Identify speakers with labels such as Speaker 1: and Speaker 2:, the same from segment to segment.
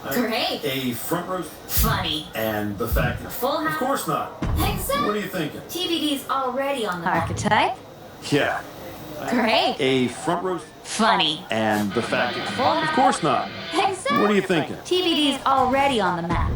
Speaker 1: Great.
Speaker 2: A front row.
Speaker 1: Funny.
Speaker 2: And the fact that.
Speaker 1: Full house.
Speaker 2: Of course not.
Speaker 1: Exactly.
Speaker 2: What are you thinking?
Speaker 1: TVD's already on the
Speaker 3: Archetype.
Speaker 2: Yeah.
Speaker 1: Great.
Speaker 2: A front row.
Speaker 1: Funny.
Speaker 2: And the fact that.
Speaker 1: Full house.
Speaker 2: Of course not.
Speaker 1: Exactly.
Speaker 2: What are you thinking?
Speaker 1: TVD's already on the map.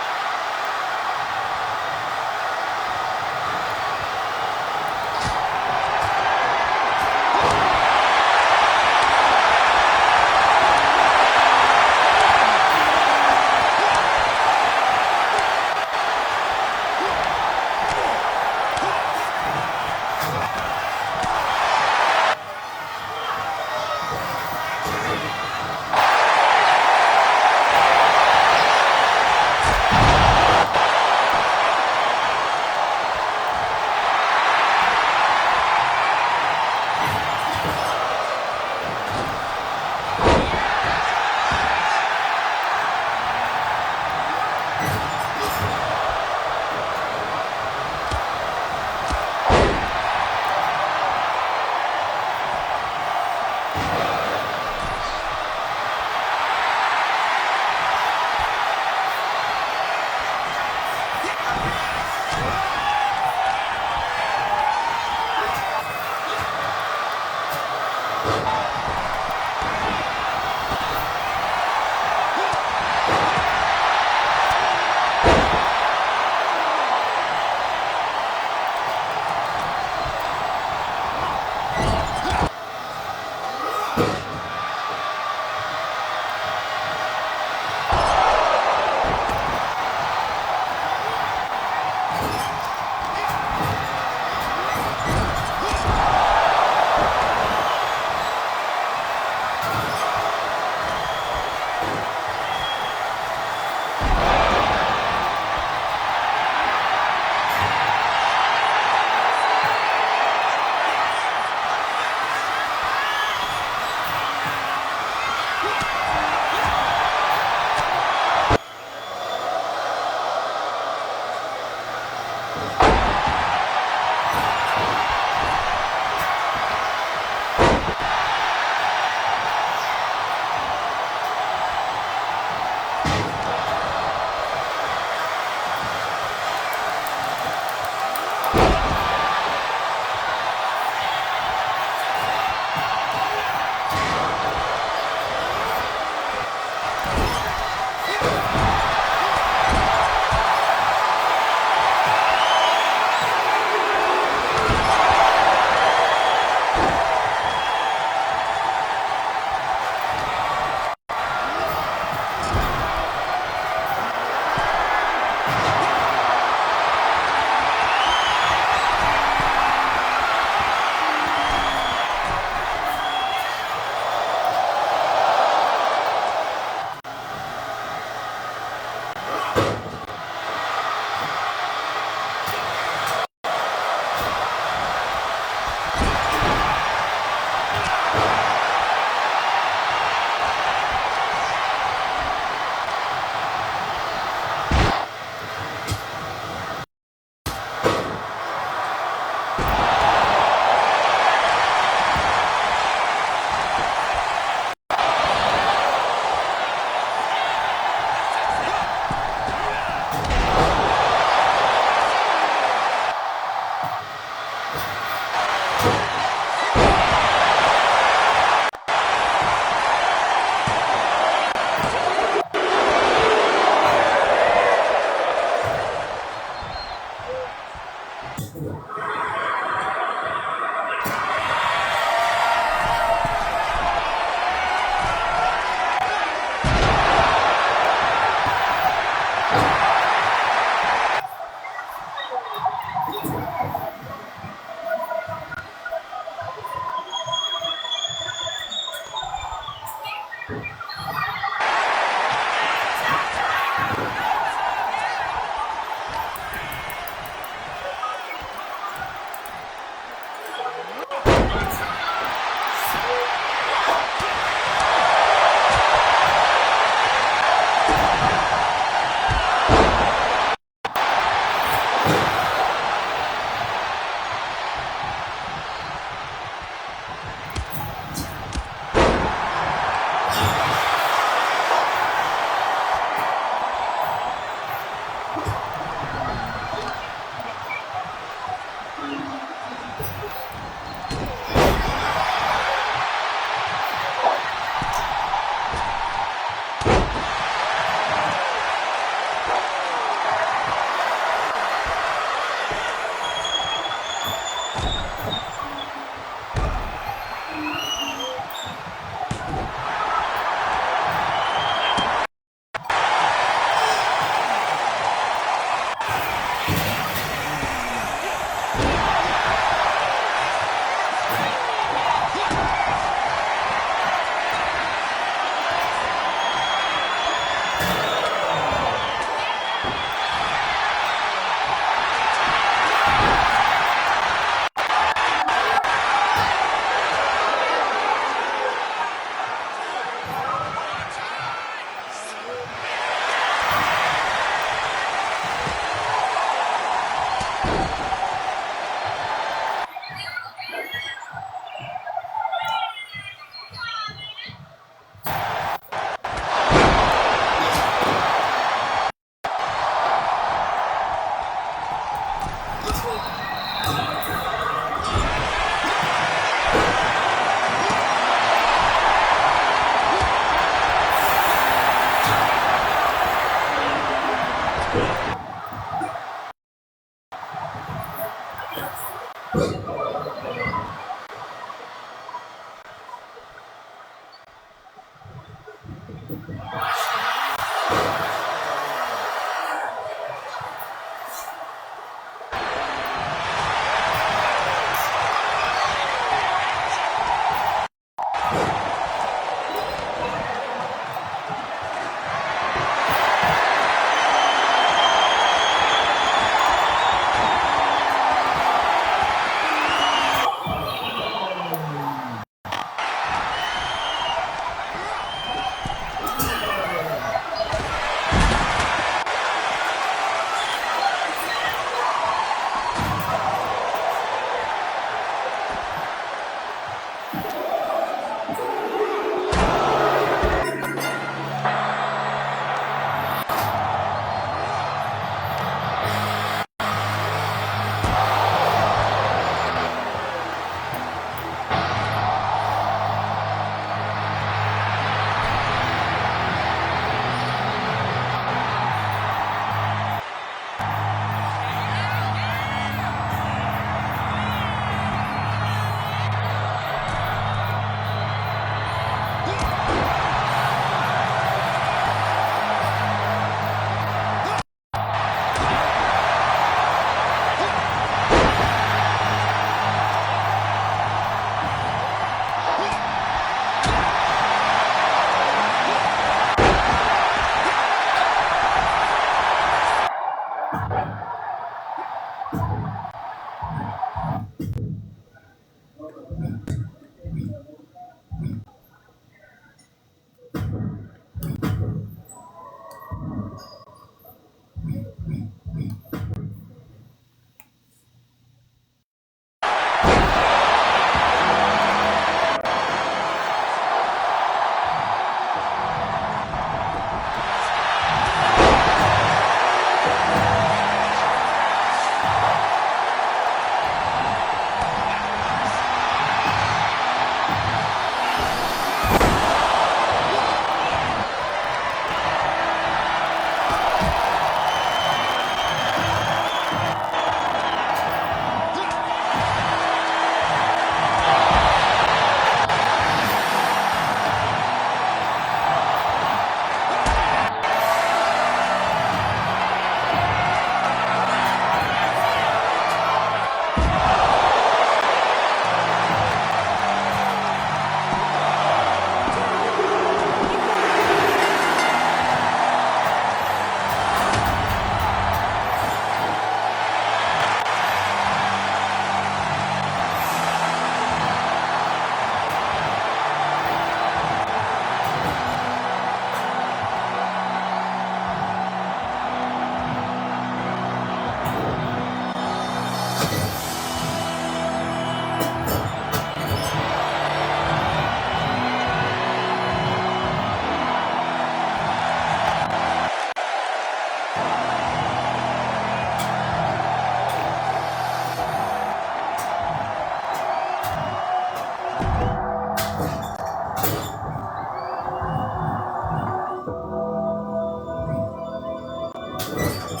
Speaker 3: Do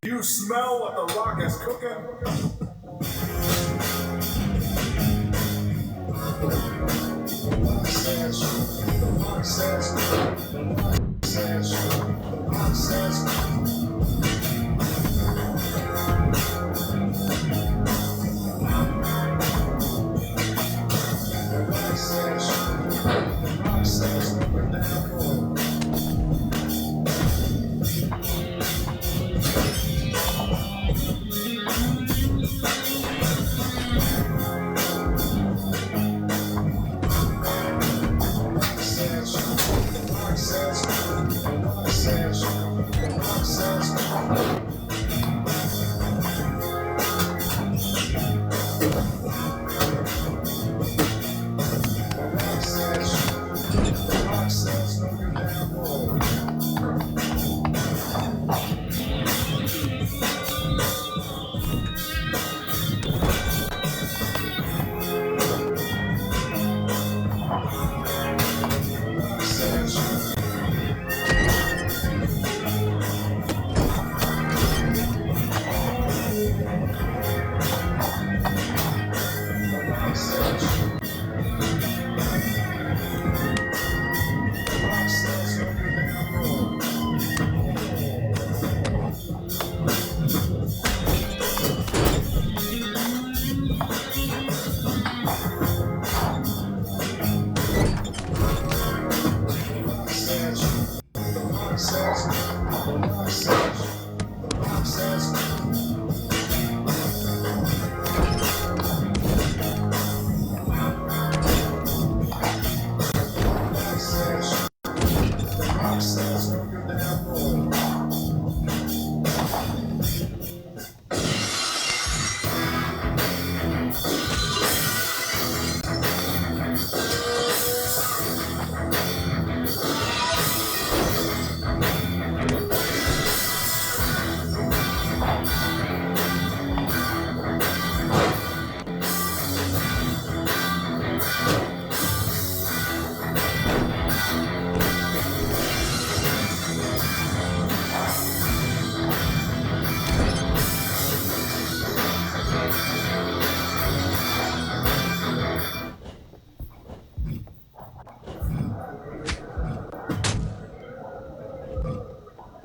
Speaker 3: you smell what the Rock is cooking?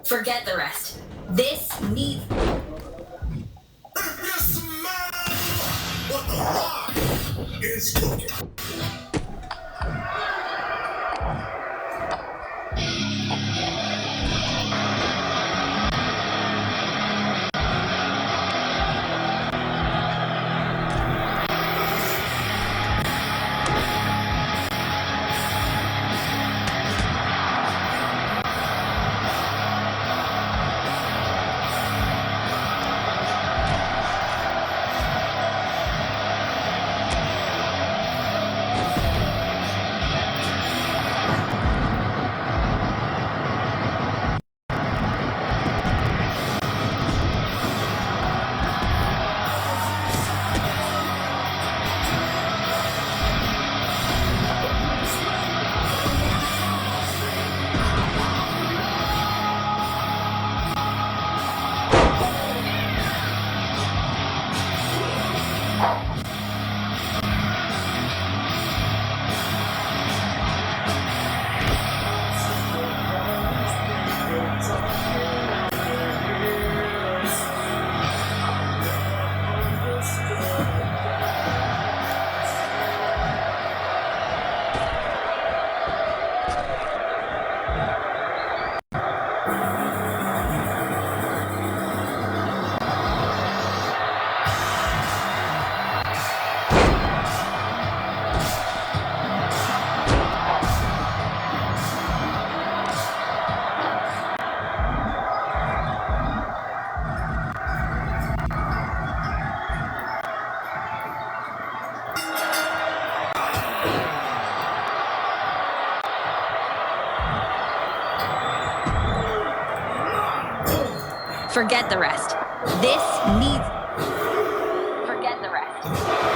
Speaker 1: Forget the rest. This needs...
Speaker 3: If you smell what the Rock is cooking.
Speaker 1: Forget the rest. This needs... Forget the rest.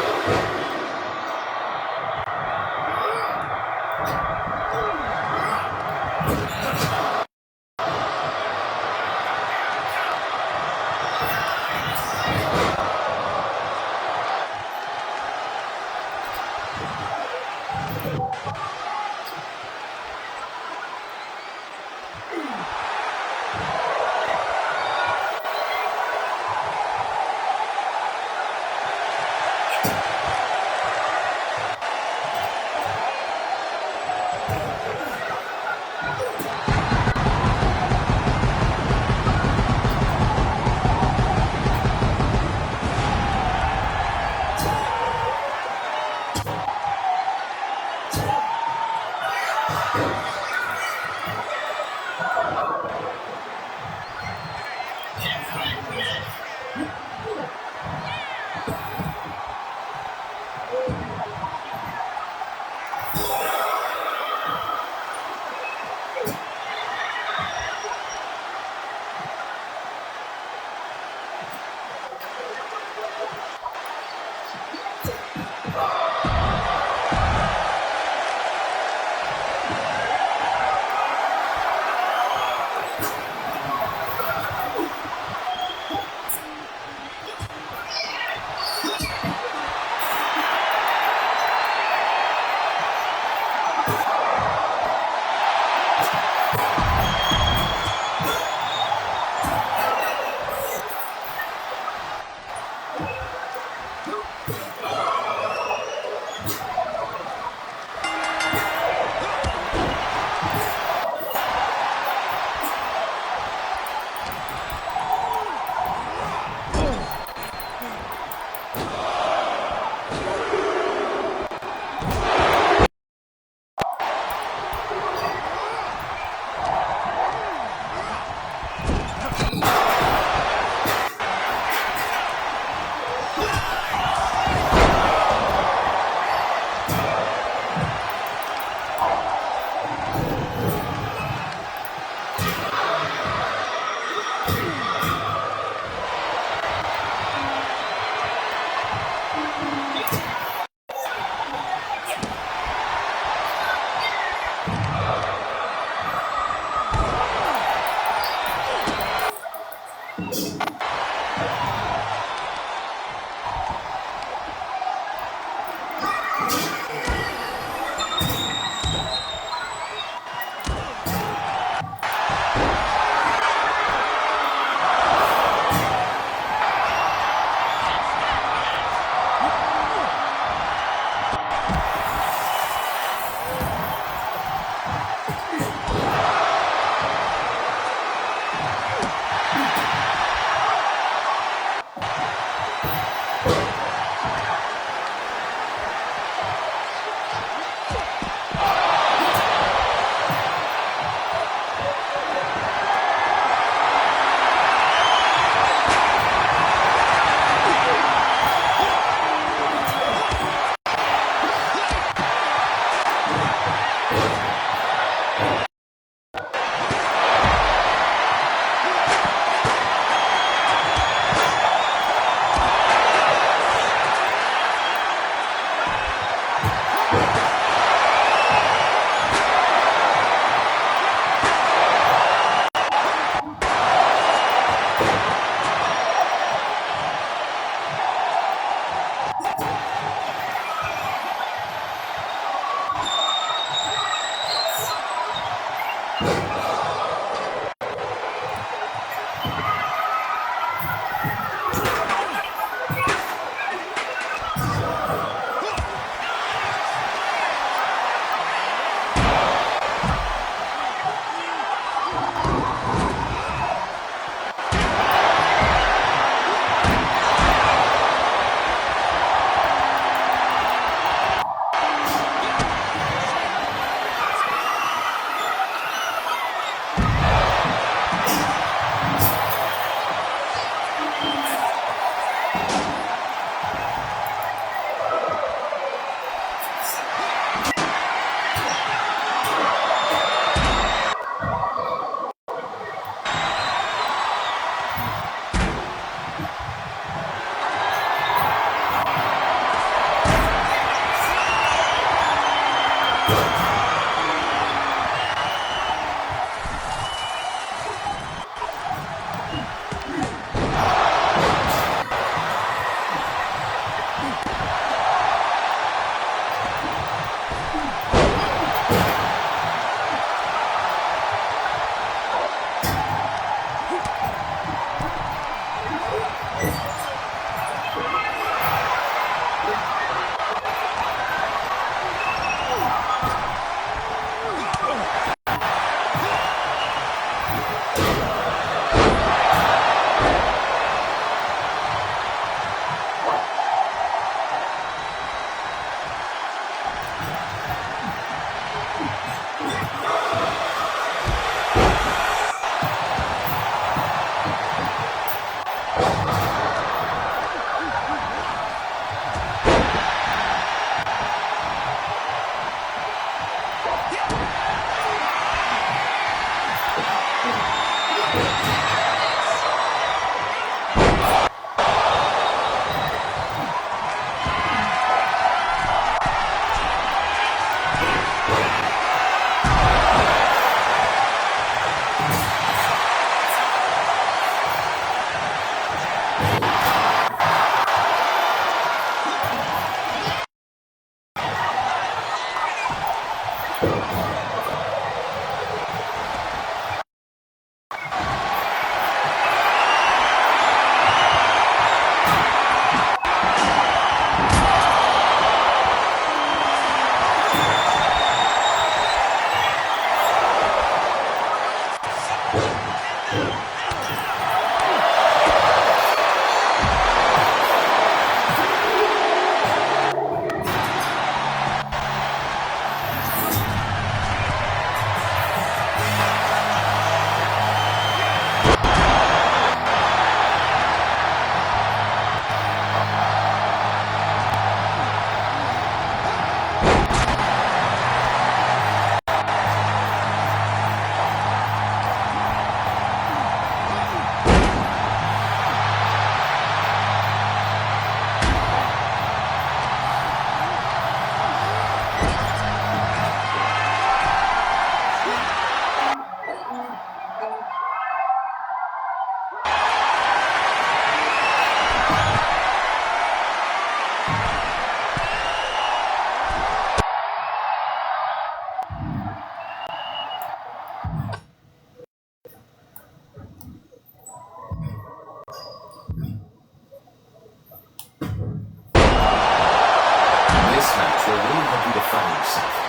Speaker 3: yourself.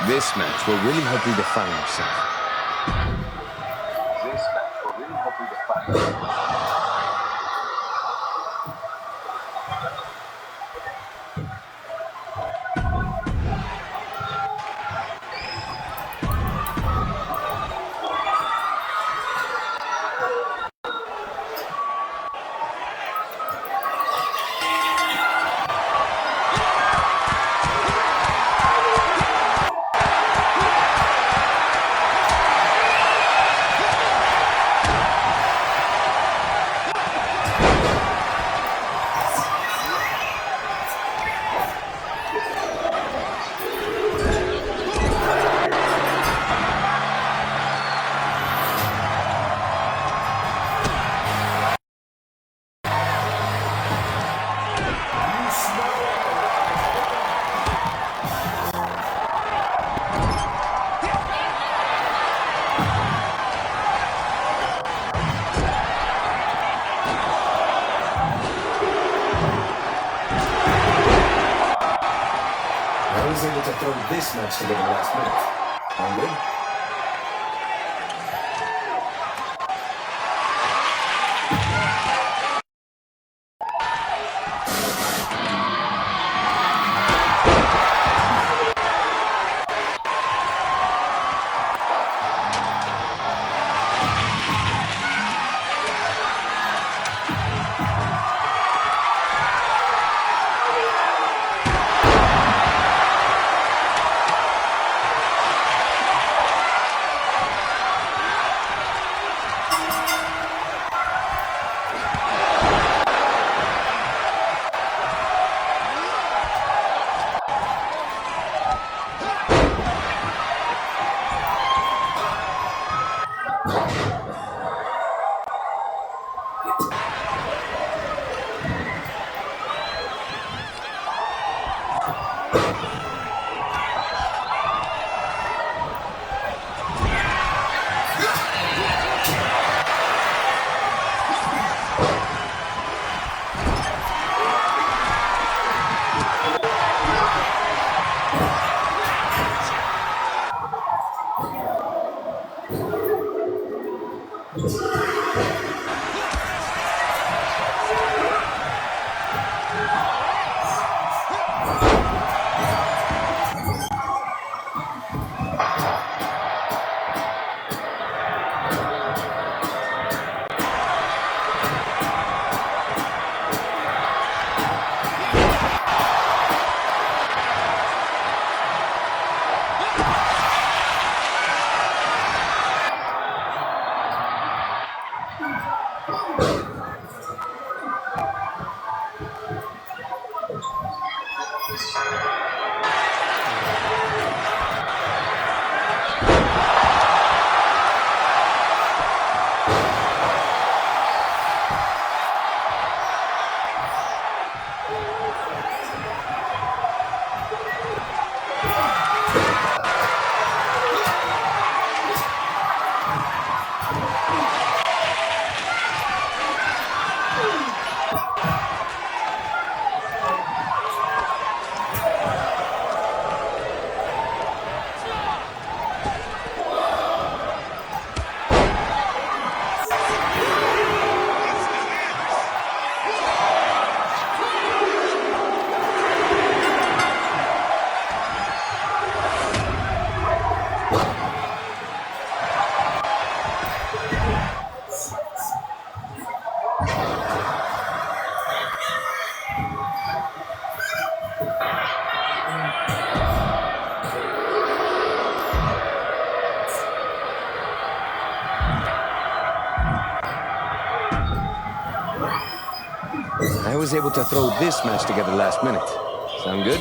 Speaker 4: This match will really help you define yourself.
Speaker 3: I was able to throw this match together last minute. Hungry?
Speaker 4: I was able to throw this match together last minute. Sound good?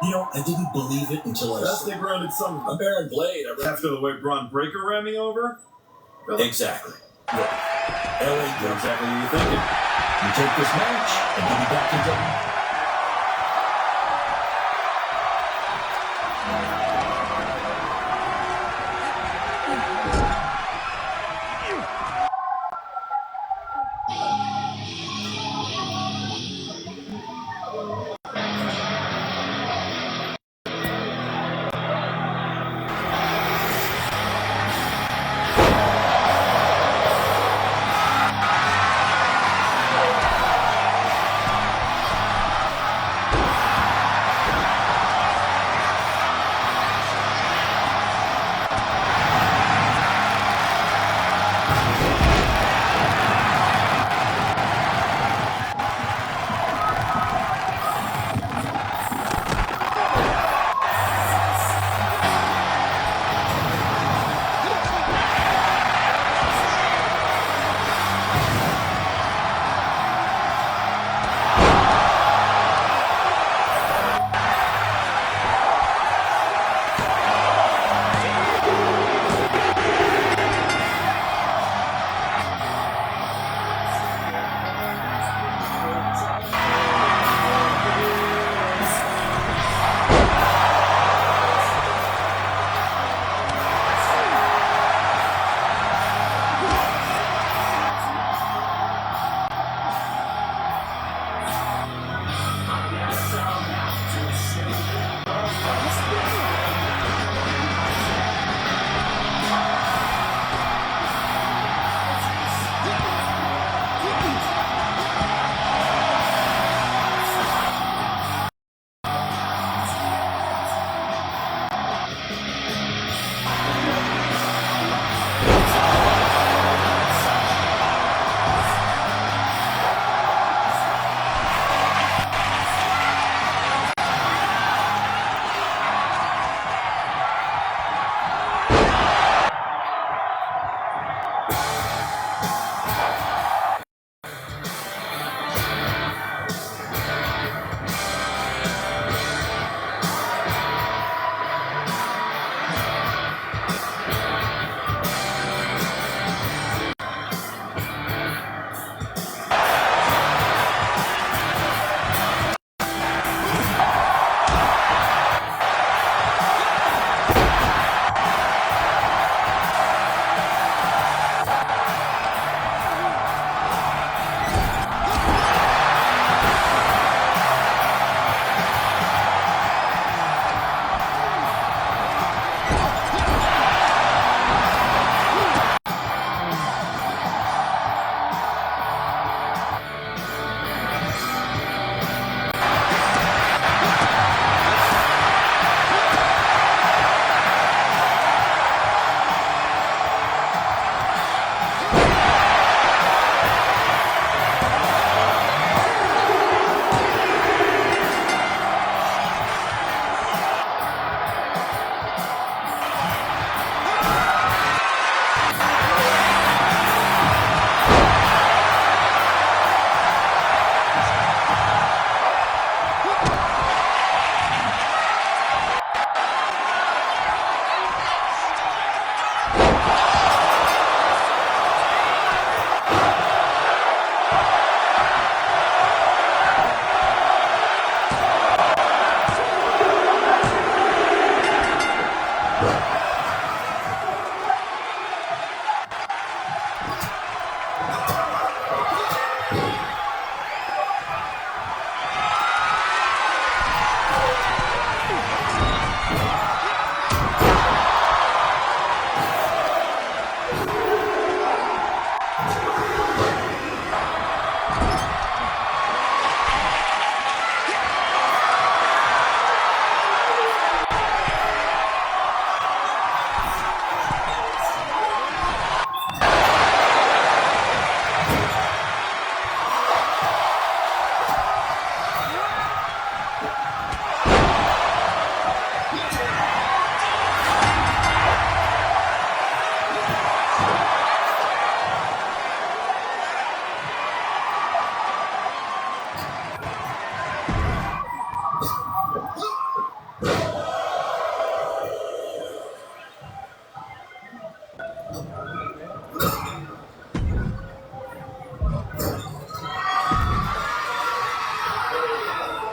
Speaker 3: You know, I didn't believe it until I
Speaker 2: Best
Speaker 3: saw
Speaker 2: they grounded some
Speaker 3: a Baron Blade.
Speaker 2: after the way Braun Breaker ran me over.
Speaker 3: Exactly. Look, LA
Speaker 2: What
Speaker 3: Girls,
Speaker 2: exactly are you thinking?
Speaker 3: you take this match and get me back into.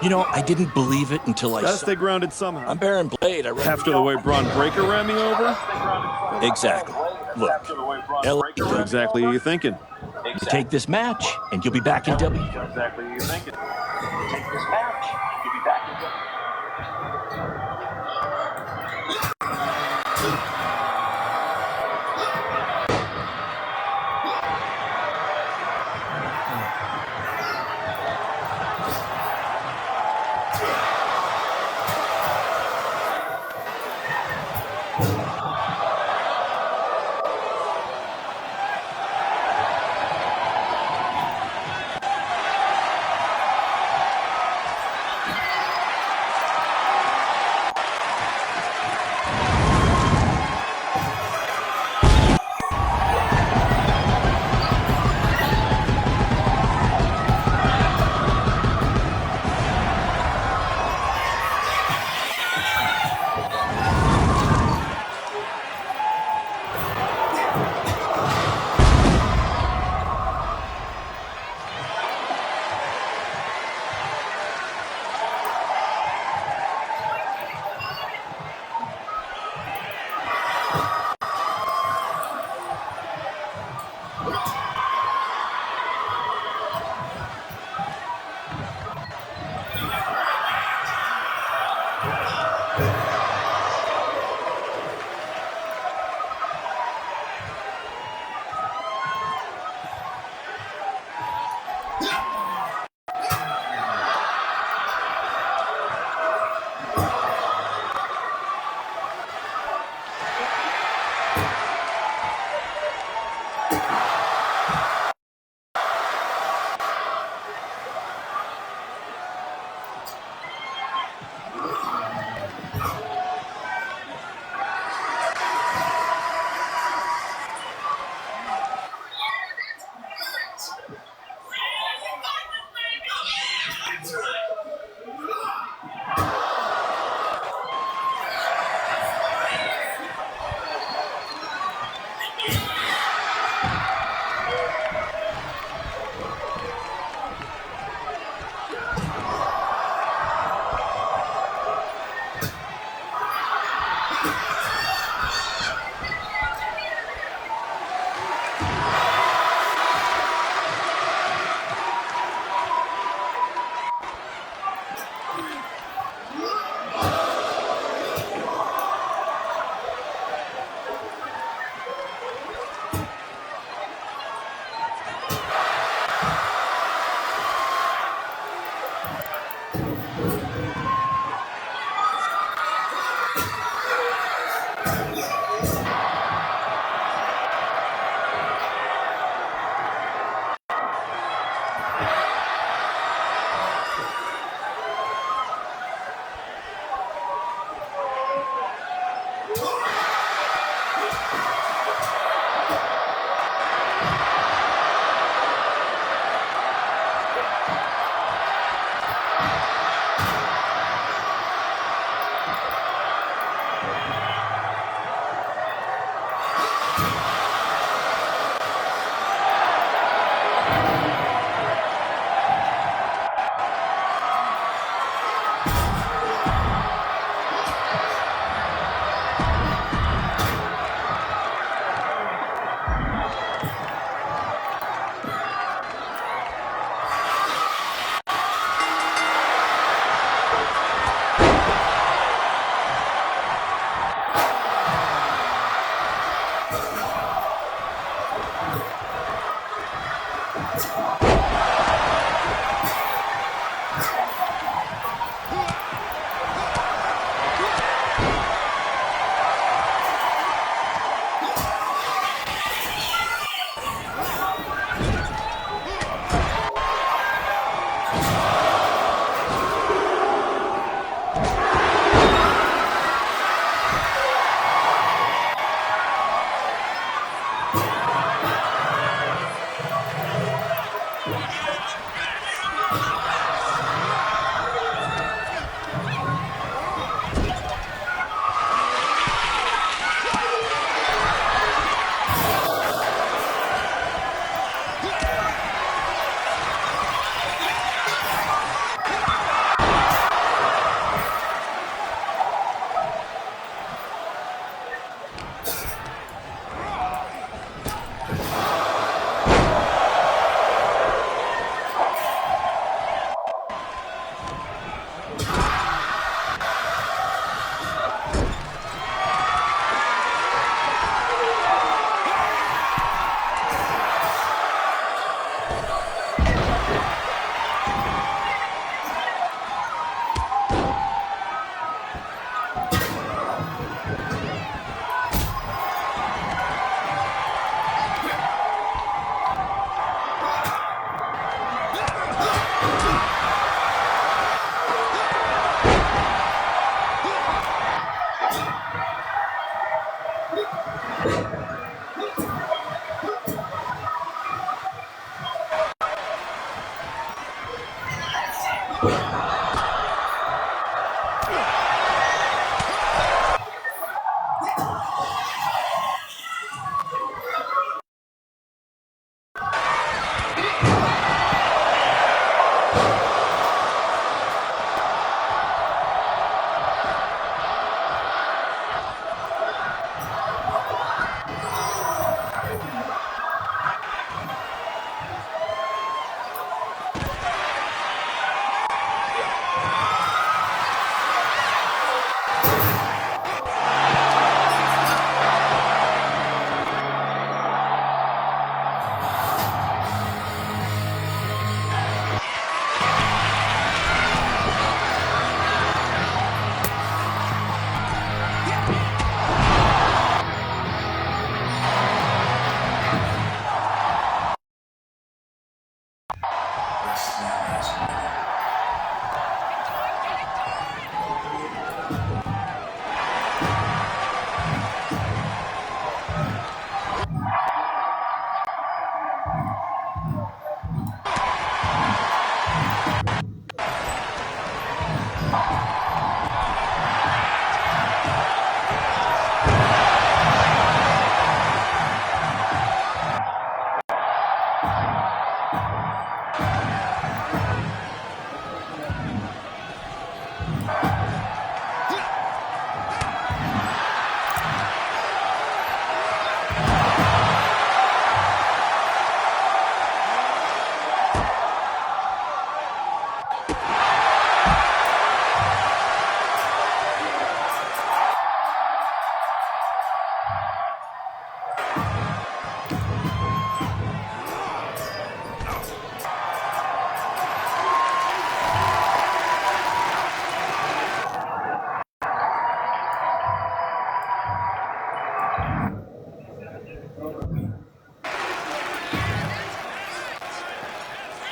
Speaker 5: You know, I didn't believe it until I
Speaker 2: Gotta
Speaker 5: saw.
Speaker 2: stay grounded somehow.
Speaker 5: I'm Baron Blade.
Speaker 2: After the way Braun Breaker ran me over?
Speaker 5: Exactly. Look, LA,
Speaker 2: Exactly what you thinking.
Speaker 5: take this match, and you'll be back in W.
Speaker 2: Exactly what you thinking.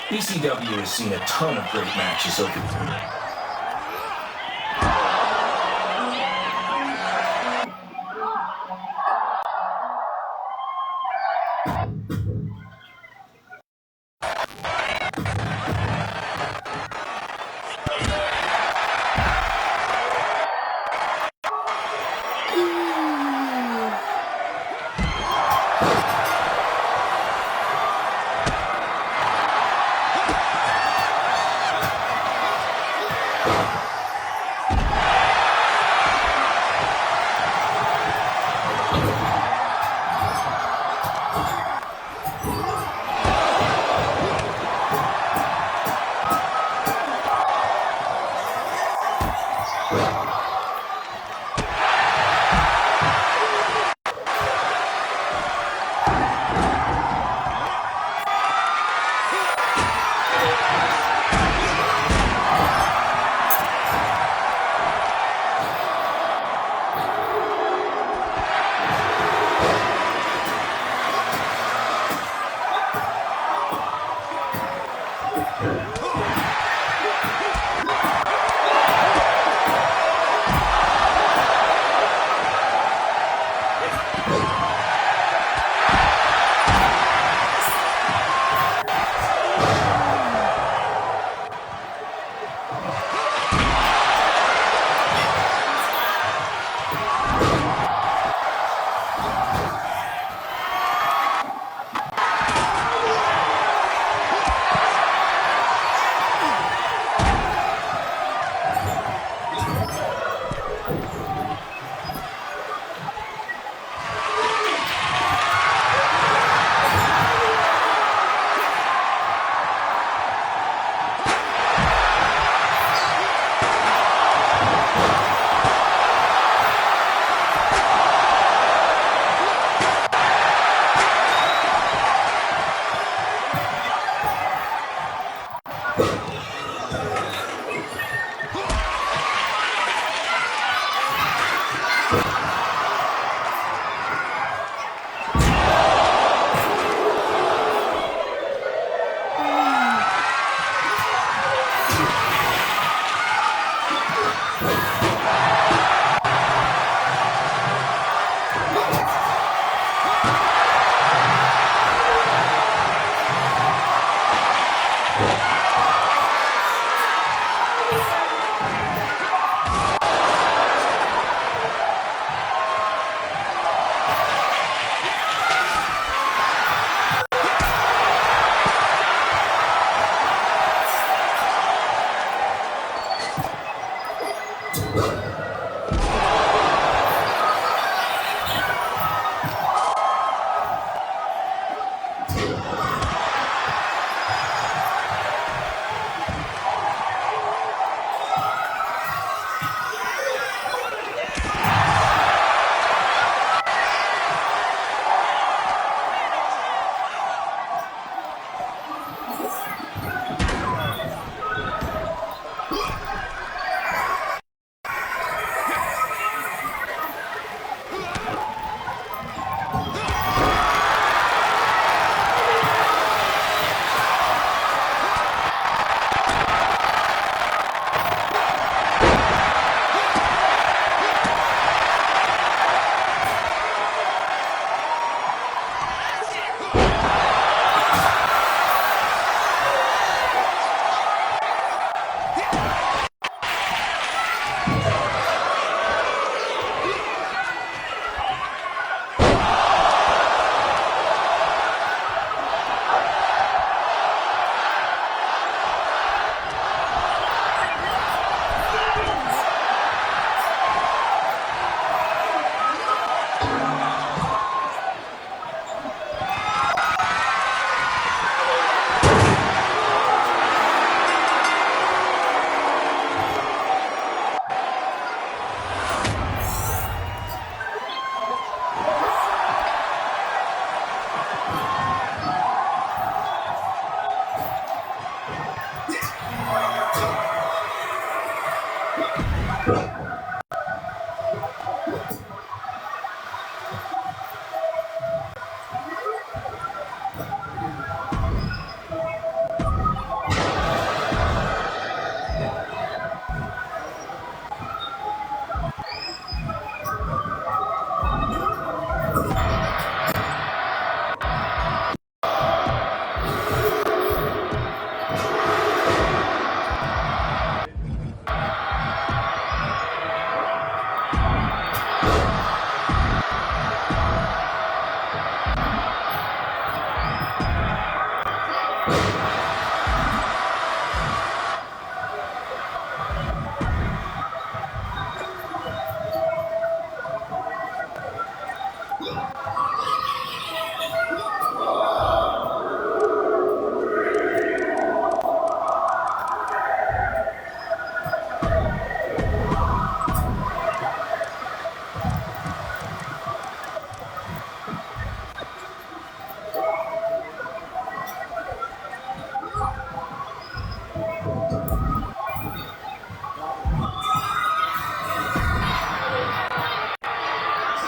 Speaker 3: ECW has seen a ton of great matches over the years.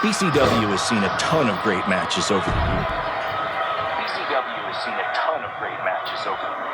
Speaker 5: BCW has seen a ton of great matches over the years. BCW has seen a ton of great matches over the years.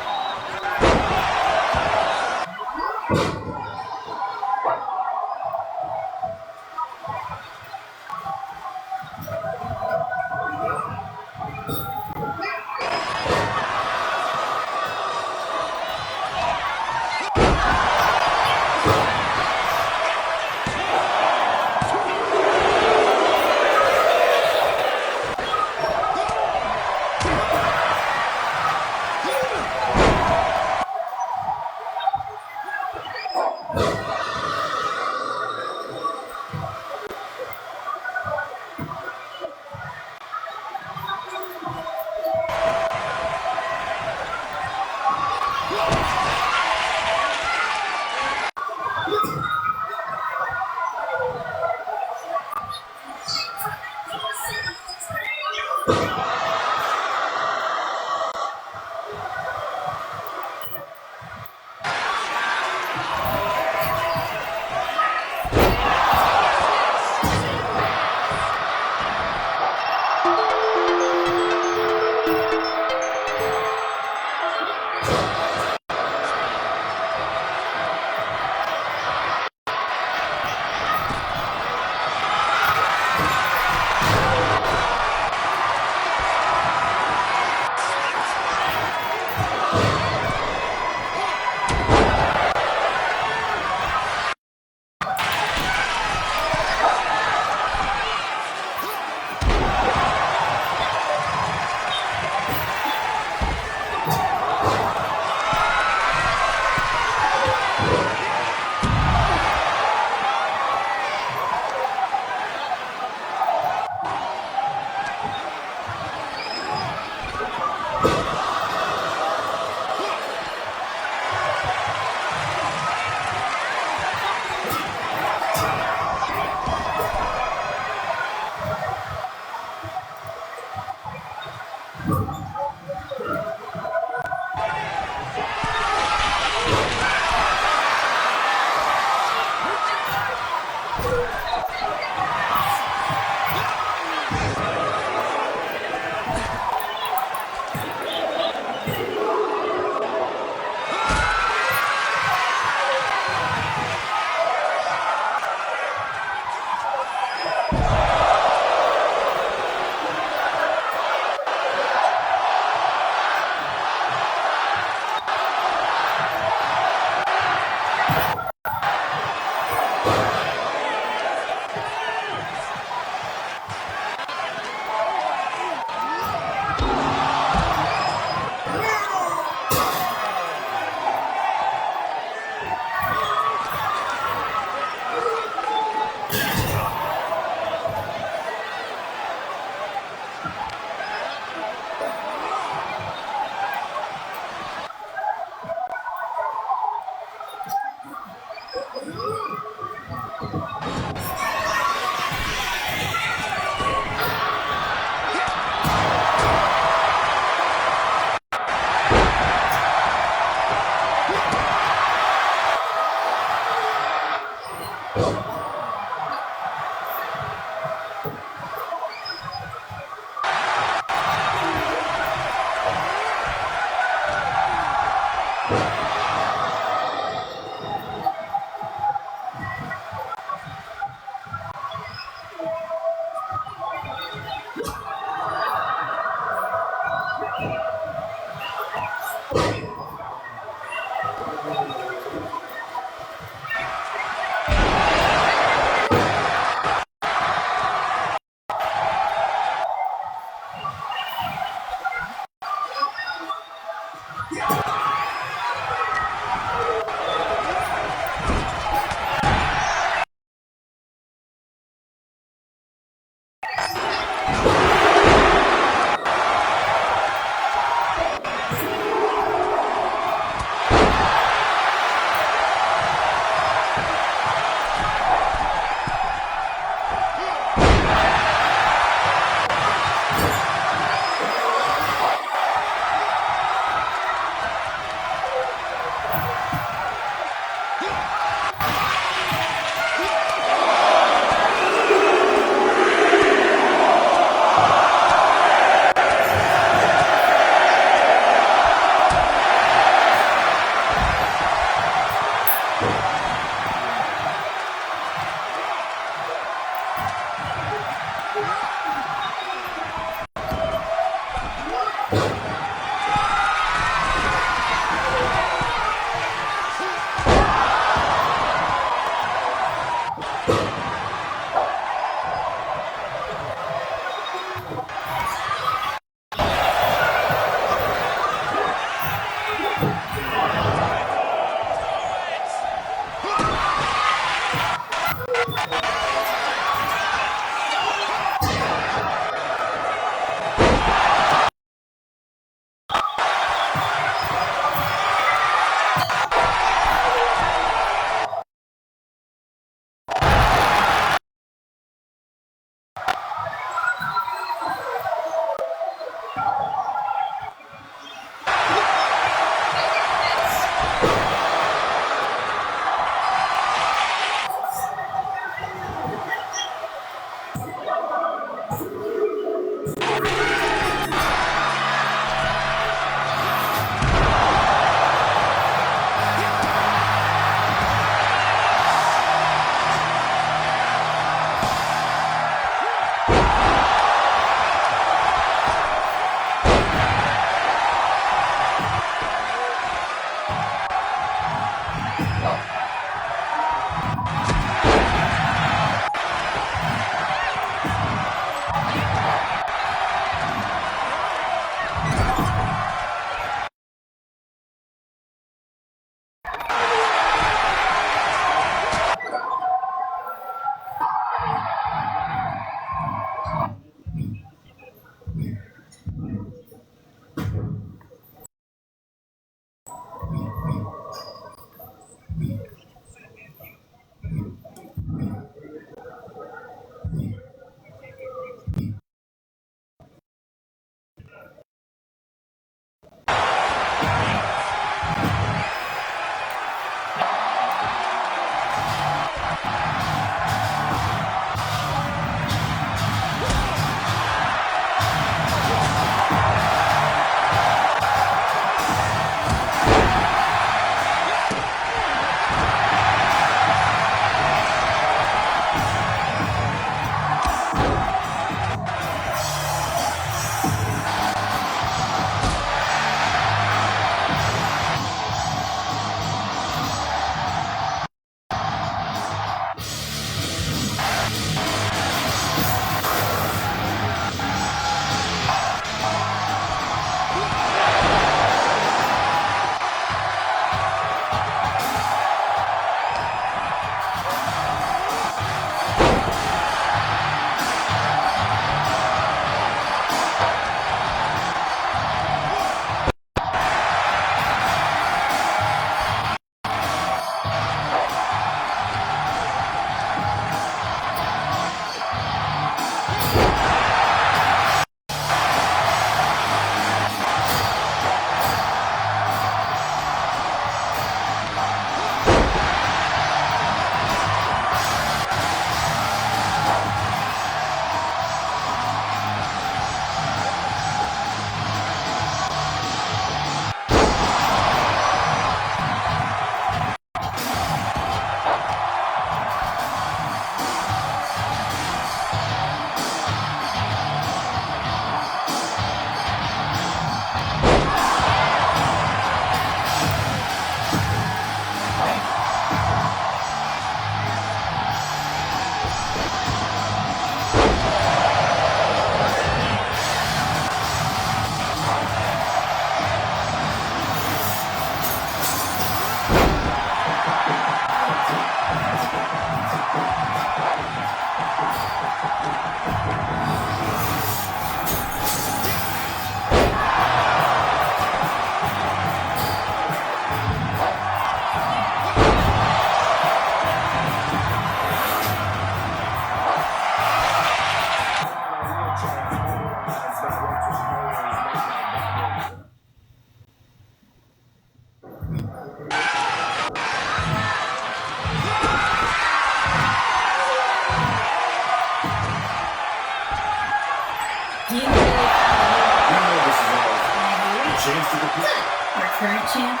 Speaker 1: Our current champ.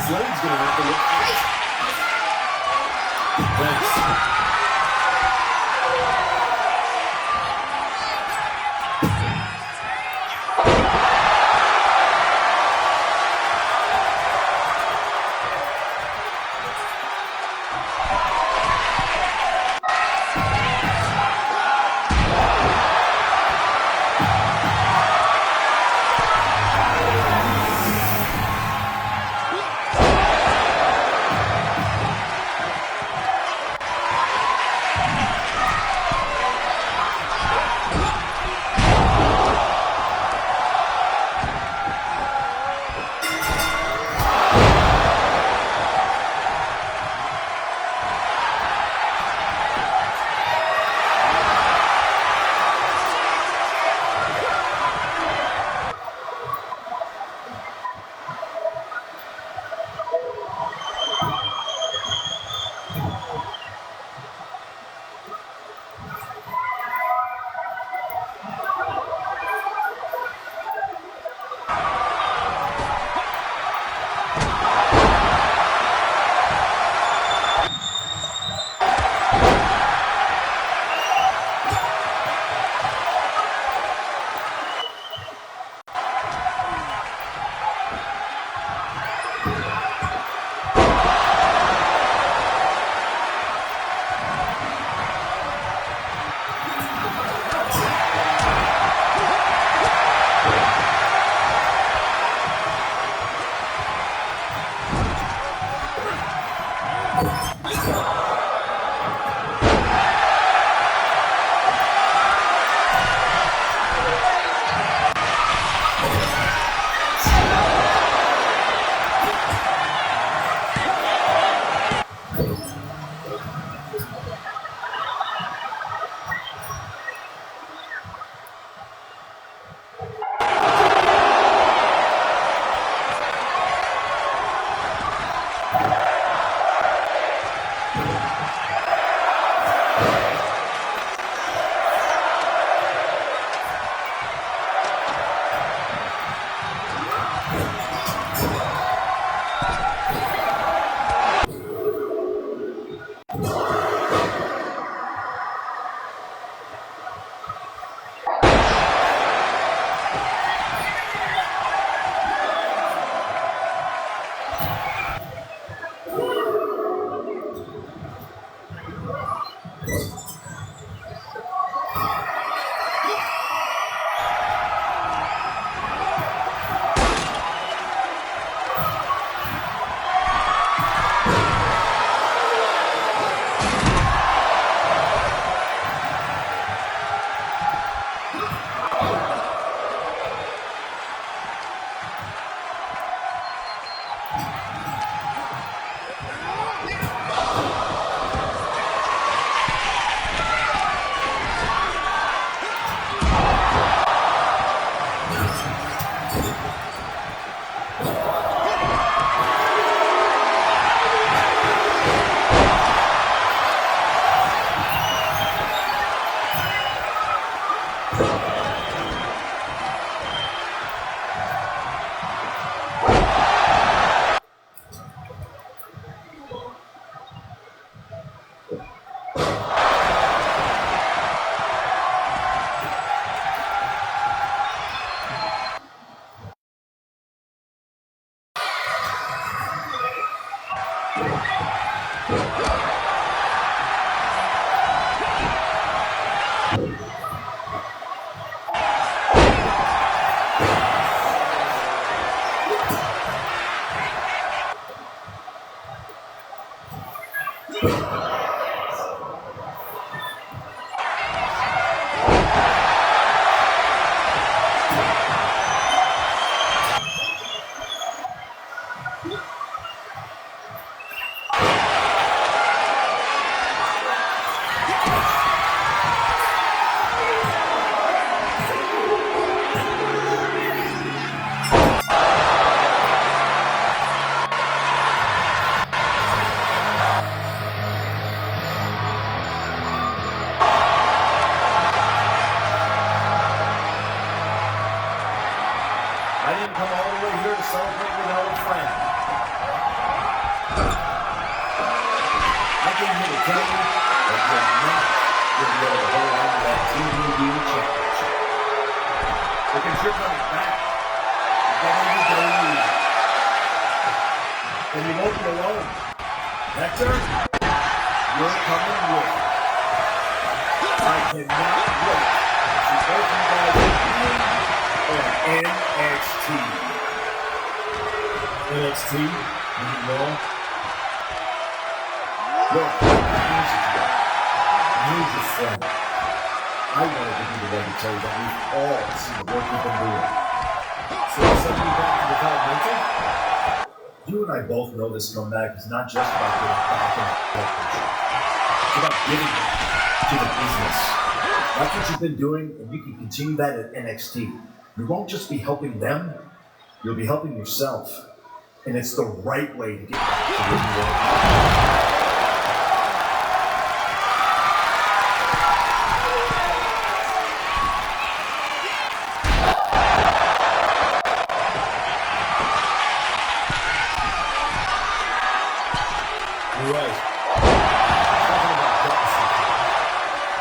Speaker 3: Slade's gonna have to look. Thanks. celebrate with our old friend. I came here to tell you that you're not going to be able to hold on to that TBD championship. Because you're coming back to WWE. And you won't be alone. Hector, you're coming with. I cannot wait to see both you guys on NXT. NXT? You know? Look, here's your friend. I wanted to be the one to tell you that we've all seen the work you've been doing. So I'll send you back to the developmental. You and I both know this comeback is not just about getting back in the championship. It's about giving back to the business. That's what you've been doing, and you can continue that at NXT. You won't just be helping them, you'll be helping yourself. And it's the right way to get back to where you want. You're right. Talking about Batista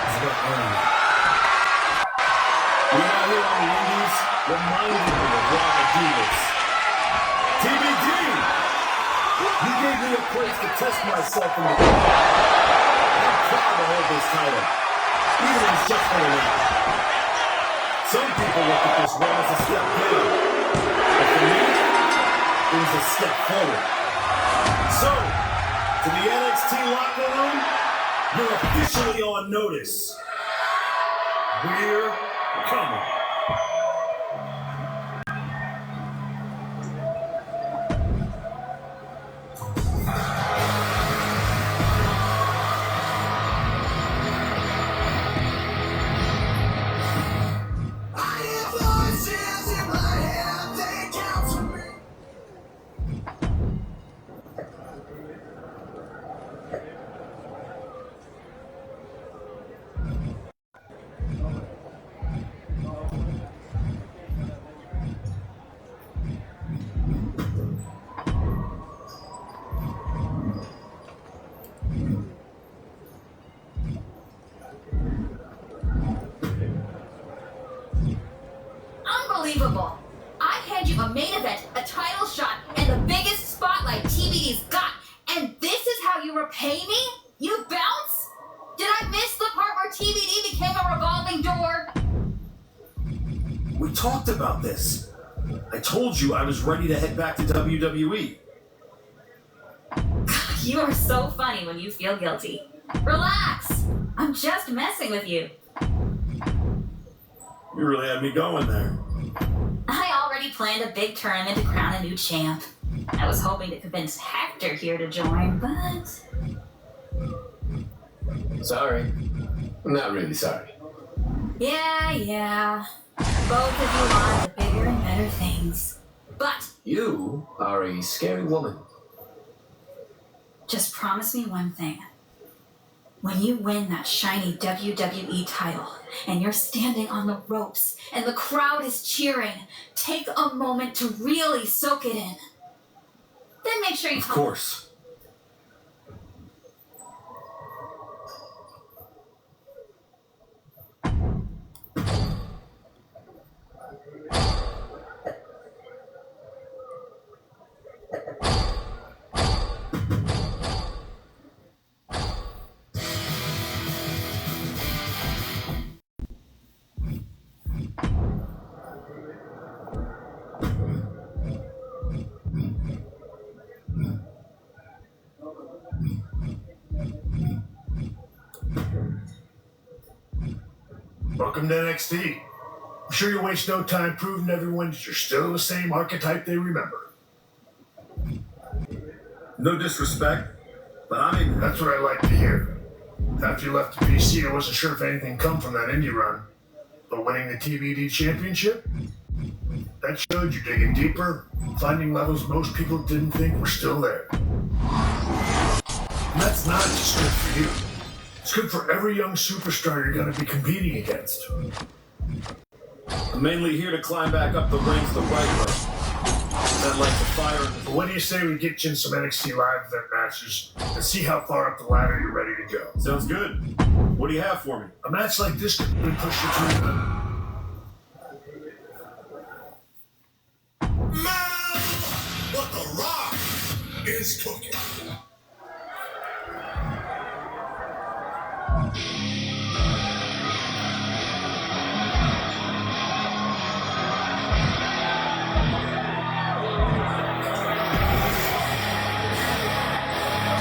Speaker 3: is about earning it. We're out here on the Indies reminding me of why I do this. TBD! You gave me a place to test myself in the ring. I'm proud to hold this title, even if it's just for a week. Some people look at this one as a step down, but for me, it was a step forward. So, to the NXT locker room, you're officially on notice. We're coming.
Speaker 1: Unbelievable. I had you a main event, a title shot, and the biggest spotlight TV's got. And this is how you repay me? You bounce? Did I miss the part where TBD became a revolving door?
Speaker 3: We talked about this. I told you I was ready to head back to WWE.
Speaker 1: You are so funny when you feel guilty. Relax. I'm just messing with you.
Speaker 3: You really had me going there.
Speaker 1: I already planned a big tournament to crown a new champ. I was hoping to convince Hector here to join, but...
Speaker 4: Sorry. Not really sorry.
Speaker 1: Yeah. Both of you want the bigger and better things. But
Speaker 4: You are a scary woman.
Speaker 1: just promise me one thing. When you win that shiny WWE title, and you're standing on the ropes, and the crowd is cheering, take a moment to really soak it in. Then make sure you
Speaker 3: Of course. Welcome to NXT. I'm sure you'll waste no time proving to everyone that you're still the same archetype they remember. No disrespect, but I mean, that's what I like to hear. After you left the PC, I wasn't sure if anything come from that indie run. But winning the TBD championship? That showed you digging deeper, finding levels most people didn't think were still there. And that's not just good for you. It's good for every young superstar you're going to be competing against. I'm mainly here to climb back up the ranks the right way. I'd like to fire him. But what do you say we get you in some NXT Live Event matches and see how far up the ladder you're ready to go?
Speaker 2: Sounds good. What do you have for me?
Speaker 3: A match like this could really push you through the...
Speaker 6: Man, what the Rock is cooking.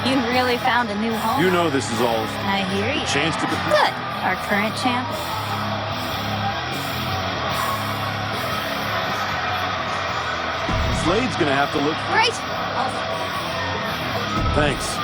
Speaker 1: You really found a new home.
Speaker 2: You know this is all
Speaker 1: I hear you.
Speaker 2: chance to...
Speaker 1: Good. Our current champ.
Speaker 2: Slade's gonna have to look...
Speaker 1: Great.
Speaker 2: Thanks.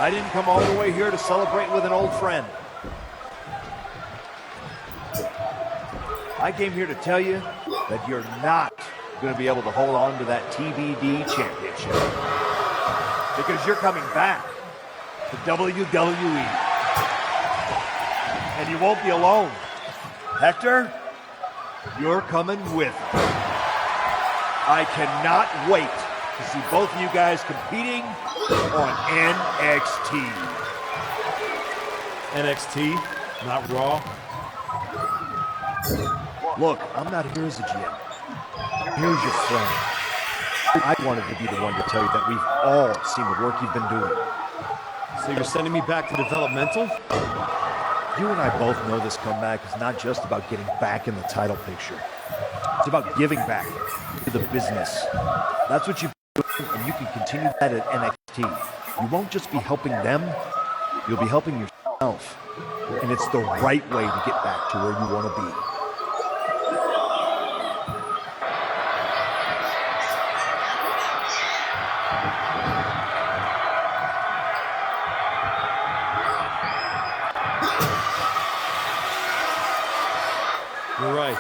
Speaker 7: I didn't come all the way here to celebrate with an old friend. I came here to tell you that you're not going to be able to hold on to that TBD championship. Because you're coming back to WWE. And you won't be alone. Hector, you're coming with me. I cannot wait to see both of you guys competing on NXT.
Speaker 2: NXT, not Raw.
Speaker 7: Look, I'm not here as a GM. Here's your friend. I wanted to be the one to tell you that we've all seen the work you've been doing.
Speaker 2: So you're sending me back to developmental?
Speaker 7: You and I both know this comeback is not just about getting back in the title picture. It's about giving back to the business. That's what you've been doing, and you can continue that at NXT. You won't just be helping them, you'll be helping yourself. And it's the right way to get back to where you want to be.
Speaker 2: You're right.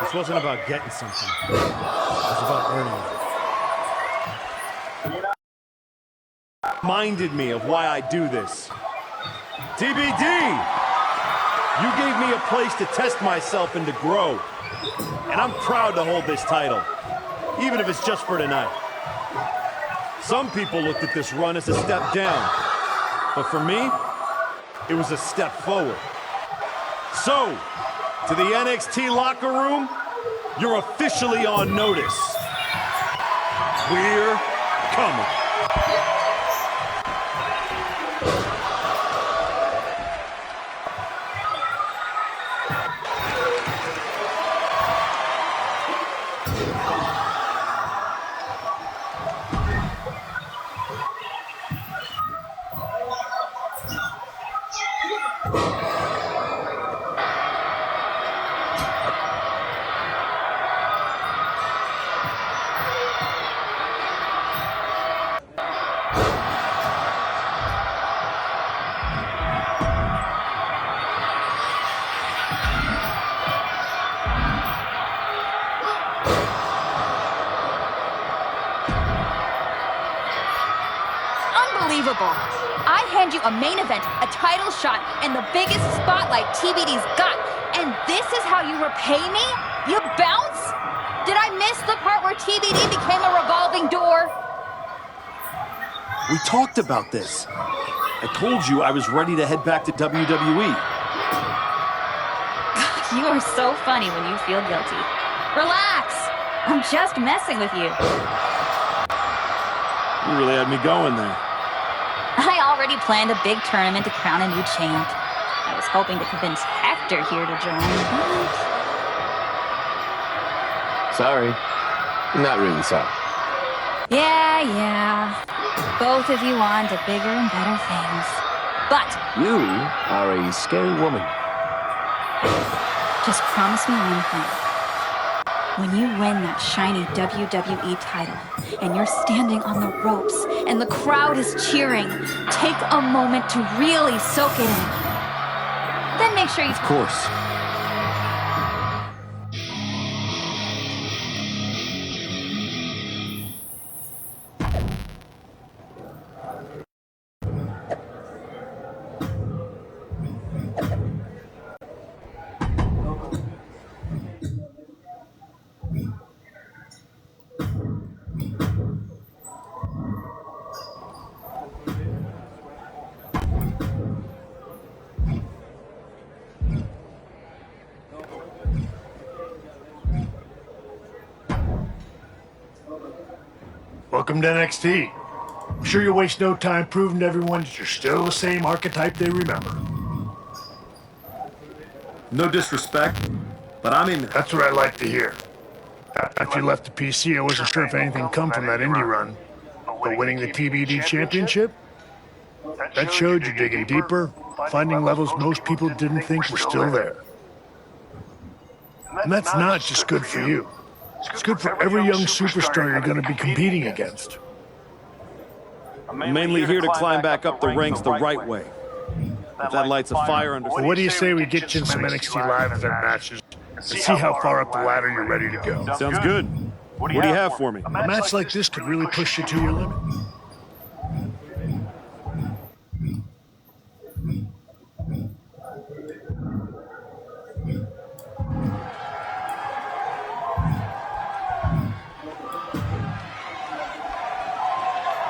Speaker 2: This wasn't about getting something. It was about earning it. Reminded me of why I do this. TBD! You gave me a place to test myself and to grow. And I'm proud to hold this title, even if it's just for tonight. Some people looked at this run as a step down. But for me, it was a step forward. So, to the NXT locker room, you're officially on notice. We're coming.
Speaker 8: Unbelievable. I hand you a main event, a title shot, and the biggest spotlight TBD's got. And this is how you repay me? You bounce? Did I miss the part where TBD became a revolving door?
Speaker 2: We talked about this. I told you I was ready to head back to WWE.
Speaker 8: You are so funny when you feel guilty. Relax. I'm just messing with you.
Speaker 2: You really had me going there.
Speaker 8: I already planned a big tournament to crown a new champ. I was hoping to convince Hector here to join, but...
Speaker 4: Sorry. Not really sorry.
Speaker 8: Yeah. Both of you on to bigger and better things. But...
Speaker 4: You are a scary woman.
Speaker 1: Just promise me one thing. When you win that shiny WWE title, and you're standing on the ropes, and the crowd is cheering, take a moment to really soak it in. Then make sure you...
Speaker 2: Of course.
Speaker 9: Welcome to NXT. I'm sure you'll waste no time proving to everyone that you're still the same archetype they remember.
Speaker 2: No disrespect, but I'm in...
Speaker 9: That's what I like to hear. After you left the PC, I wasn't sure if anything come from that indie run. But winning the TBD championship? That showed you digging deeper, finding levels most people didn't think were still there. And that's not just good for you. It's good for every young superstar you're going to be competing against.
Speaker 2: I'm mainly here to climb back up the ranks the right way. If that lights a fire under...
Speaker 9: Well, what do you say we get you in some NXT Live event matches and see how far up the ladder you're ready to go?
Speaker 2: Sounds good. What do you have for me?
Speaker 9: A match like this could really push you to your limit.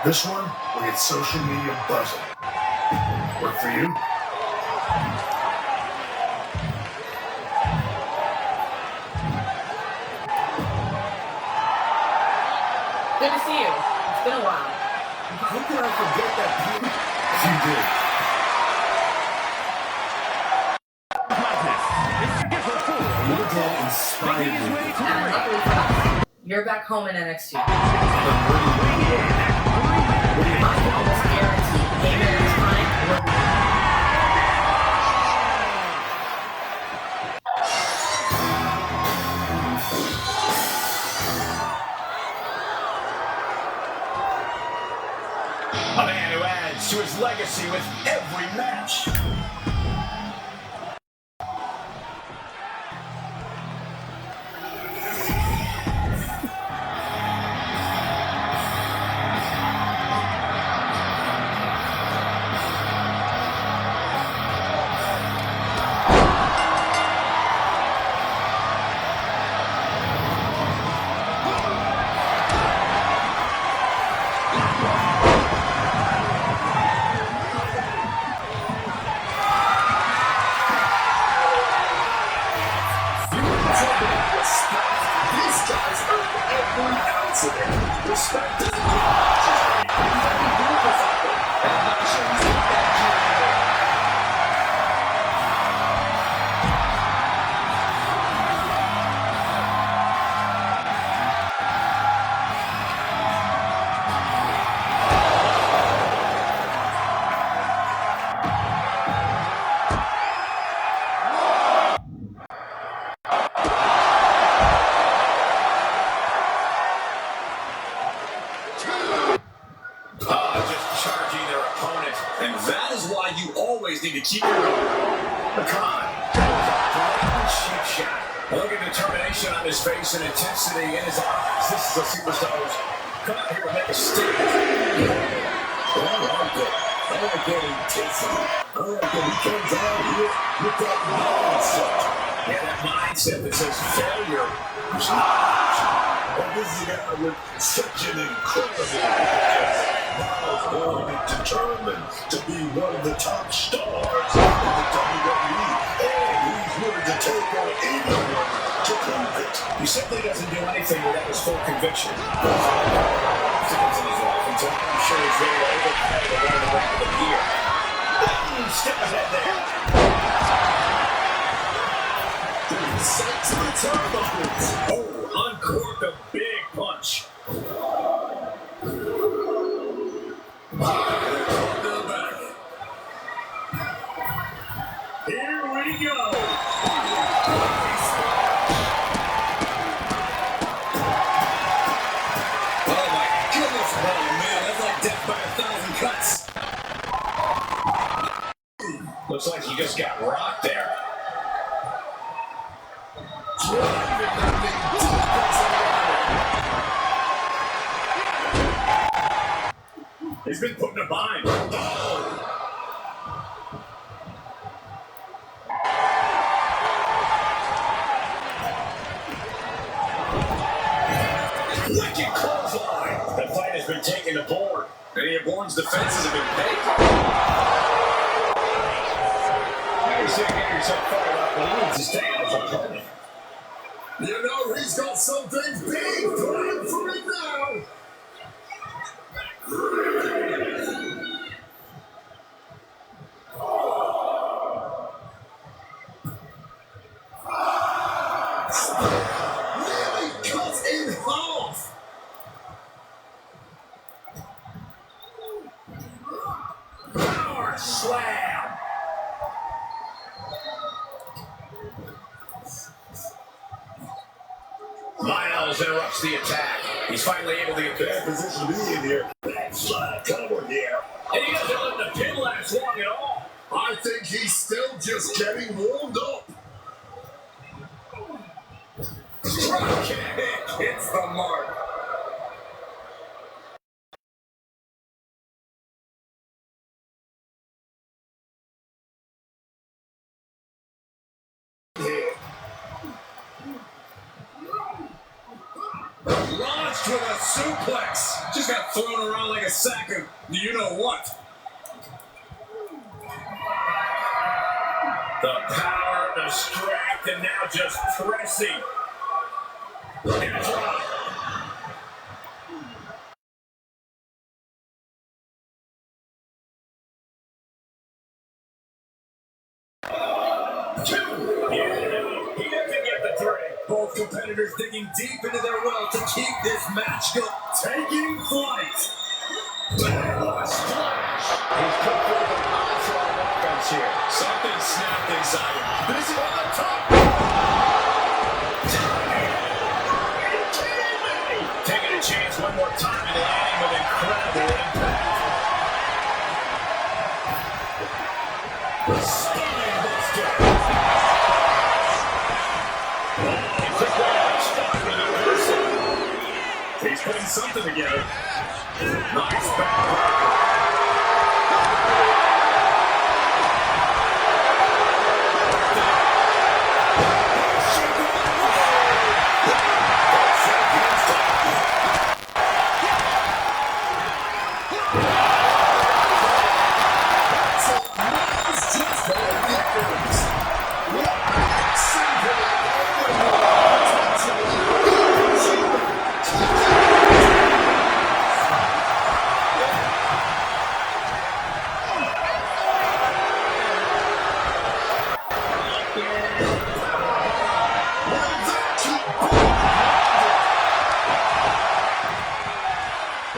Speaker 3: This one will get social media buzzing. Work for you?
Speaker 10: Good to see you. It's been a while.
Speaker 3: How can I forget that beauty? You did. Your dad inspired me.
Speaker 10: And luckily for us, you're back home in NXT. I can almost guarantee payment this time.
Speaker 3: A man who adds to his legacy with every match. Respect is need to keep it going. Come on. Cheap shot. Look at determination on his face and intensity in his eyes. This is a superstar who's come out here to make a statement. Oh, I'm good. I like that intensity. I like that he comes out here with that mindset. Yeah, that mindset that says failure is not an option. But this is a guy with such an incredible born and determined to be one of the top stars in the WWE, and he's willing to take on anyone to prove it. He simply doesn't do anything without his full conviction. I'm sure he's ready to overpower the one around the gear. Step ahead there. Set to the turnbuckles. Oh, uncork a big punch. Here we go. Oh my goodness, oh man, that's like death by 1,000 cuts. Looks like you just got rocked there. He's been put in a bind. Oh. Wicked clothesline. The fight has been taken to board. Many of Bourne's defenses have been baked. You're sitting getting yourself fired up. He needs to stay out of his opponent. You know he's got something big planned for him now. Really cut in half. Power slam. Miles interrupts the attack. He's finally able to get to that position to be in here. Slide cover here.
Speaker 6: And he doesn't let the pin last long at all.
Speaker 3: I think he's still just getting warmed up. Drop kick hits the mark.
Speaker 6: Launched with a suplex. Just got thrown around like a sack of you-know-what. The power, the strength, and now just pressing. And a drop. Two. Yeah, he doesn't get the three. Both competitors digging deep into their well to keep this match going. Taking flight. Backlash splash. He's put forth an onslaught of offense here. Something snapped inside him. Busy on the top. Are you kidding me? Taking a chance one more time and landing with incredible impact. Spine buster. He's putting something together. Nice back.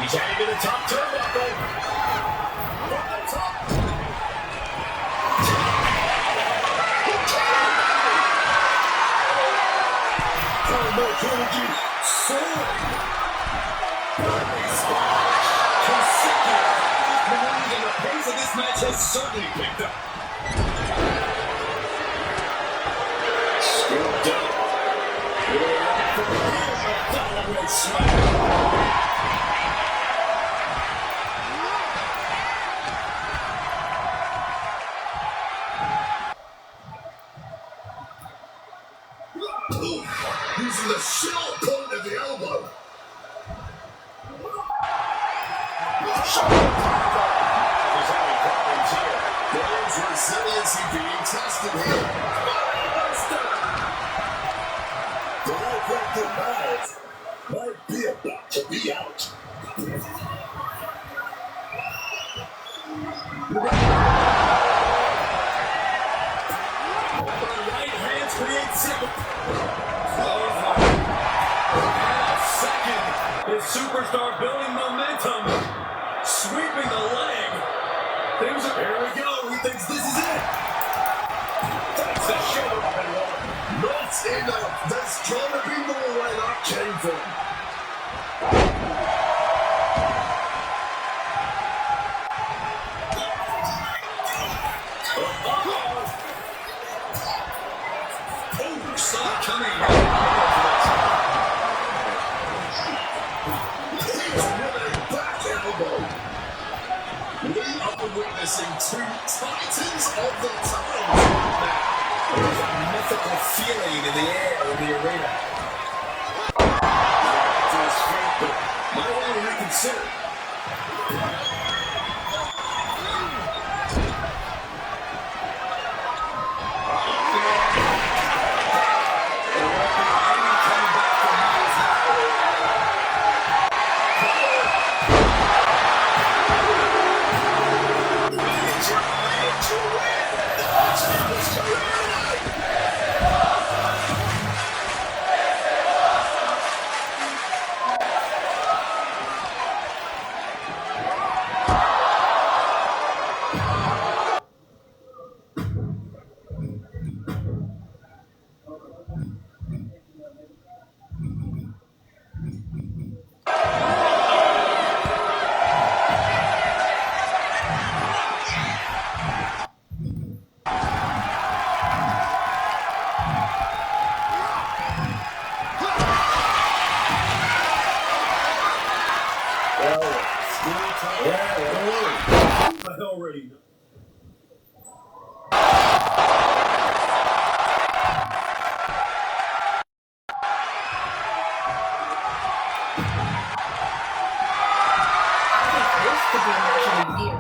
Speaker 6: He's heading to the top turnbuckle. From the top. The pace of this match has certainly picked up. Scooped up. Following smack.
Speaker 3: Using the sharp point of the elbow.
Speaker 6: He's having problems here.
Speaker 3: There's resiliency being tested here. The well-broken match might be about to be out.
Speaker 6: Right hands create second. Second. His superstar building momentum. Sweeping the leg. Here we go. He thinks this is it. Takes the shoulder up and one.
Speaker 3: Not enough. There's trying to be more where that came from.
Speaker 6: Oh, saw it coming.
Speaker 3: Witnessing two titans of the time.
Speaker 6: There's a mythical feeling in the air in the arena. To his feet, but might want to reconsider. I already know.
Speaker 10: This could be a match of the year.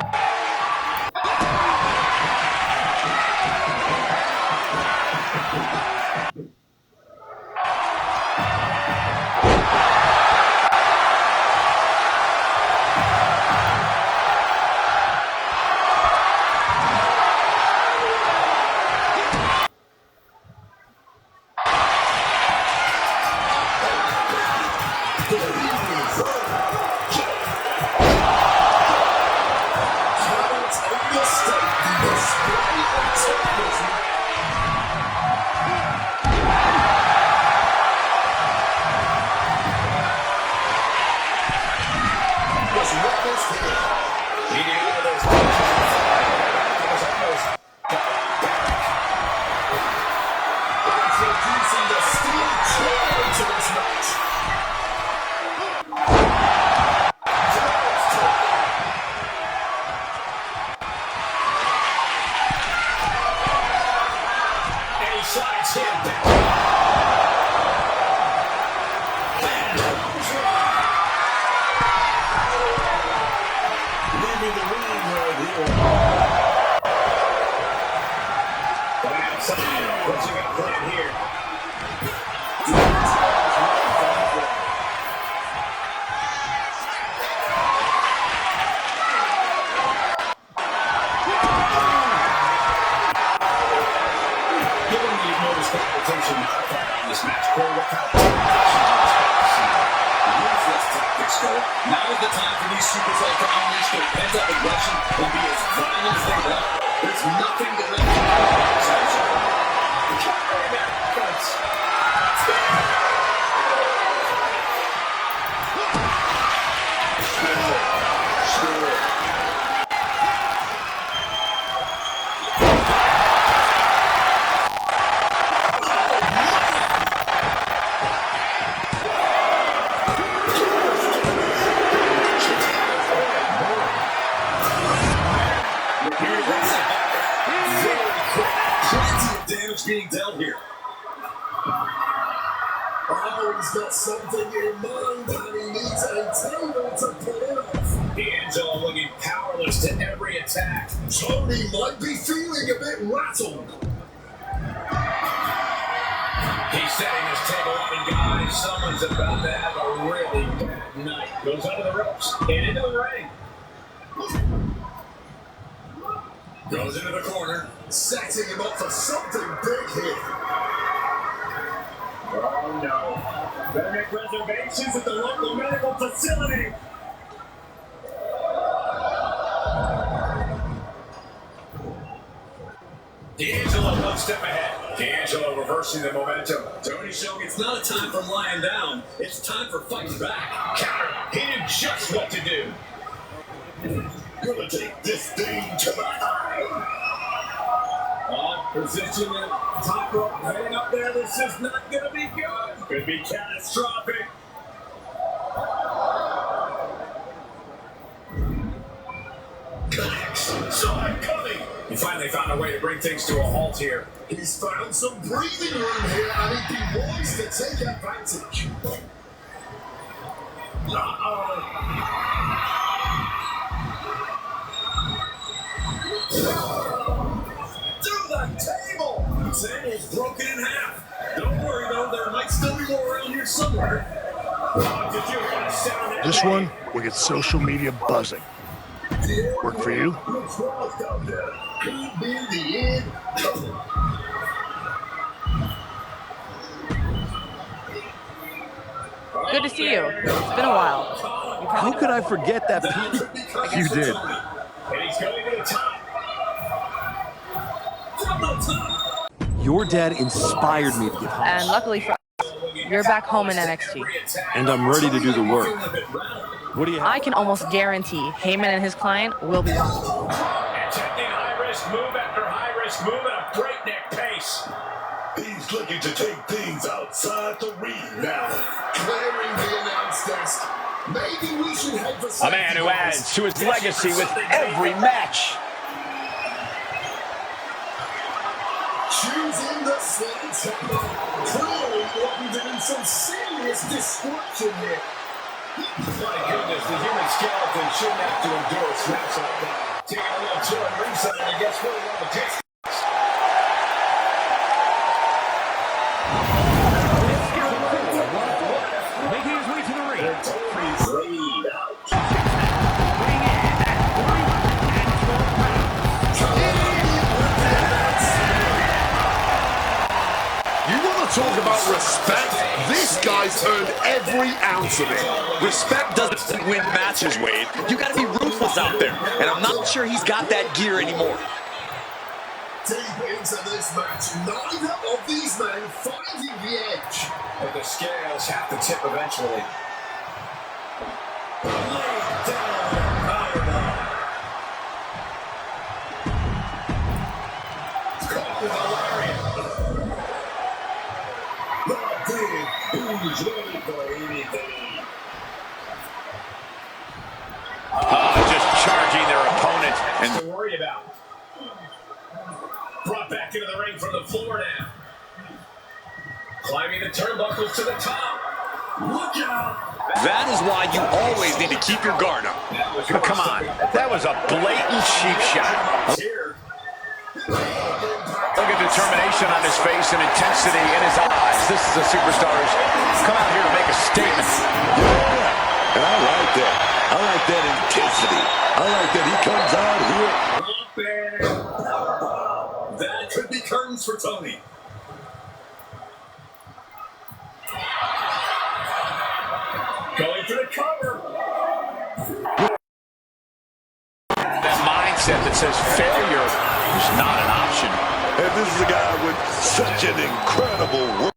Speaker 6: Now is the time for these superstars to unleash their pent-up aggression and be as violent as they want. There's nothing to live being dealt here.
Speaker 3: He's got something in mind and he needs a table to pull it off.
Speaker 6: D'Angelo looking powerless to every attack.
Speaker 3: Tony might be feeling a bit rattled.
Speaker 6: He's setting his table up, and guys, someone's about to have a really bad night. Goes under the ropes and into the ring. Goes into the corner.
Speaker 3: Setting him up for something big here.
Speaker 6: Oh no. Better make reservations at the local medical facility. D'Angelo one step ahead. D'Angelo reversing the momentum. Tony showing it's not a time for lying down. It's time for fighting back. Counter. He knew just what to do.
Speaker 3: Gonna take this thing to the eye.
Speaker 6: Position at top rope, heading up there. This is not going to be good. Could be catastrophic. Saw it coming. He finally found a way to bring things to a halt here.
Speaker 3: He's found some breathing room here, and he wants to take advantage.
Speaker 6: Table! The table's broken in half. Don't worry though, there might still be more around here somewhere.
Speaker 9: This one will get social media buzzing. Work for you?
Speaker 11: Good to see you. It's been a while.
Speaker 2: How could I forget that piece? You did.
Speaker 6: And he's going to the top.
Speaker 2: Your dad inspired me to get home.
Speaker 11: And luckily for us, you're back home in NXT.
Speaker 2: And I'm ready to do the work. What do you have?
Speaker 11: I can almost guarantee Heyman and his client will be gone.
Speaker 6: Attempting high-risk move after high-risk move at a breakneck pace.
Speaker 3: He's looking to take things outside the ring now. Clearing the announce desk. Maybe we should head for
Speaker 2: A man who adds to his legacy with every match.
Speaker 3: Choosing the sledgehammer. Clearly looking to do some serious destruction here.
Speaker 6: My goodness, the human skeleton shouldn't have to endure snaps like that. Taking a little chill at ringside, I guess really all the distance.
Speaker 2: Making his way to the ring.
Speaker 6: Tony's laid out.
Speaker 2: Weighing in at 312 pounds.
Speaker 3: You want to talk about respect? This guy's earned every ounce of it.
Speaker 12: Respect doesn't win matches, Wade. You gotta be ruthless out there. And I'm not sure he's got that gear anymore.
Speaker 3: Deep into this match, neither of these men finding the edge.
Speaker 6: But the scales have to tip eventually. Laid down powerbomb. Caught with a lariat. The big who's ready for anything.
Speaker 2: Just charging their opponent.
Speaker 6: And to worry about. Brought back into the ring from the floor now. Climbing the turnbuckles to the top. Look out!
Speaker 12: That is why you always need to keep your guard up.
Speaker 2: Come on, that was a blatant cheap shot.
Speaker 6: Here.
Speaker 2: Look at determination on his face and intensity in his eyes. This is a superstar who's come out here to make a statement.
Speaker 3: Yeah, and I like that. I like that intensity. I like that he comes out here.
Speaker 6: Not bad. That could be curtains for Tony. Going for the cover.
Speaker 2: That mindset that says failure is not an option.
Speaker 3: And this is a guy with such an incredible work.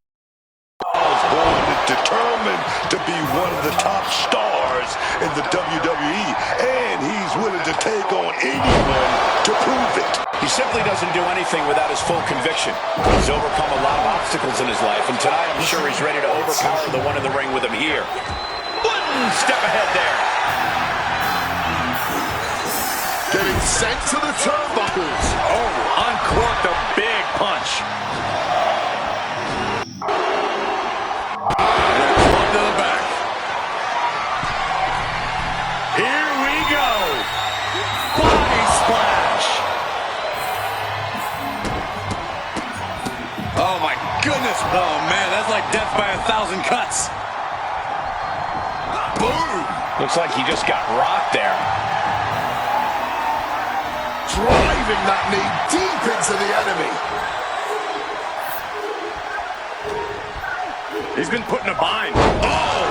Speaker 3: Born and determined to be one of the top stars in the WWE, and he's willing to take on anyone to prove it.
Speaker 2: He simply doesn't do anything without his full conviction. He's overcome a lot of obstacles in his life, and tonight I'm sure he's ready to overpower the one in the ring with him here. One step ahead there.
Speaker 3: Getting sent to the turnbuckles.
Speaker 2: Oh, uncorked a big punch.
Speaker 3: Club to the back.
Speaker 2: Here we go. Body splash.
Speaker 12: Oh my goodness. Oh man, that's like death by 1,000 cuts.
Speaker 3: Boom.
Speaker 2: Looks like he just got rocked there.
Speaker 3: Driving that knee deep into the enemy.
Speaker 2: He's been put in a bind.
Speaker 3: Oh!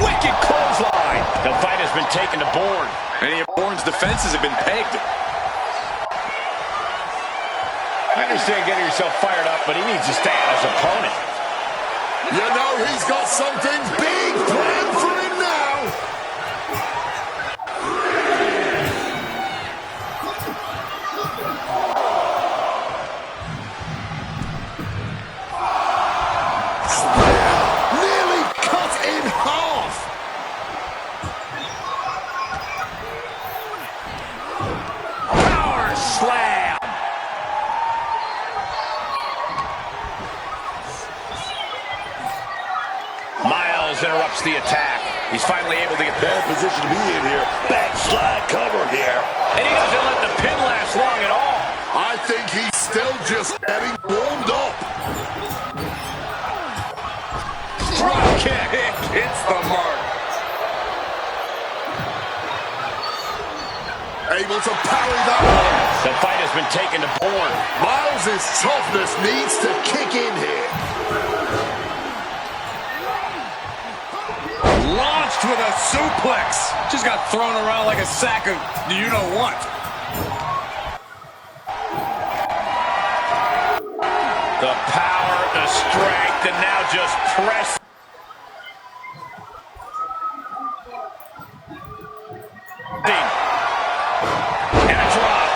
Speaker 2: Wicked clothesline. The fight has been taken to Bourne.
Speaker 12: Many of Bourne's defenses have been pegged.
Speaker 2: I understand getting yourself fired up, but he needs to stay on his opponent.
Speaker 3: You know he's got something big planned for him now. Nearly cut in half.
Speaker 2: Power slam. Miles interrupts the attack. He's finally able to get
Speaker 3: Bad position to be in here. Backslide cover here.
Speaker 2: and he doesn't let the pin last long at all.
Speaker 3: I think he's still just getting warmed up.
Speaker 2: Drop kick.
Speaker 12: Hits the mark.
Speaker 3: Able to parry that one.
Speaker 2: The fight has been taken to Bourne.
Speaker 3: Miles' toughness needs to kick in here.
Speaker 12: Launched with a suplex. Just got thrown around like a sack of you-know-what.
Speaker 2: The power, the strength, and now just press. And a drop.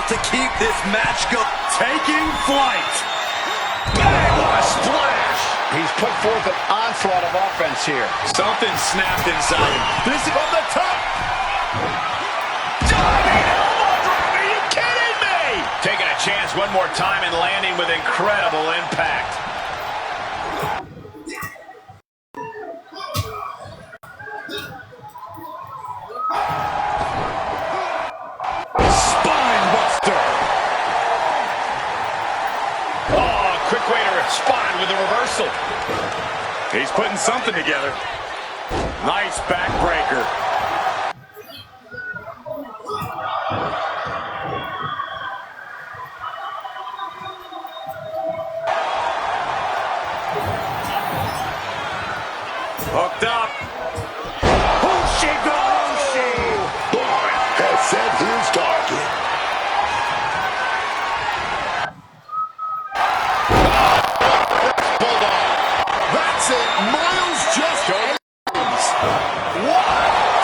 Speaker 12: to keep this match going.
Speaker 2: Taking flight.
Speaker 12: Bang! What a splash!
Speaker 4: He's put forth an onslaught of offense here.
Speaker 12: Something snapped inside him.
Speaker 2: This is from the top.
Speaker 12: Diving elbow drop! Are you kidding me? Taking a chance one more time and landing with incredible impact. Spine buster. Oh, quick way to respond with a reversal. He's putting something together. Nice backbreaker. Hooked up. Who's-she goes?
Speaker 3: Boy has set his target.
Speaker 12: Bulldog.
Speaker 3: That's it. Miles just ends. What?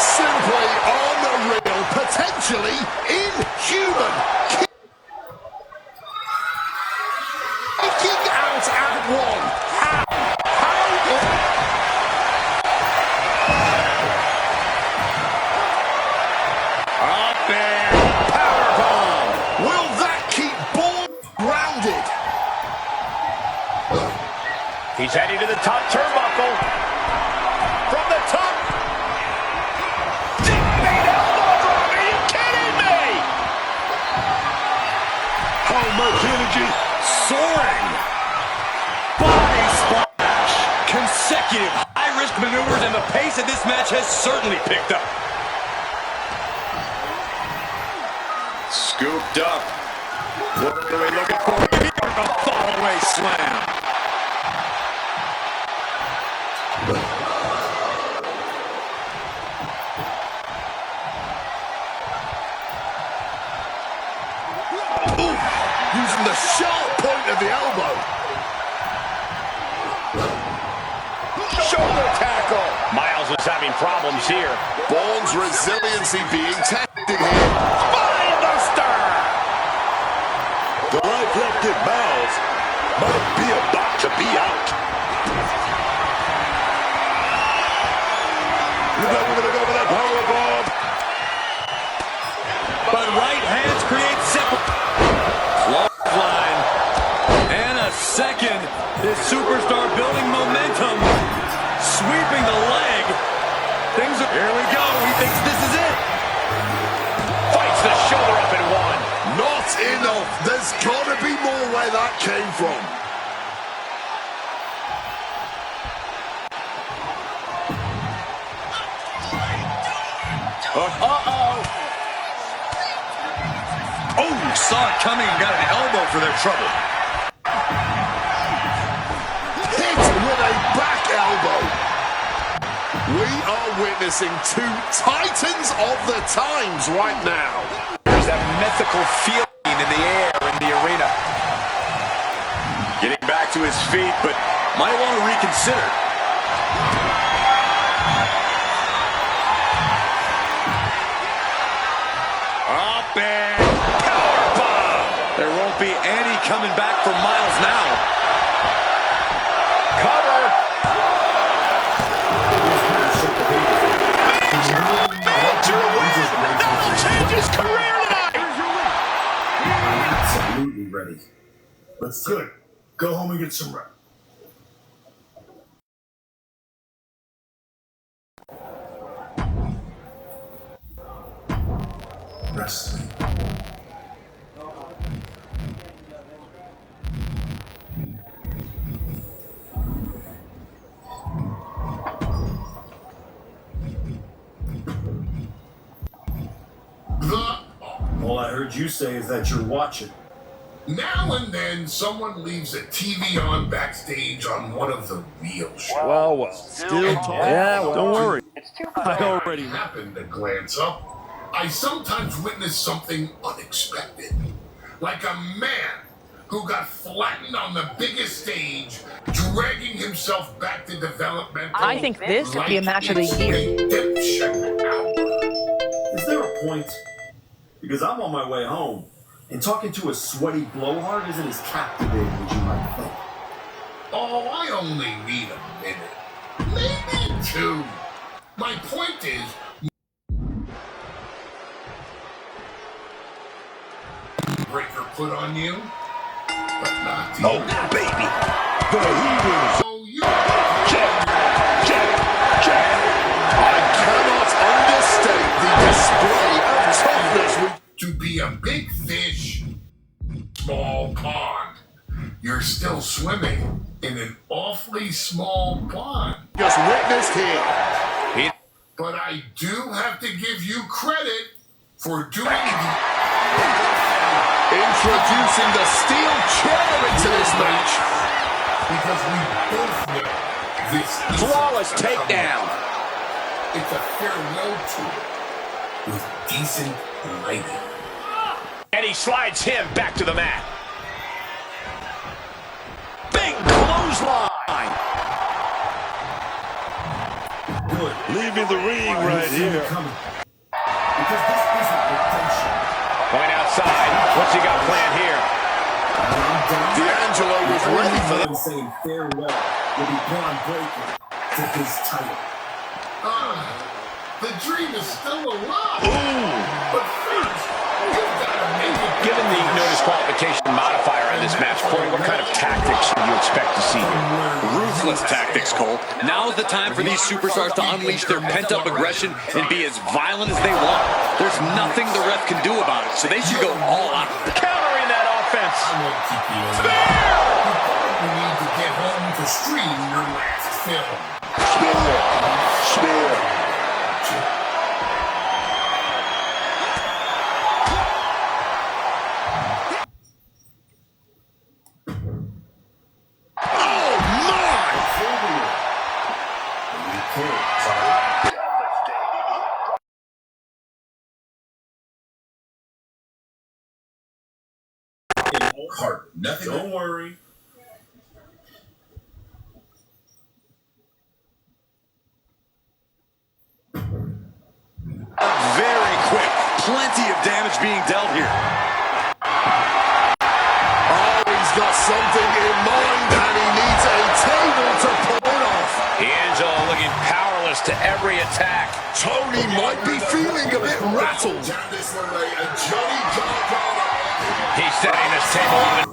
Speaker 3: Simply unreal. Potentially inhuman. Kicking out at one.
Speaker 12: Up there. Powerbomb.
Speaker 3: Will that keep Bourne grounded?
Speaker 12: He's heading to the top turnbuckle. From the top. Diving elbow drop. Are you kidding me?
Speaker 3: Homework energy.
Speaker 12: Soaring. Body splash. Consecutive high-risk maneuvers, and the pace of this match has certainly picked up. Scooped up. What are we looking for here? A fall-away slam.
Speaker 3: Ooh, using the sharp point of the elbow.
Speaker 12: Shoulder tackle. Miles is having problems here.
Speaker 3: Bourne's resiliency being tested here.
Speaker 12: Spine buster.
Speaker 3: The reflected Miles might be about to be out. We're going to go for that powerbomb.
Speaker 12: But right hands create separate. Line. And a second. This superstar building momentum. Sweeping the leg. Things are... Here we go. He thinks this is it. Fights the shoulder up in one.
Speaker 3: Not enough. There's got to be more where that came from.
Speaker 12: Uh-oh. Oh, saw it coming and got an elbow for their trouble.
Speaker 3: Hit with a back elbow. We are witnessing two titans of the times right now.
Speaker 12: There's that mythical feeling in the air in the arena. Getting back to his feet, but might want to reconsider. Up and powerbomb. There won't be any coming back from Miles now. Cover. Major win. That'll change his career tonight.
Speaker 6: Absolutely ready. Let's good. Go home and get some rest. Wrestling. All I heard you say is that you're watching. Now and then, someone leaves a TV on backstage on one of the real shows.
Speaker 2: Well. Still, don't worry. I already know.
Speaker 6: Happened to glance up. I sometimes witness something unexpected, like a man who got flattened on the biggest stage, dragging himself back to developmental.
Speaker 11: I think this could be a match of the year.
Speaker 6: Redemption hour. Is there a point? Because I'm on my way home,
Speaker 3: And talking to a sweaty blowhard isn't as captivating as you might think.
Speaker 13: Oh, I only need a minute. Maybe 2. My point is, breaker put on you, but not to you.
Speaker 12: Baby. The Heaters.
Speaker 13: Oh, you.
Speaker 3: I cannot understate the display of toughness
Speaker 13: To be a big fish, small pond. You're still swimming in an awfully small pond.
Speaker 3: just witnessed here.
Speaker 13: But I do have to give you credit for doing
Speaker 3: Introducing the steel chair into this match.
Speaker 13: because we both know this is
Speaker 12: Flawless takedown.
Speaker 13: It's a farewell tour with decent lighting.
Speaker 12: And he slides him back to the mat. Big clothesline.
Speaker 3: Good.
Speaker 2: Leaving the ring right here.
Speaker 3: Because this isn't redemption.
Speaker 12: Point outside. What's he got planned here?
Speaker 3: D'Angelo was ready for
Speaker 6: I'm saying farewell will be Braun Breaker to his title.
Speaker 13: The dream is still alive. But first, you gotta make it.
Speaker 5: Given the no disqualification modifier on this match, Corey, what kind of tactics do you expect to see here?
Speaker 12: Ruthless tactics, Cole. Now's the time for these superstars to unleash their pent-up aggression and be as violent as they want. There's nothing the ref can do about it, so they should go all out. Countering that offense.
Speaker 13: I won't keep you in there. You probably need to get home to stream your last film. Heart, nothing.
Speaker 6: Don't worry.
Speaker 12: Very quick. Plenty of damage being dealt here.
Speaker 3: Oh, he's got something in mind, and he needs a table to pull it off.
Speaker 12: D'Angelo looking powerless to every attack.
Speaker 3: Tony might be feeling a bit rattled.
Speaker 12: He's setting this table up.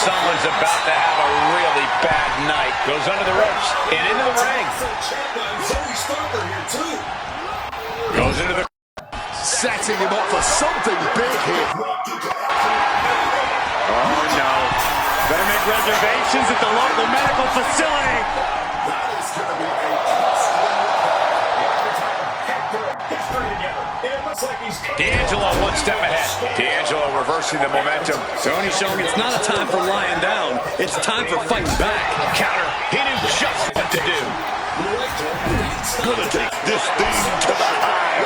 Speaker 12: Someone's about to have a really bad night. Goes under the ropes and into the ring. Goes into the...
Speaker 3: Setting him up for something big here.
Speaker 12: Oh, no. Better make reservations at the local medical facility. D'Angelo one step ahead. D'Angelo reversing the momentum. Tony showing it's not a time for lying down. It's time for fighting back. Counter. He knew just what to do.
Speaker 3: Gonna take this thing to the high.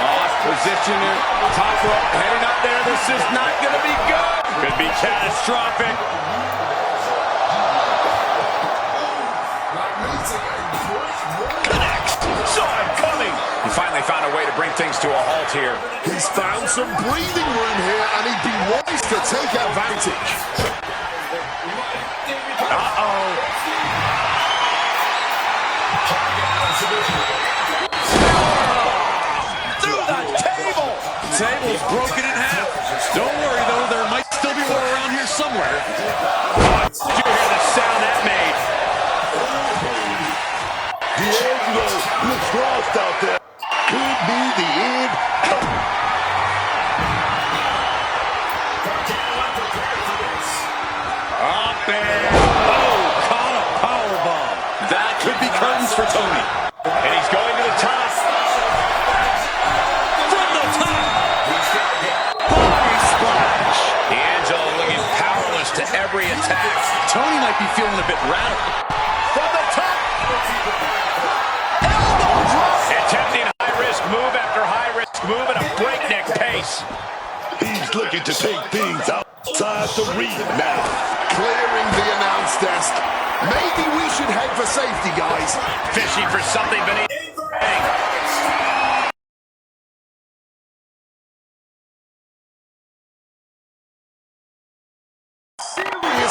Speaker 12: Off position here. Top rope. Heading up there. This is not going to be good. Could be catastrophic. Connects. Saw it coming. He finally found a way to bring things to a halt here.
Speaker 3: He's found some breathing room here, and he'd be wise to take advantage.
Speaker 12: Uh-oh. Through the table. Table's broken in half. Don't worry, though. There might still be more around here somewhere. Did you hear the sound that made?
Speaker 3: D'Angelo looks lost out there. Could be the end.
Speaker 12: Up and caught a powerbomb. That could be curtains for Tony. And he's going to the top. From the top. Body splash. D'Angelo looking powerless to every attack. Tony might be feeling a bit rattled. From the top. Elbow drop. Attempting high-risk move after high-risk move at a breakneck pace.
Speaker 3: He's looking to take things outside the ring now. Clearing the announce desk. Maybe we should head for safety, guys.
Speaker 12: Fishing for something beneath.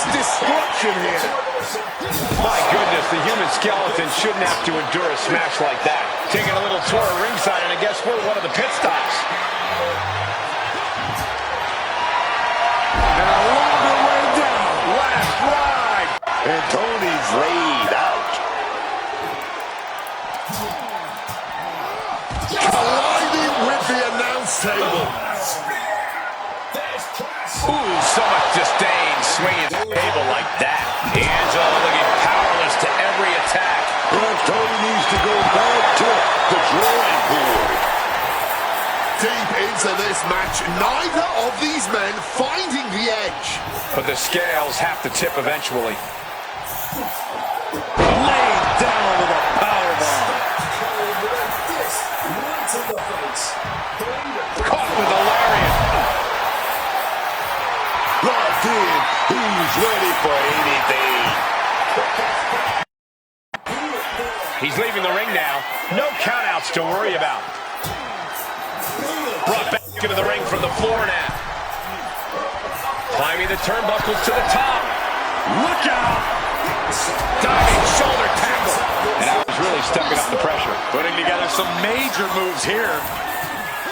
Speaker 12: Ruthless destruction here. My goodness, the human skeleton shouldn't have to endure a smash like that. Taking a little tour of ringside, and I guess we're one of the pit stops. And a longer way down. Last ride. And Tony's laid out.
Speaker 13: Colliding with the announce table.
Speaker 12: Ooh, so much disdain swinging the table like that. D'Angelo looking powerless to every attack.
Speaker 13: Perhaps Tony needs to go back to the drawing board. Deep into this match, neither of these men finding the edge.
Speaker 12: But the scales have to tip eventually. Laid down with a powerbomb. Caught with a lariat.
Speaker 13: Locked in. Who's ready for anything?
Speaker 12: He's leaving the ring now. No countouts to worry about. Brought back into the ring from the floor now. Climbing the turnbuckles to the top. Look out! Diving shoulder tackle. And I was really stepping up the pressure. Putting together some major moves here.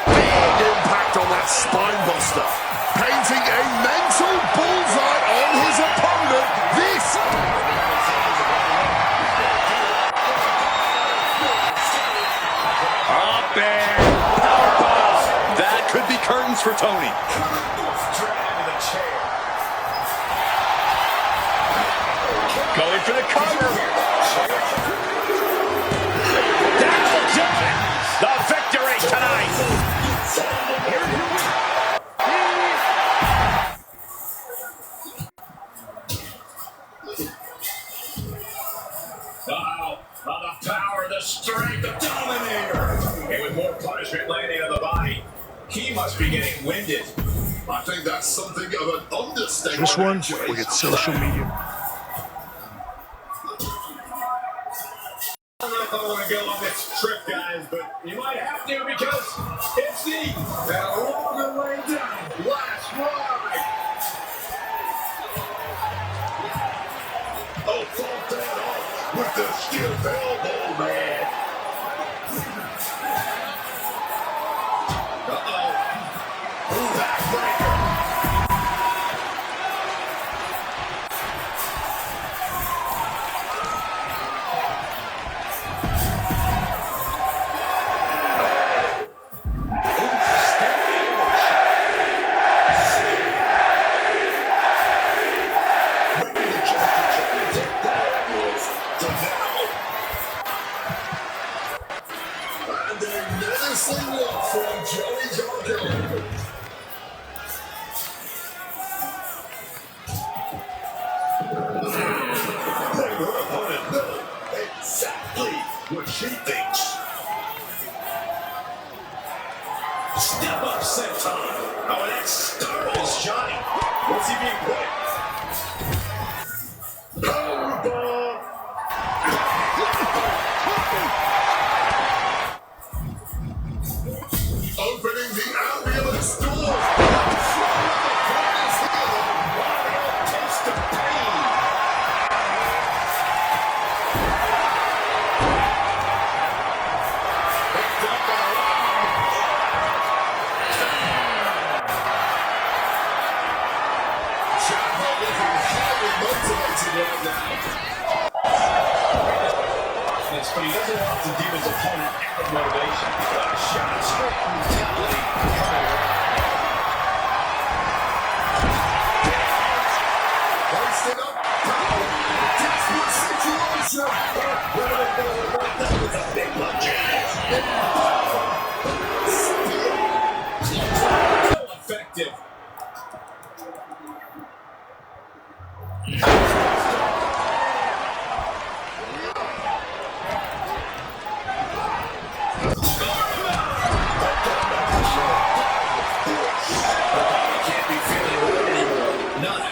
Speaker 13: Big impact on that spine buster. Painting a mental bullseye on his opponent. This
Speaker 12: up there. Powerbomb. That could be curtains for Tony. Going for the cover. That'll do it. The victory tonight.
Speaker 6: The power, the strength, the dominator. And with more punishment landing on the body, he must be getting winded.
Speaker 13: I think that's something of an understatement.
Speaker 9: This one will get social media.
Speaker 6: I don't know if I want to go on this trip, guys, but you might have to because it's the longer way down. Last ride.
Speaker 13: Oh, fought that off with the stiff elbow, man.
Speaker 6: Backbreaker.
Speaker 13: And a menacing look from Joey Gargano. Let her opponent know exactly what she thinks.
Speaker 6: Step up, senton. Oh, that startles Johnny. What's he being put?
Speaker 13: Powerbomb. Opening the ambulance door.
Speaker 6: Taste of pain. Picked up and around.
Speaker 13: Ciampa looking highly motivated right now.
Speaker 6: But he doesn't want to give his opponent added motivation. Shot straight brutality.
Speaker 13: Hoisted up. Desperate situation.
Speaker 6: That was a big punch. So effective.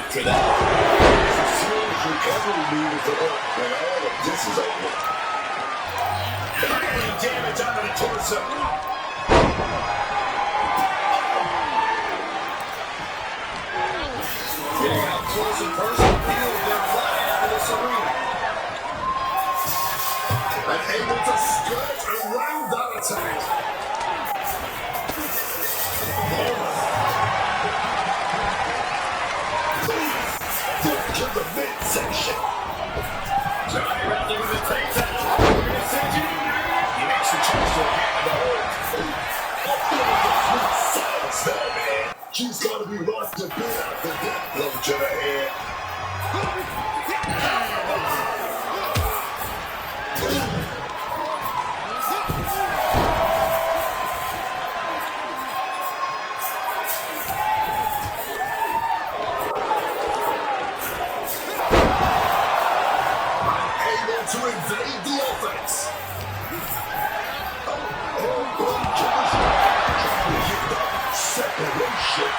Speaker 6: After that,
Speaker 13: As soon as recovery needed to work, and all of this is over.
Speaker 6: any damage onto the torso. Getting out close and personal.
Speaker 3: attack. To the midsection.
Speaker 6: Johnny Wrestling with a takedown. He makes the choice to handle
Speaker 3: the man. She's got to be lost to bit out the death blow to the head. Able to invade the offense. Separation.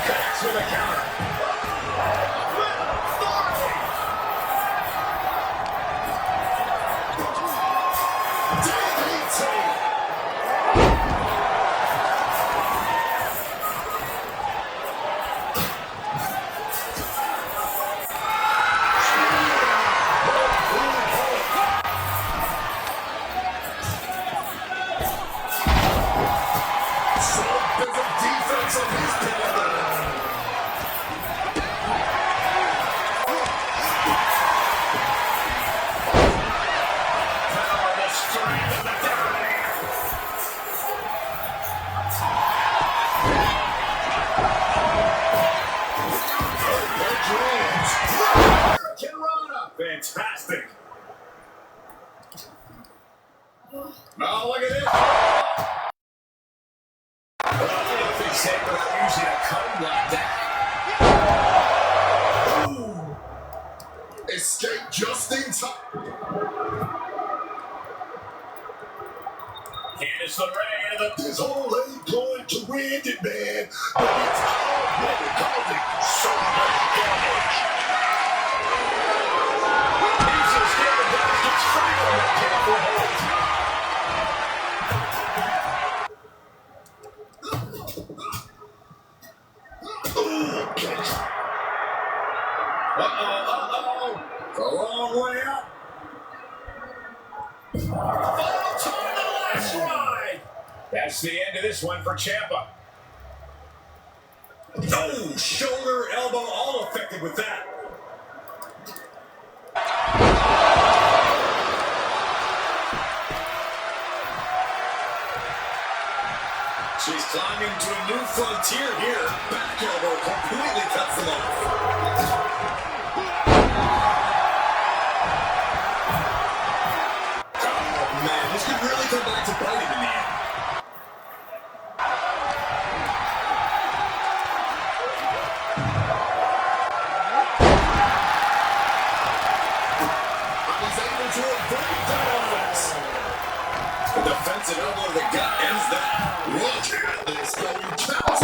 Speaker 6: connects with a counter. Fantastic. Now look at this. Nothing safe without using a cone like that.
Speaker 3: Ooh. Escape just in time.
Speaker 6: Candice LeRae.
Speaker 3: This whole ain't going to win it, man. But it's already causing so much damage.
Speaker 6: Uh-oh. It's a long way up. Final time, the last ride. That's the end of this one for Ciampa. Oh, shoulder, elbow, all affected with that. She's climbing to a new frontier here. Back elbow completely cuts them off. Oh, man, this could really come back to bite him in the end.
Speaker 3: He's able to avoid that offense.
Speaker 6: The defensive elbow to the gut ends that.
Speaker 3: Look at this, going counter.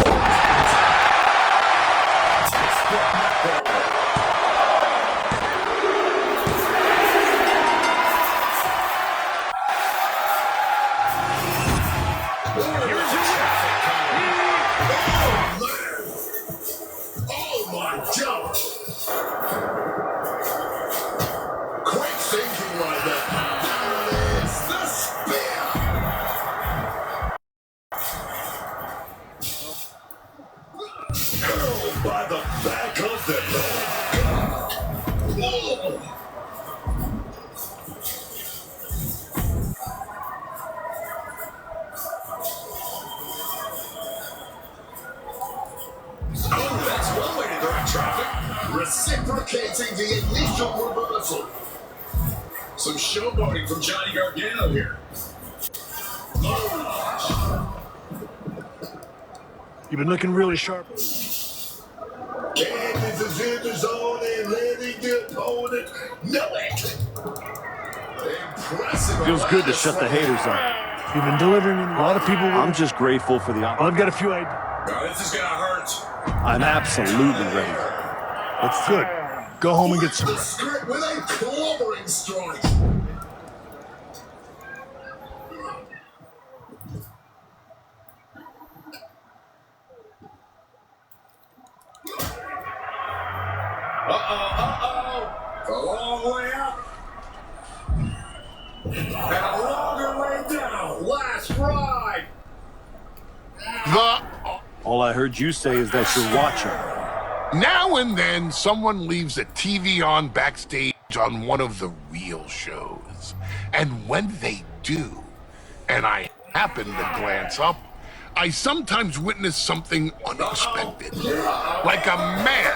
Speaker 3: Oh my God! Quick thinking like that. It's the spear. Hurled by the back of the head. Whoa! Oh, that's one way to direct traffic. Reciprocating the initial reversal. Some showboating from Johnny Gargano here.
Speaker 9: You've been looking really sharp.
Speaker 3: Candice is in the zone and letting the opponent know it. Impressive.
Speaker 2: Feels good to shut the haters up.
Speaker 9: You've been delivering a lot of people.
Speaker 2: I'm just grateful for the
Speaker 9: I've got a few ideas.
Speaker 6: No, this is gonna hurt.
Speaker 2: I'm absolutely ready.
Speaker 9: That's good. Go home and get some
Speaker 3: The
Speaker 9: rest.
Speaker 3: script with a clobbering strike.
Speaker 6: And a longer way down. Last ride.
Speaker 2: All I heard you say is that you're watching.
Speaker 13: Now and then, someone leaves a TV on backstage on one of the real shows. And when they do, and I happen to glance up, I sometimes witness something unexpected. Like a man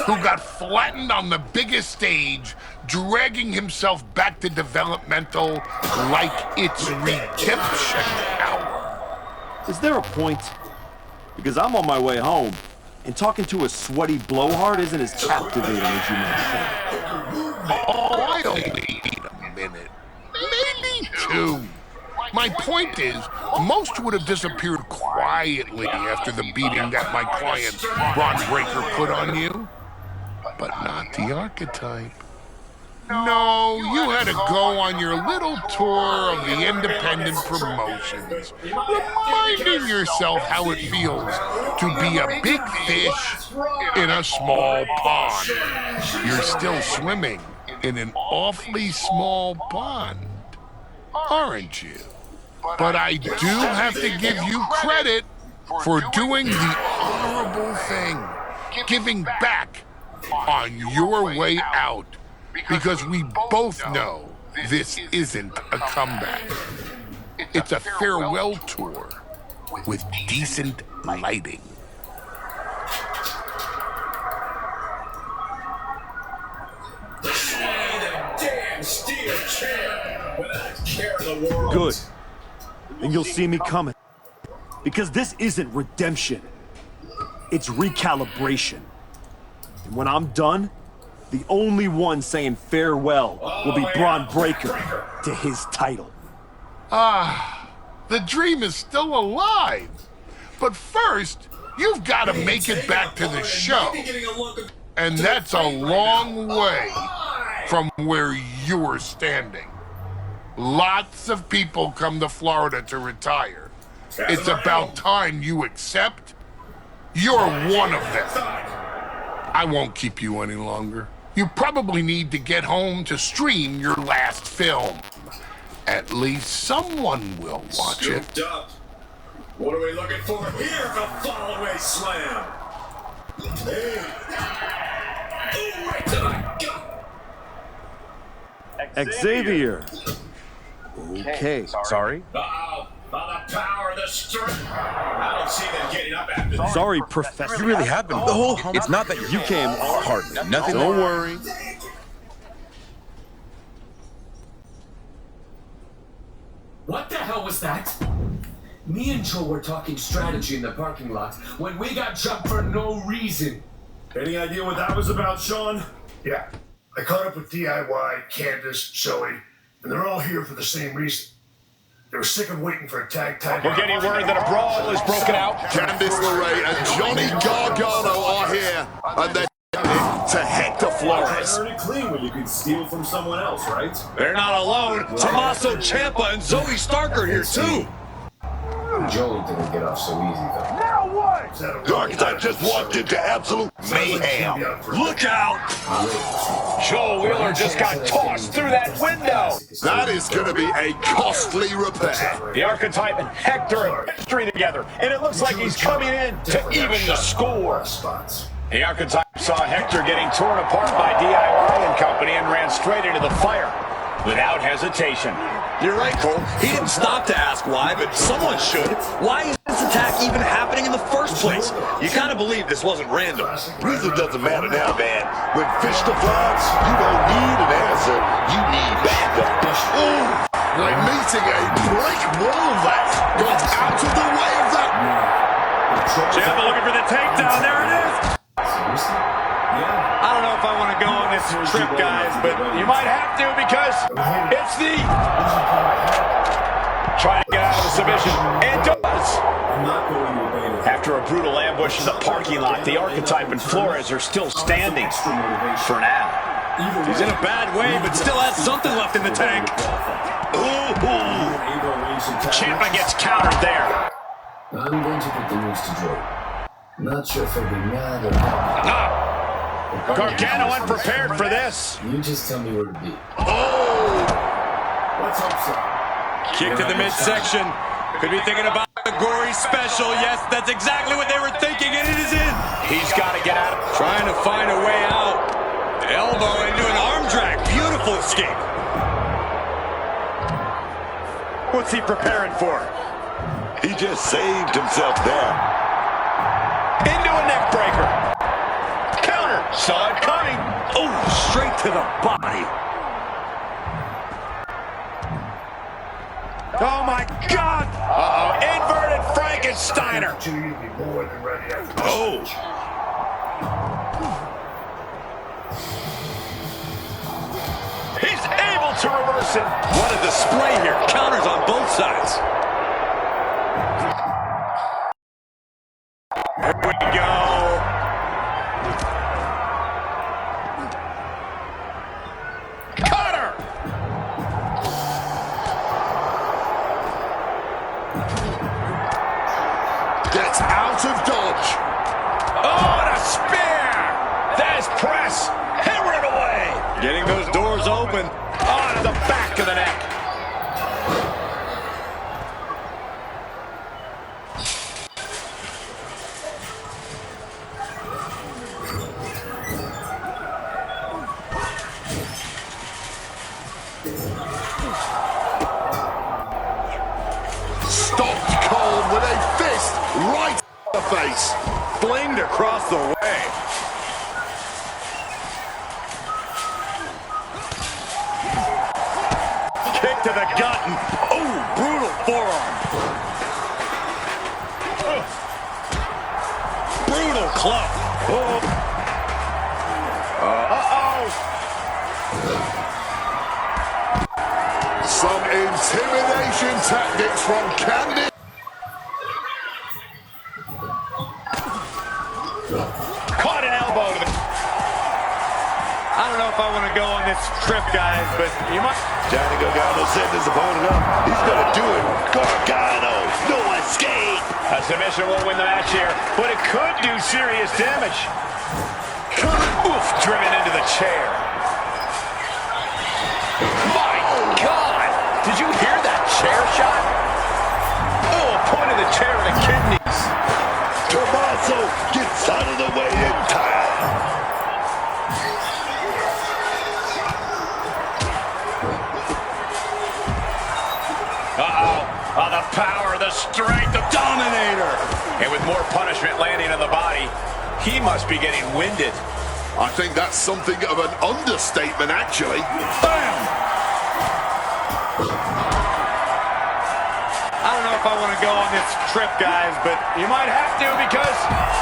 Speaker 13: who got flattened on the biggest stage, dragging himself back to developmental like it's redemption hour.
Speaker 2: Is there a point? Because I'm on my way home, and talking to a sweaty blowhard isn't as captivating as you might think.
Speaker 13: Oh, I only need a minute. Maybe two. My point is, most would have disappeared quietly after the beating that my client, Bron Breakker, put on you. But not the Archetype. No, you had to go on your little tour of the independent promotions, reminding yourself how it feels to be a big fish in a small pond. You're still swimming in an awfully small pond, aren't you? But I do have to give you credit for doing the honorable thing, giving back on your way out. Because we both know this isn't a comeback. It's a farewell tour with decent lighting.
Speaker 6: Damn steel chair without care of the world.
Speaker 2: Good. And you'll see me coming. Because this isn't redemption. It's recalibration. And when I'm done, the only one saying farewell will be Bron Breakker to his title.
Speaker 13: The dream is still alive. But first, you've got to make it back to the show. And that's a long way from where you're standing. Lots of people come to Florida to retire. It's about time you accept you're one of them. I won't keep you any longer. You probably need to get home to stream your last film. At least someone will watch it.
Speaker 6: Scooped up. What are we looking for here? A fall-away slam. Hey. Ooh, right to the gut.
Speaker 2: Xavier. Okay.
Speaker 4: Sorry?
Speaker 6: By the power of the strength. I don't see them getting up after that.
Speaker 2: Sorry, Professor.
Speaker 4: You really have been. It's not that
Speaker 2: You came
Speaker 4: hardly. Nothing.
Speaker 2: Don't worry.
Speaker 10: What the hell was that? Me and Joe were talking strategy in the parking lot when we got jumped for no reason.
Speaker 6: Any idea what that was about, Sean?
Speaker 9: Yeah. I caught up with DIY, Candace, Zoe, and they're all here for the same reason. They were sick of waiting for a tag title.
Speaker 12: We're getting word that a brawl is broken out.
Speaker 13: Candice LeRae and Johnny Gargano are here, and they're to Hector Flores.
Speaker 6: Earn it clean when you can steal from someone else, right?
Speaker 12: They're not alone. Tommaso Ciampa and Zoe Stark are here too.
Speaker 10: Joey didn't get off so easy, though.
Speaker 9: Now what?
Speaker 13: The Archetype just walked into absolute mayhem.
Speaker 12: Look out! Joe Wheeler just got tossed through that window.
Speaker 13: That is going to be a costly repair.
Speaker 12: The Archetype and Hector are history together, and it looks like he's coming in to even the score. The Archetype saw Hector getting torn apart by DIY and company and ran straight into the fire without hesitation.
Speaker 14: You're right, Cole. He didn't stop to ask why, but someone should. Why is this attack even happening in the first place? You gotta believe this wasn't random.
Speaker 13: Reason doesn't matter now, man. When fish to fly, you don't need an answer. You need backup. Ooh, like meeting a brick wall that got out of the way of that.
Speaker 12: Ciampa looking for the takedown. There it is. I don't know if I want to go on this trip, guys, but you might have to because it's the trying to get out of the submission, and does. After a brutal ambush in the parking lot, the Archetype and Flores are still standing for now. He's in a bad way, but still has something left in the tank. Ciampa gets countered there.
Speaker 10: I'm going to put the news to Joe. Not sure if he'll be mad or happy.
Speaker 12: Gargano unprepared for this.
Speaker 10: You just tell me where to be.
Speaker 6: What's
Speaker 3: Let's hope so.
Speaker 12: Kick to the midsection. Could be thinking about the gory special. Yes, that's exactly what they were thinking, and it is in. He's got to get out. Trying to find a way out. Elbow into an arm drag. Beautiful escape.
Speaker 2: What's he preparing for?
Speaker 15: He just saved himself there.
Speaker 2: Into a neck breaker. Counter. Saw it coming. Oh, straight to the body. Oh, my God. Uh-oh. Inverted Frankensteiner.
Speaker 15: Oh.
Speaker 2: He's able to reverse it.
Speaker 12: What a display here. Counters on both sides.
Speaker 2: Here we go. Cutter.
Speaker 13: Gets out of dodge.
Speaker 2: Oh, and a spear. There's press. Hammering away.
Speaker 12: Getting those doors open.
Speaker 2: Oh, to the back of the neck.
Speaker 13: Stopped cold with a fist right in the face.
Speaker 2: Flinged across the way. Kick to the gut. And, oh, brutal forearm.
Speaker 12: Brutal club.
Speaker 2: Oh. Uh-oh.
Speaker 13: Some intimidation tactics from Candy.
Speaker 2: Caught an elbow to the... I don't know if I want to go on this trip, guys, but you might...
Speaker 15: Johnny Gargano set his opponent up. He's going to do it. Gargano, no escape.
Speaker 2: A submission will win the match here, but it could do serious damage. Oof, driven into the chair. My God! Did you hear that chair shot? Oh, pointed the chair to the kidneys.
Speaker 15: Tommaso gets out of the way in time.
Speaker 2: Uh-oh. Oh, the power, the strength, the dominator. And with more punishment landing on the body, he must be getting winded.
Speaker 13: I think that's something of an understatement, actually.
Speaker 2: Bam! I don't know if I want to go on this trip, guys, but you might have to because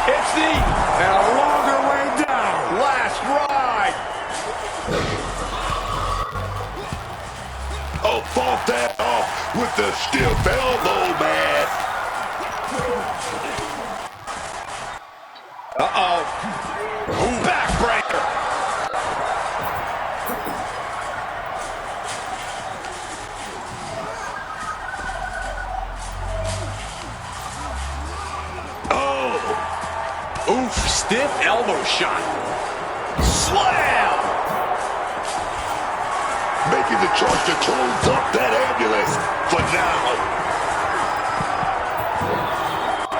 Speaker 2: it's the and a longer way down. Last ride.
Speaker 15: Oh, fought that off with the stiff elbow, man.
Speaker 2: Uh-oh. Backbreaker. Oh. Oof, stiff elbow shot. Slam.
Speaker 15: Making the choice to close up that ambulance for now.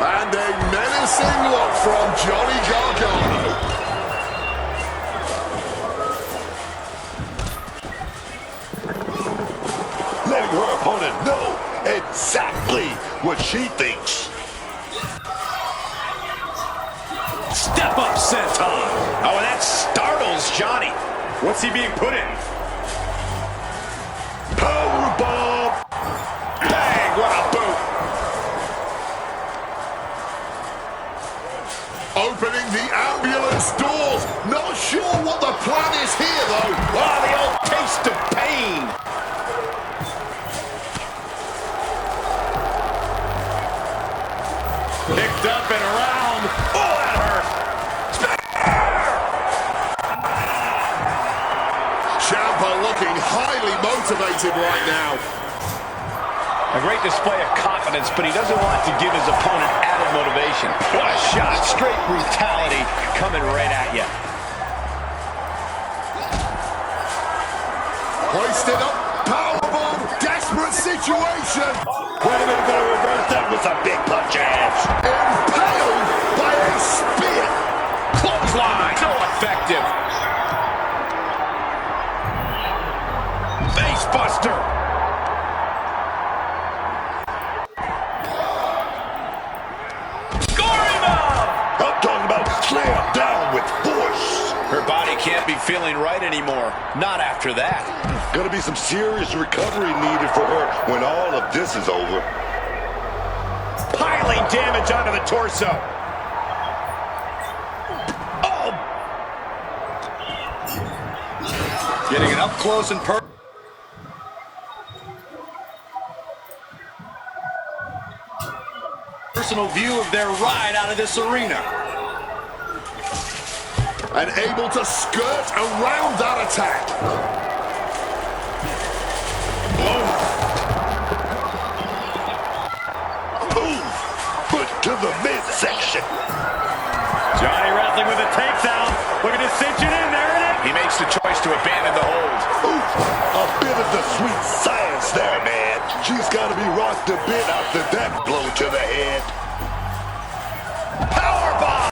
Speaker 13: And a menacing look from Johnny Gargano.
Speaker 15: Letting her opponent know exactly what she thinks.
Speaker 2: Step up, senton. Oh, and that startles Johnny. What's he being put in?
Speaker 15: Powerbomb.
Speaker 2: Bang, what a boot.
Speaker 13: Opening the ambulance doors. Not sure what the plan is here, though.
Speaker 2: Oh, the old taste of pain. Picked up and around. Oh, that hurt.
Speaker 13: Ciampa looking highly motivated right now.
Speaker 2: A great display of confidence, but he doesn't want to give his opponent added motivation. What a shot. Straight brutality coming right at you.
Speaker 13: Hoisted up. Powerbomb down. situation.
Speaker 15: Wait a minute, gonna reverse that with some big punches.
Speaker 13: Impaled by a spear.
Speaker 14: Clothesline. So effective. Face buster.
Speaker 15: I'm talking about slam down with force.
Speaker 14: Her body can't be feeling right anymore. Not after that.
Speaker 15: Gonna be some serious recovery needed for her when all of this is over.
Speaker 2: Piling damage onto the torso. Oh!
Speaker 14: Getting it up close and personal. Personal view of their ride out of this arena.
Speaker 13: And able to skirt around that attack.
Speaker 15: Boom! Foot to the midsection.
Speaker 2: Johnny wrestling with a takedown. Looking to cinch it in. There it is.
Speaker 14: He makes the choice to abandon the hold.
Speaker 15: Oof! A bit of the sweet science there, man. She's got to be rocked a bit after that blow to the head. Powerbomb!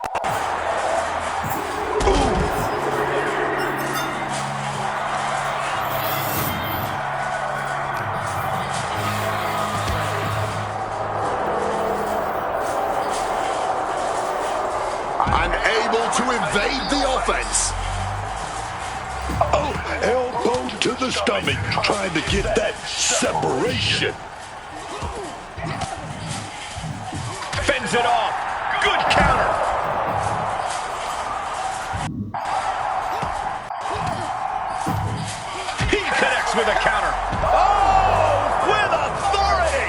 Speaker 13: Unable to evade the offense.
Speaker 15: Oh, elbow to the stomach, trying to get that separation.
Speaker 2: Fends it off. Good counter. He connects with a counter. Oh, with authority.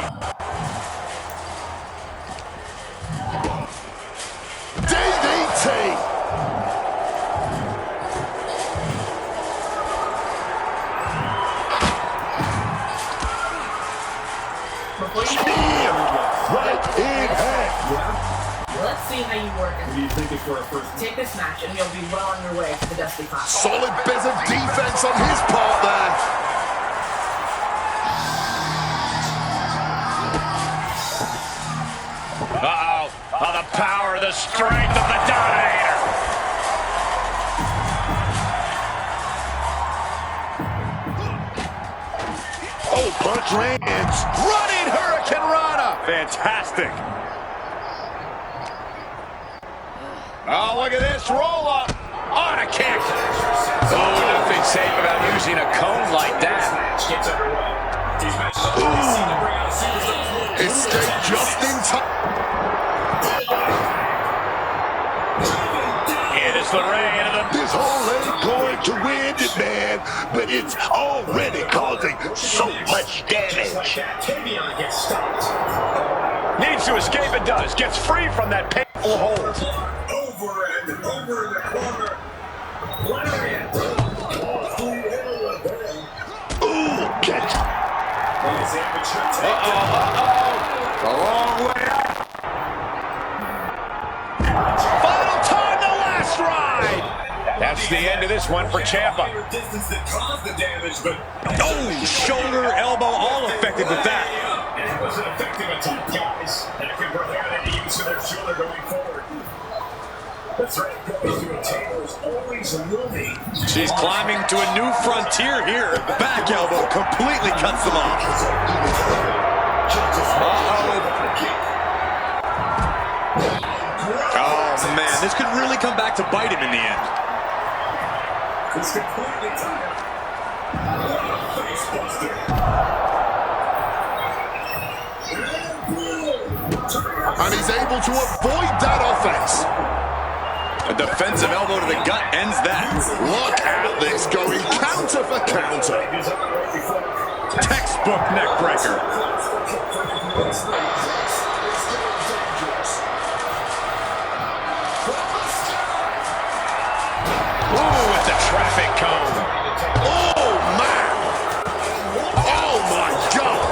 Speaker 15: DDT. Right in half.
Speaker 11: Let's see how you work it.
Speaker 6: What do you think for a first?
Speaker 11: Take this match and you'll be well on your way to the Dusty Classic.
Speaker 13: Solid bit of defense on his part there.
Speaker 2: Uh-oh. Oh, the power, the strength of the Dominator.
Speaker 15: Oh, punch lands.
Speaker 2: Running Hurricane Rana. Fantastic. Oh, look at this roll up on a kick.
Speaker 14: Oh, nothing safe about using a cone like that.
Speaker 13: Escape just in time.
Speaker 2: It is the reign of the...
Speaker 15: This hole ain't going to win it, man, but it's already causing so much damage.
Speaker 2: Needs to escape and does. Gets free from that painful hold.
Speaker 6: Over and over in the corner. Lariat.
Speaker 15: Ooh, catch.
Speaker 2: The long way out. Final time, the last ride. That's the end of this one for Ciampa. Oh, shoulder, elbow, all affected with that.
Speaker 6: And it was an effective attack, guys. That could prevent any use of their shoulder going forward. The threat goes to a table is always looming.
Speaker 14: She's climbing to a new frontier here. Back elbow completely cuts them off. Oh, man, this could really come back to bite him in the end.
Speaker 6: It's completely tired. What a face buster.
Speaker 13: And he's able to avoid that offense.
Speaker 14: A defensive elbow to the gut ends that.
Speaker 13: Look at this, going counter for counter.
Speaker 2: Textbook neck breaker. Ooh, with the traffic cone.
Speaker 13: Oh, man. Oh, my God.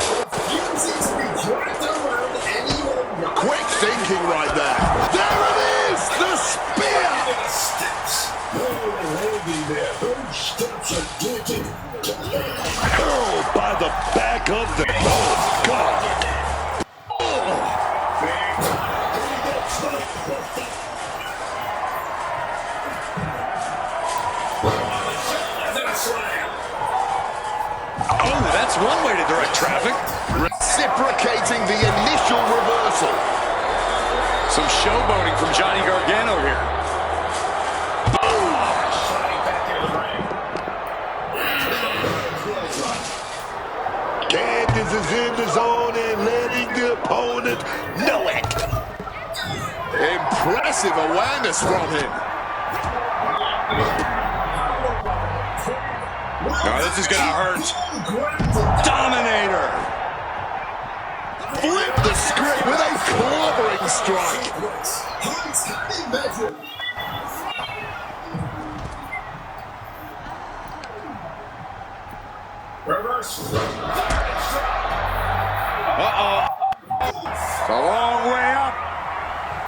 Speaker 13: Quick thinking right there. There it is, the spear.
Speaker 15: Oh, by the back of the... Oh,
Speaker 12: Traffic.
Speaker 15: Reciprocating the initial reversal.
Speaker 12: Some showboating from Johnny Gargano here.
Speaker 15: Candace is in the zone and letting the opponent know it. Impressive awareness from him.
Speaker 12: Now this is gonna hurt. Dominator.
Speaker 15: Flip the script with a clobbering strike.
Speaker 6: Reverse.
Speaker 12: Uh-oh. It's a long way up.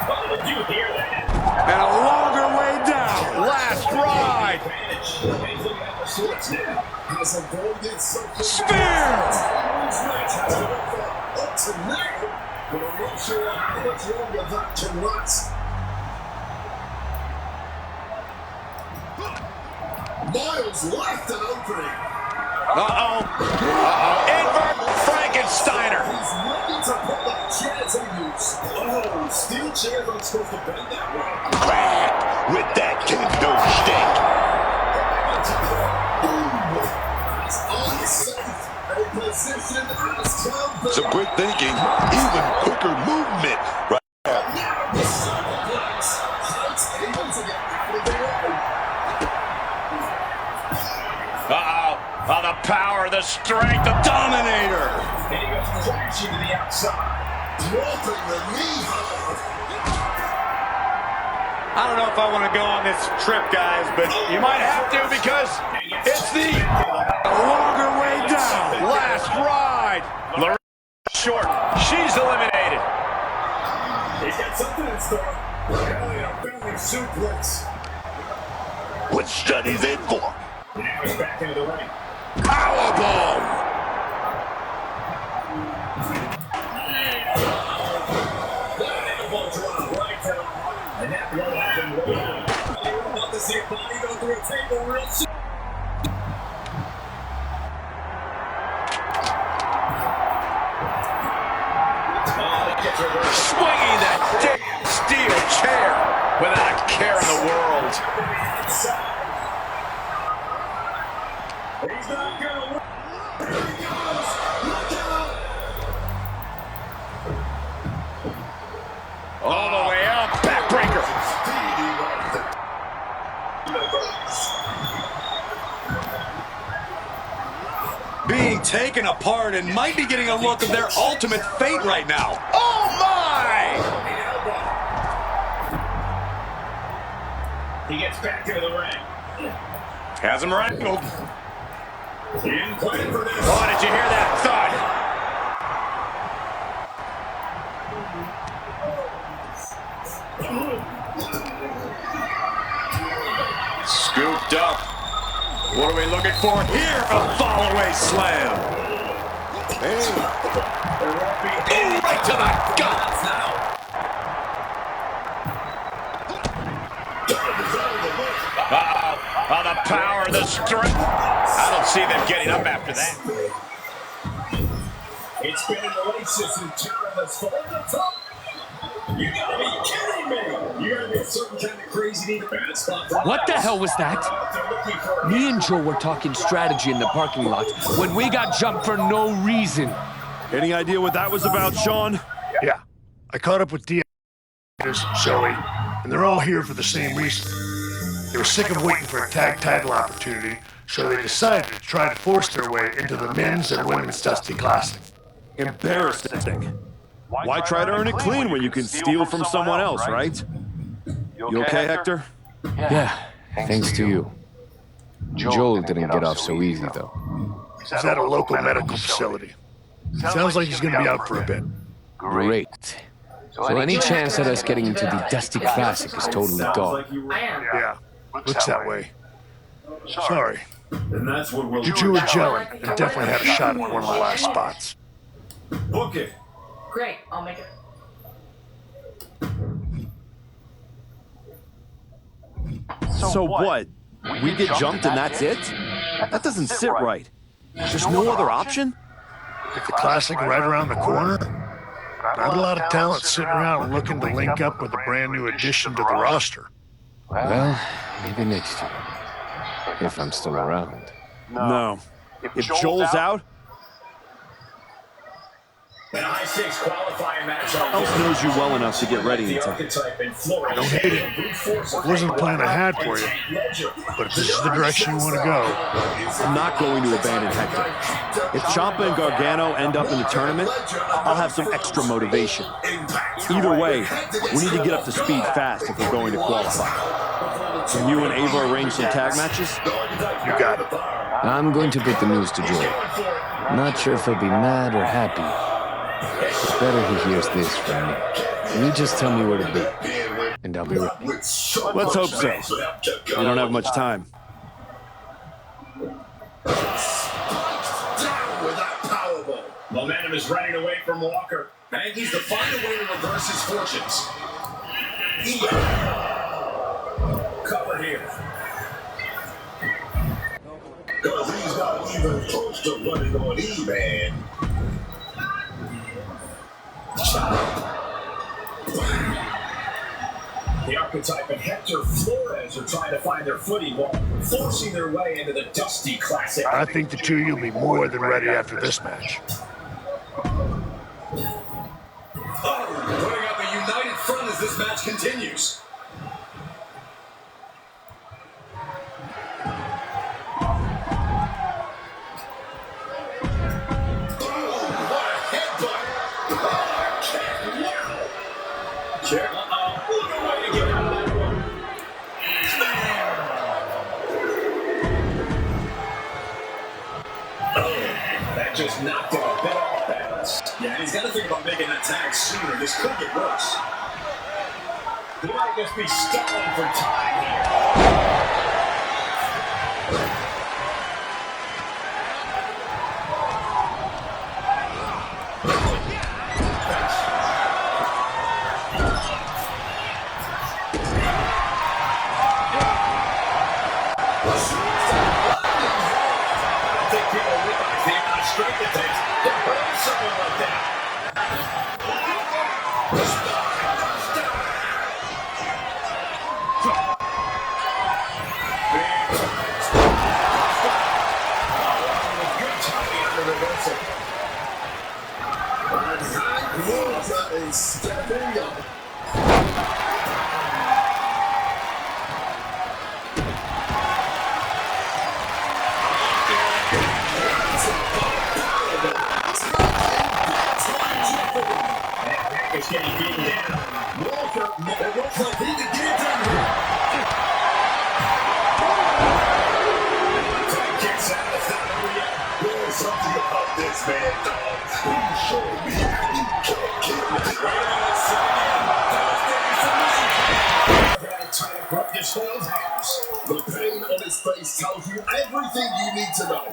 Speaker 6: Oh, did you hear that?
Speaker 12: And a longer way down. Last ride. Spear.
Speaker 6: Miles left an opening.
Speaker 12: Uh-oh. Uh-oh. Invert Frankensteiner.
Speaker 6: He's ready to put that chair to use. Oh, steel chairs aren't supposed to bend that way.
Speaker 15: Back with that kendo stick.
Speaker 6: It's unsafe. A position as
Speaker 15: Some quick thinking, even quicker movement. Right now.
Speaker 6: Now the superplex. Hunt's able to get out of the way.
Speaker 12: Uh-oh. Oh, the power, the strength, the Dominator.
Speaker 6: And he goes crashing to the outside. Dropping the knee hard.
Speaker 12: I don't know if I want to go on this trip, guys, but you might have to because it's the longer way down. Last ride. Lorraine short. She's eliminated.
Speaker 6: He's got something in store. Belly suplex.
Speaker 15: What study's in for?
Speaker 6: Now he's back into the ring.
Speaker 15: Powerbomb!
Speaker 6: Elbow drop right down. And that blow happened way out. We're about to see a body go through a table real soon.
Speaker 12: Swinging that damn steel chair without a care in the world.
Speaker 6: He's not gonna win. Here he goes. Look out.
Speaker 12: All the way up. Backbreaker. Being taken apart and might be getting a look of their ultimate fate right now. Oh my!
Speaker 6: He gets back into the ring.
Speaker 12: Has him wrangled.
Speaker 6: He didn't plan for this.
Speaker 12: Oh, did you hear that thud? Scooped up. What are we looking for here? A fall-away slam. Hey. Ooh, right to the guts now. Uh-oh. Oh, the power, the strength. I don't see them getting up after that.
Speaker 6: It's been in the laces and tireless for the top. You gotta be kidding me! You gotta be a certain kind of crazy need a bad spot.
Speaker 10: What the hell was that? Me and Joe were talking strategy in the parking lot when we got jumped for no reason.
Speaker 2: Any idea what that was about, Sean?
Speaker 9: Yeah. I caught up with Dia, Zoe, and they're all here for the same reason. They were sick of waiting for a tag title opportunity, so they decided to try to force their way into the men's and women's Dusty Classic.
Speaker 2: Embarrassing. Why try to earn it clean when you can steal from someone else, right? You okay, Hector?
Speaker 4: Yeah, thanks to you. Joel didn't get off so easy, though.
Speaker 9: He's at a local medical facility. Sounds like he's gonna be out for a bit.
Speaker 4: Great. So any chance at us getting into the Dusty Classic is totally gone.
Speaker 9: Yeah, looks that way. Sorry.
Speaker 6: And that's what we'll
Speaker 9: You two were gelling and definitely had a shot at one of the last spots.
Speaker 6: book it.
Speaker 11: Great, I'll make it.
Speaker 2: So what? We get jumped and that's it? That doesn't sit right. There's no other option?
Speaker 9: With the Classic right around the corner, not a lot of talent sitting around looking to link up with a brand new addition to the roster.
Speaker 4: Well, maybe next year. If I'm still around.
Speaker 2: No. If Joel's out,
Speaker 6: An high-stakes qualifying match like
Speaker 2: Else knows you well enough to get ready in time.
Speaker 9: I don't hate it. It wasn't the plan I had for you. But if this is the direction you want to go,
Speaker 2: I'm not going to abandon Hector. If Ciampa and Gargano end up in the tournament, I'll have some extra motivation. Either way, we need to get up to speed fast if we're going to qualify. Can you and Ava arrange some tag matches?
Speaker 9: You got it.
Speaker 4: I'm going to put the news to Joel. Not sure if he'll be mad or happy. It's better he hears this from me. You just tell me where to be, and I'll be ready.
Speaker 2: Let's hope so. We don't have much time.
Speaker 6: Down with that powerbomb. Momentum is running away from Walker. And he's to find a way to reverse his fortunes. Cover here.
Speaker 15: Cause he's not even close to running on E, man.
Speaker 6: The Archetype and Hector Flores are trying to find their footing while forcing their way into the Dusty Classic.
Speaker 9: I think the two of you will be more than ready after this match.
Speaker 6: Putting up a united front as this match continues. That just knocked him a bit off balance. Yeah, he's got to think about making that tag sooner. This could get worse. He might just be stalling for time here.
Speaker 15: Stepping up.
Speaker 6: It's getting beaten down. Walker, it looks like he can get it done here. Time kicks out. It's not over yet.
Speaker 15: There's something about this man, dog. He showed me how you can't kill me.
Speaker 6: Trying to grab this whole house.
Speaker 15: The pain on his face tells you everything you need to know.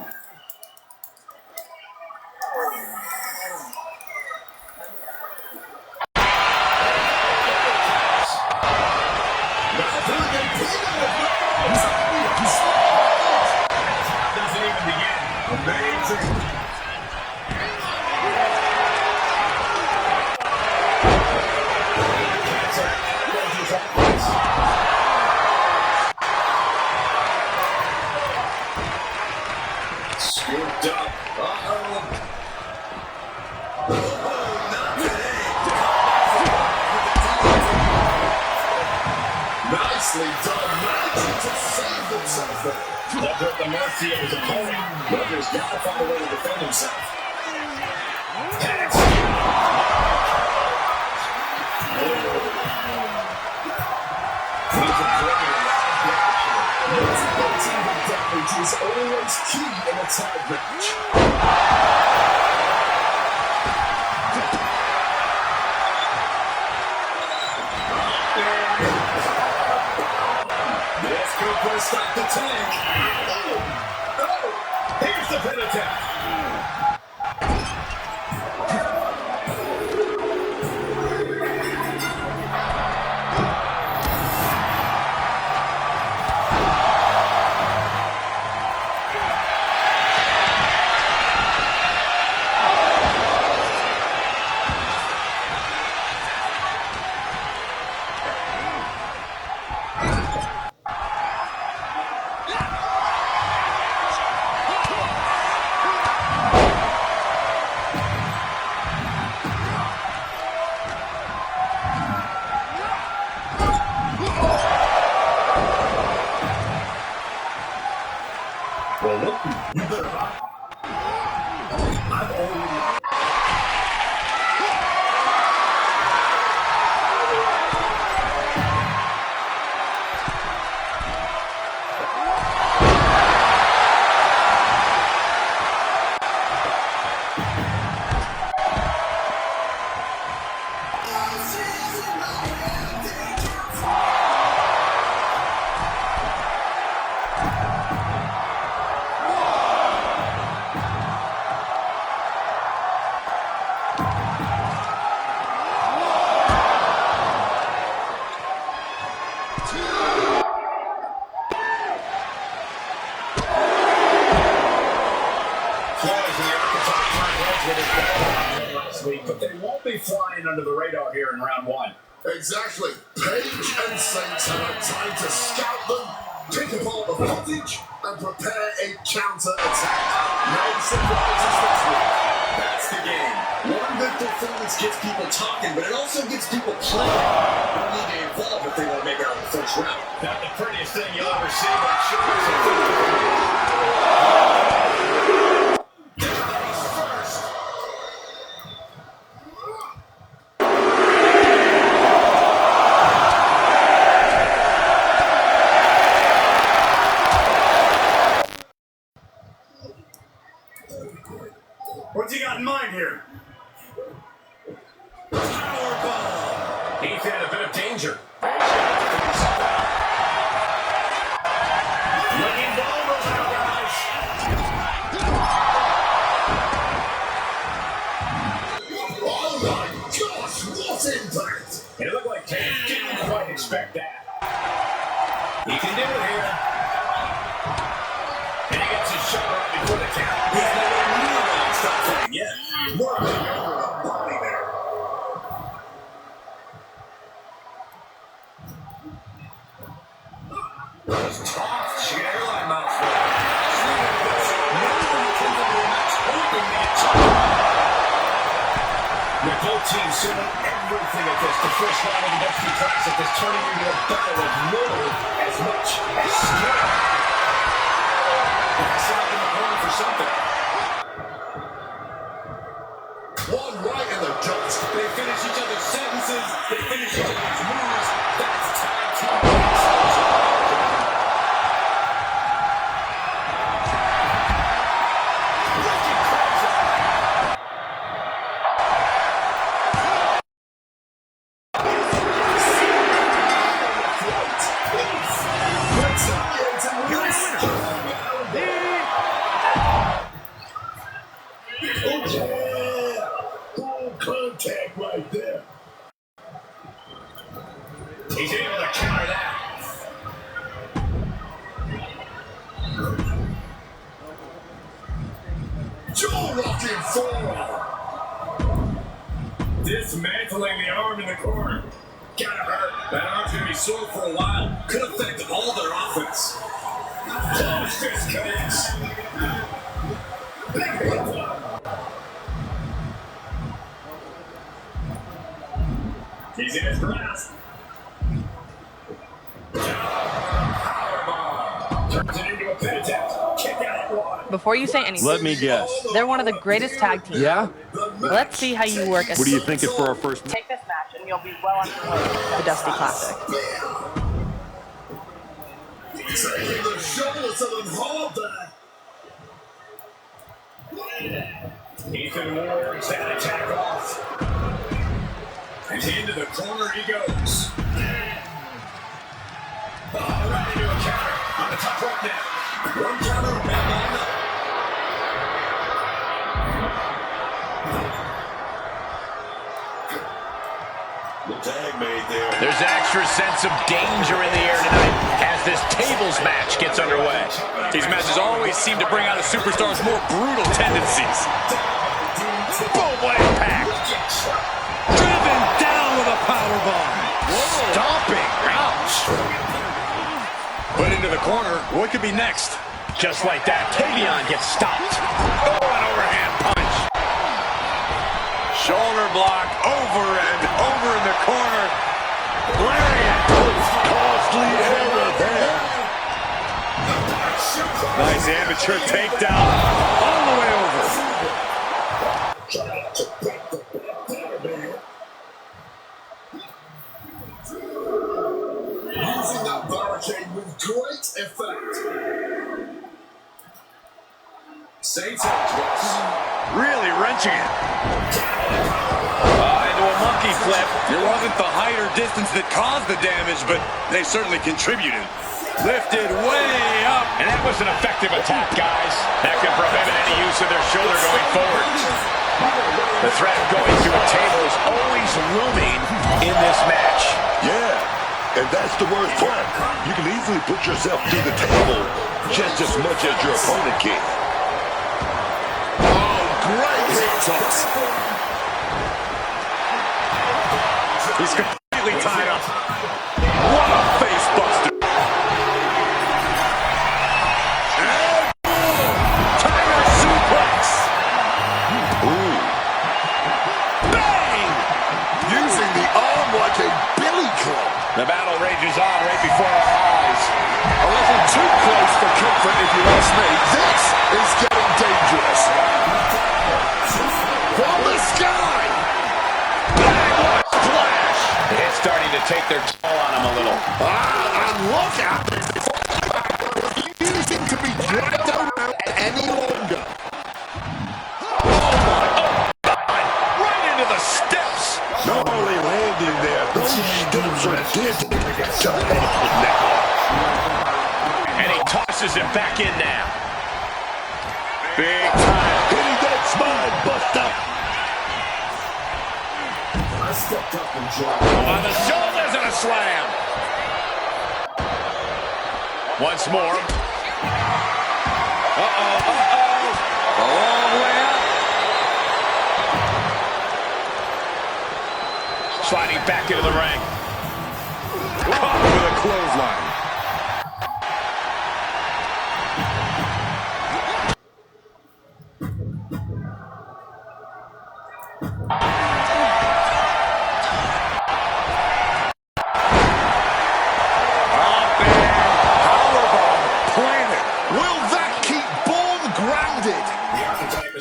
Speaker 6: Doesn't even begin. Amazing. Scooped up.
Speaker 15: Nicely done. Managing to save himself there.
Speaker 6: Left at the mercy of his opponent. Walker's got to find a way to defend himself.
Speaker 15: Mitigating the damage is always key in a tag match.
Speaker 6: This could put a stop to tank. Oh, here's the pin attack. last week, but they won't be flying under the radar here in round one.
Speaker 3: Exactly. Paige and Saints have had time to scout them, pick apart the footage, and prepare a counter-attack. No surprises this week.
Speaker 10: That's the game. One good performance gets people talking, but it also gets people playing. Don't need to involve if they want to make it out of the first round.
Speaker 6: Not the prettiest thing you'll ever see, but sure. What's he got in mind here? Powerbomb. He's in a bit of danger. Looking vulnerable now, guys.
Speaker 3: Oh my gosh, what impact!
Speaker 6: It looked like Tate didn't quite expect that. He can do it here. And he gets his shot right before the count. He's nowhere near the stop thing yet.
Speaker 3: Working over the body there.
Speaker 6: Those tops, she got airline mouth. With both teams showing everything at this, the first round of the WWE Classic is turning into a battle of literally as much as skill. Passing up in the corner for something.
Speaker 3: One right in the gut.
Speaker 6: They finish each other's sentences. They finish each other's moves. That's tag team.
Speaker 3: Contact right there.
Speaker 6: He's able to counter that.
Speaker 3: Jaw-rocking forearm.
Speaker 6: Dismantling the arm in the corner. Gotta hurt. That arm's gonna be sore for a while. Could affect all their offense. Close fist connects. Big hit. He's in his grasp. Powerbomb. Turns it into a pin attempt. Kick out at one.
Speaker 11: Before you say anything,
Speaker 2: Let me guess.
Speaker 11: they're one of the greatest tag teams.
Speaker 2: Yeah?
Speaker 11: Let's see how you work.
Speaker 2: What are you thinking for our first match?
Speaker 11: Take this match and you'll be well on your way to the Dusty Classic.
Speaker 3: Taking the shoulder to them hard there.
Speaker 6: Ethan wards that attack off. And into the corner he goes. Right into a counter on the top rope now. One counter, and another.
Speaker 15: The tag made there.
Speaker 12: There's an extra sense of danger in the air tonight as this tables match gets underway. These matches always seem to bring out a superstar's more brutal tendencies. Boom, what impact! Driven down with a powerbomb. Stomping. Ouch. Put into the corner. What could be next? Just like that, Tavion gets stopped. Oh, an overhand punch. Shoulder block over and over in the corner. Lariat.
Speaker 15: Costly error there.
Speaker 12: Nice amateur takedown. All the way over.
Speaker 3: Trying to break the back there, man. Using that barricade with great effect.
Speaker 6: Saints edge.
Speaker 12: Really wrenching it. Into a monkey flip. There wasn't the height or distance that caused the damage, but they certainly contributed. Lifted way up. And that was an effective attack, guys. That can prohibit any use of their shoulder going forward. The threat of going through a table is always looming in this match.
Speaker 15: Yeah, and that's the worst part. You can easily put yourself through the table just as much as your opponent can.
Speaker 3: Oh, great hit toss.
Speaker 12: He's completely tied up. What a face buster. And Tiger suplex.
Speaker 15: Ooh. Bang! Using the arm like a billy club.
Speaker 12: The battle rages on right before our eyes.
Speaker 15: A little too close for comfort, if you ask me. This is getting dangerous. From the sky!
Speaker 12: Bang, what a splash! It's starting to take their toll on him a little.
Speaker 15: And look at it! Refusing to be dragged around any longer.
Speaker 12: Right into the steps.
Speaker 15: Not only landing there, those steps are dizzying to head now.
Speaker 12: And he tosses it back in now. Big time.
Speaker 15: Hitting that spine buster.
Speaker 3: I stepped up and joined.
Speaker 12: On the shoulders and a slam. Once more. A long way up. Sliding back into the ring. Caught with a clothesline.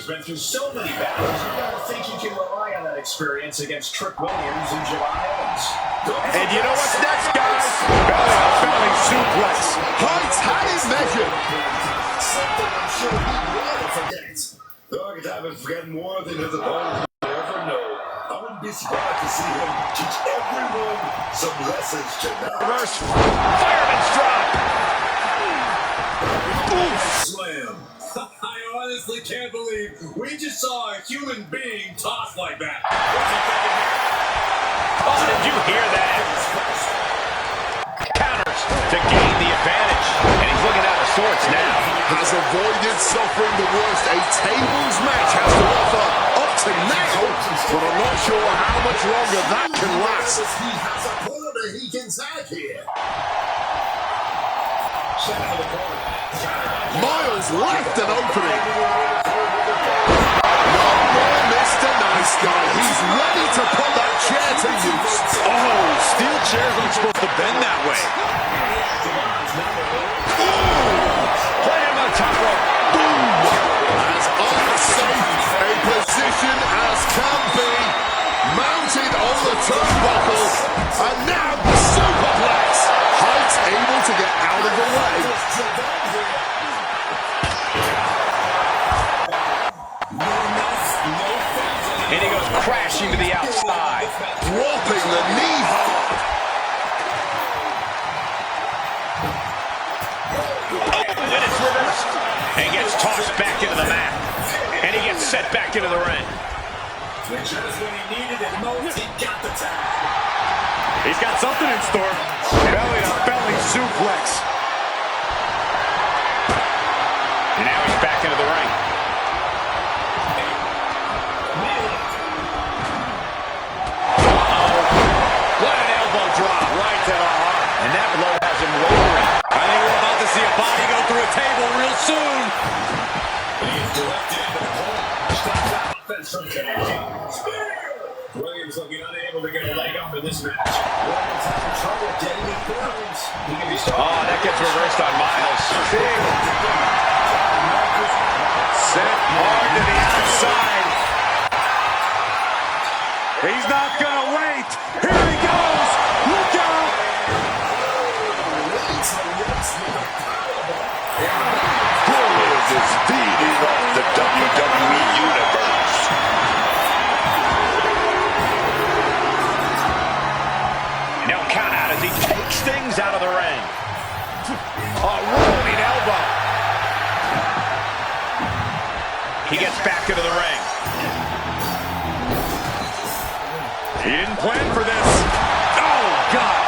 Speaker 6: Been through so many battles, you don't think you can rely on that experience against Trick Williams and July Evans.
Speaker 12: And you know what's next, guys? Belly suplex.
Speaker 15: Heights had it measured.
Speaker 6: Something I'm sure he'd want to forget. The archetype is forgetting more than his opponent will ever know. I wouldn't be surprised to see him teach everyone some lessons tonight.
Speaker 12: Reverse fireman's drop.
Speaker 6: Oof. Slam. I honestly can't believe we just saw a human being tossed like that.
Speaker 12: Oh, did you hear that? Counters to gain the advantage. And he's looking out of sorts now.
Speaker 15: Has avoided suffering the worst a tables match has to offer up to now, but I'm not sure how much longer that can last.
Speaker 6: He has a corner he can tag here.
Speaker 15: Miles left an opening. No more Mr. Nice Guy. He's ready to put that chair to use.
Speaker 12: Oh, steel chairs aren't supposed to bend that way. Play him on top rope.
Speaker 15: Boom. As unsafe a position as can be. Mounted on the turnbuckle. And now superplex. Heights able to get out of the way.
Speaker 12: And he goes crashing to the outside.
Speaker 15: Dropping the knee hard.
Speaker 12: Oh, and it's reversed. And he gets tossed back into the mat. And he gets set back into the ring.
Speaker 6: Just when he needed it most, he got the tag.
Speaker 12: He's got something in store. Belly to belly suplex. And now he's back into the ring. What an elbow drop right to the heart. And that blow has him wavering. I think we're about to see a body go through a table real soon.
Speaker 6: Williams looking unable to get a leg up in this match. Williams having trouble getting it points.
Speaker 12: Oh, that gets reversed on Miles. Big. Sent hard to the outside. He's not gonna wait. Here he goes. Look out.
Speaker 15: Williams is feeding off the WWE Universe.
Speaker 12: No count out as he takes things out of the ring. A rolling elbow. He gets back into the ring. He didn't plan for this. Oh, God.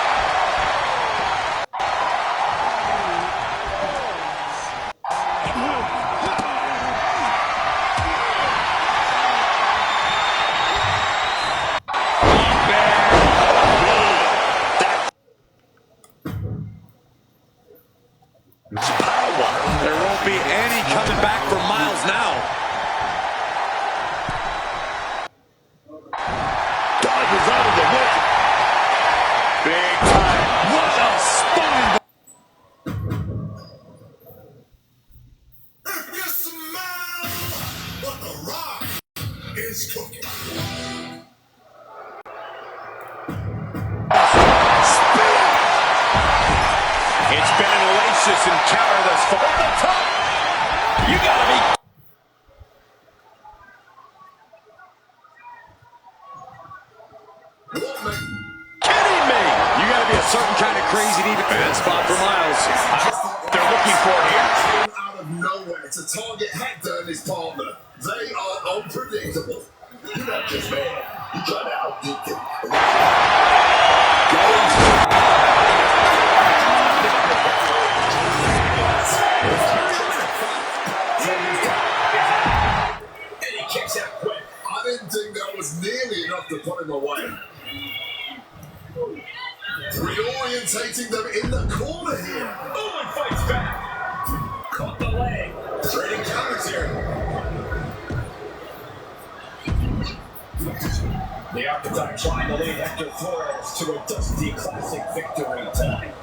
Speaker 12: It's been an oasis encounter thus far. Over the top! You gotta be kidding me! You gotta be a certain kind of crazy to even bad spot for Miles. They're looking for it here.
Speaker 3: Out of nowhere to target Hector and his partner. They are unpredictable. You're not just man. You try to outbeat them.
Speaker 6: And he kicks out quick.
Speaker 3: I didn't think that was nearly enough to put him away. Reorientating them in the corner here.
Speaker 6: Owen fights back. Caught the leg.
Speaker 3: Trading counters here.
Speaker 6: The Archetype trying to lead Hector Flores to a Dusty Classic victory time.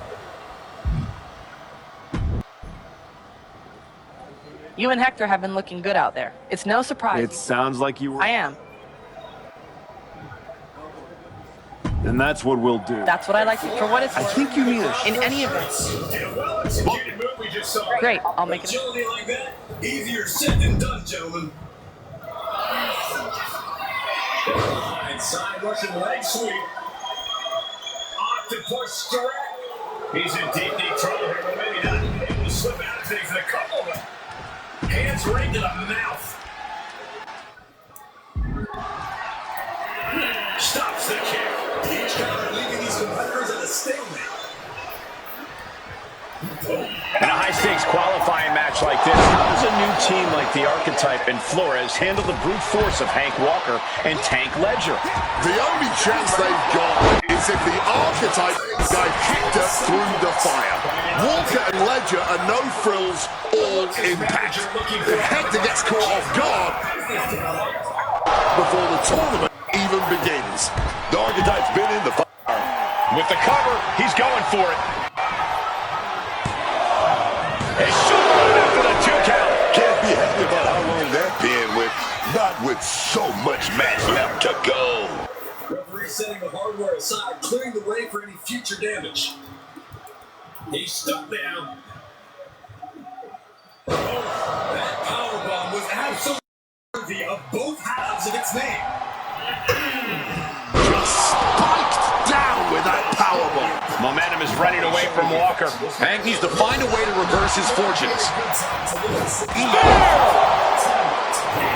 Speaker 11: You and Hector have been looking good out there. It's no surprise.
Speaker 2: It sounds like you were.
Speaker 11: I am.
Speaker 2: And that's what we'll do.
Speaker 11: That's what I like to, for what it's worth.
Speaker 2: I think you mean a
Speaker 11: in any event.
Speaker 6: And a well-executed move we just saw.
Speaker 11: Great, I'll make it.
Speaker 6: Agility like that, easier said than done, gentlemen. Side Russian leg sweep. Octopus strike. He's in deep trouble here, but maybe not able to slip out of things in a couple of them. Hands right to the mouth. Stops the kick.
Speaker 3: Each counter leaving these competitors at a stalemate.
Speaker 2: In a high-stakes qualifying match like this, how does a new team like the Archetype and Flores handle the brute force of Hank Walker and Tank Ledger?
Speaker 15: The only chance they've got is if the Archetype dive Hector through the fire. Walker and Ledger are no frills, all impact. If Hector gets caught off guard before the tournament even begins. The Archetype's been in the fire.
Speaker 2: With the cover, he's going for it. It's short after the 2 count.
Speaker 15: Can't be happy about how long that been with, not with so much match left to go.
Speaker 6: Referee setting the hardware aside, clearing the way for any future damage. He's stuck down. Oh, that powerbomb was absolutely worthy of both halves of its name.
Speaker 15: Just spiked down with that powerbomb.
Speaker 2: Momentum is running away from Walker.
Speaker 14: Hank needs to find a way to reverse his fortunes.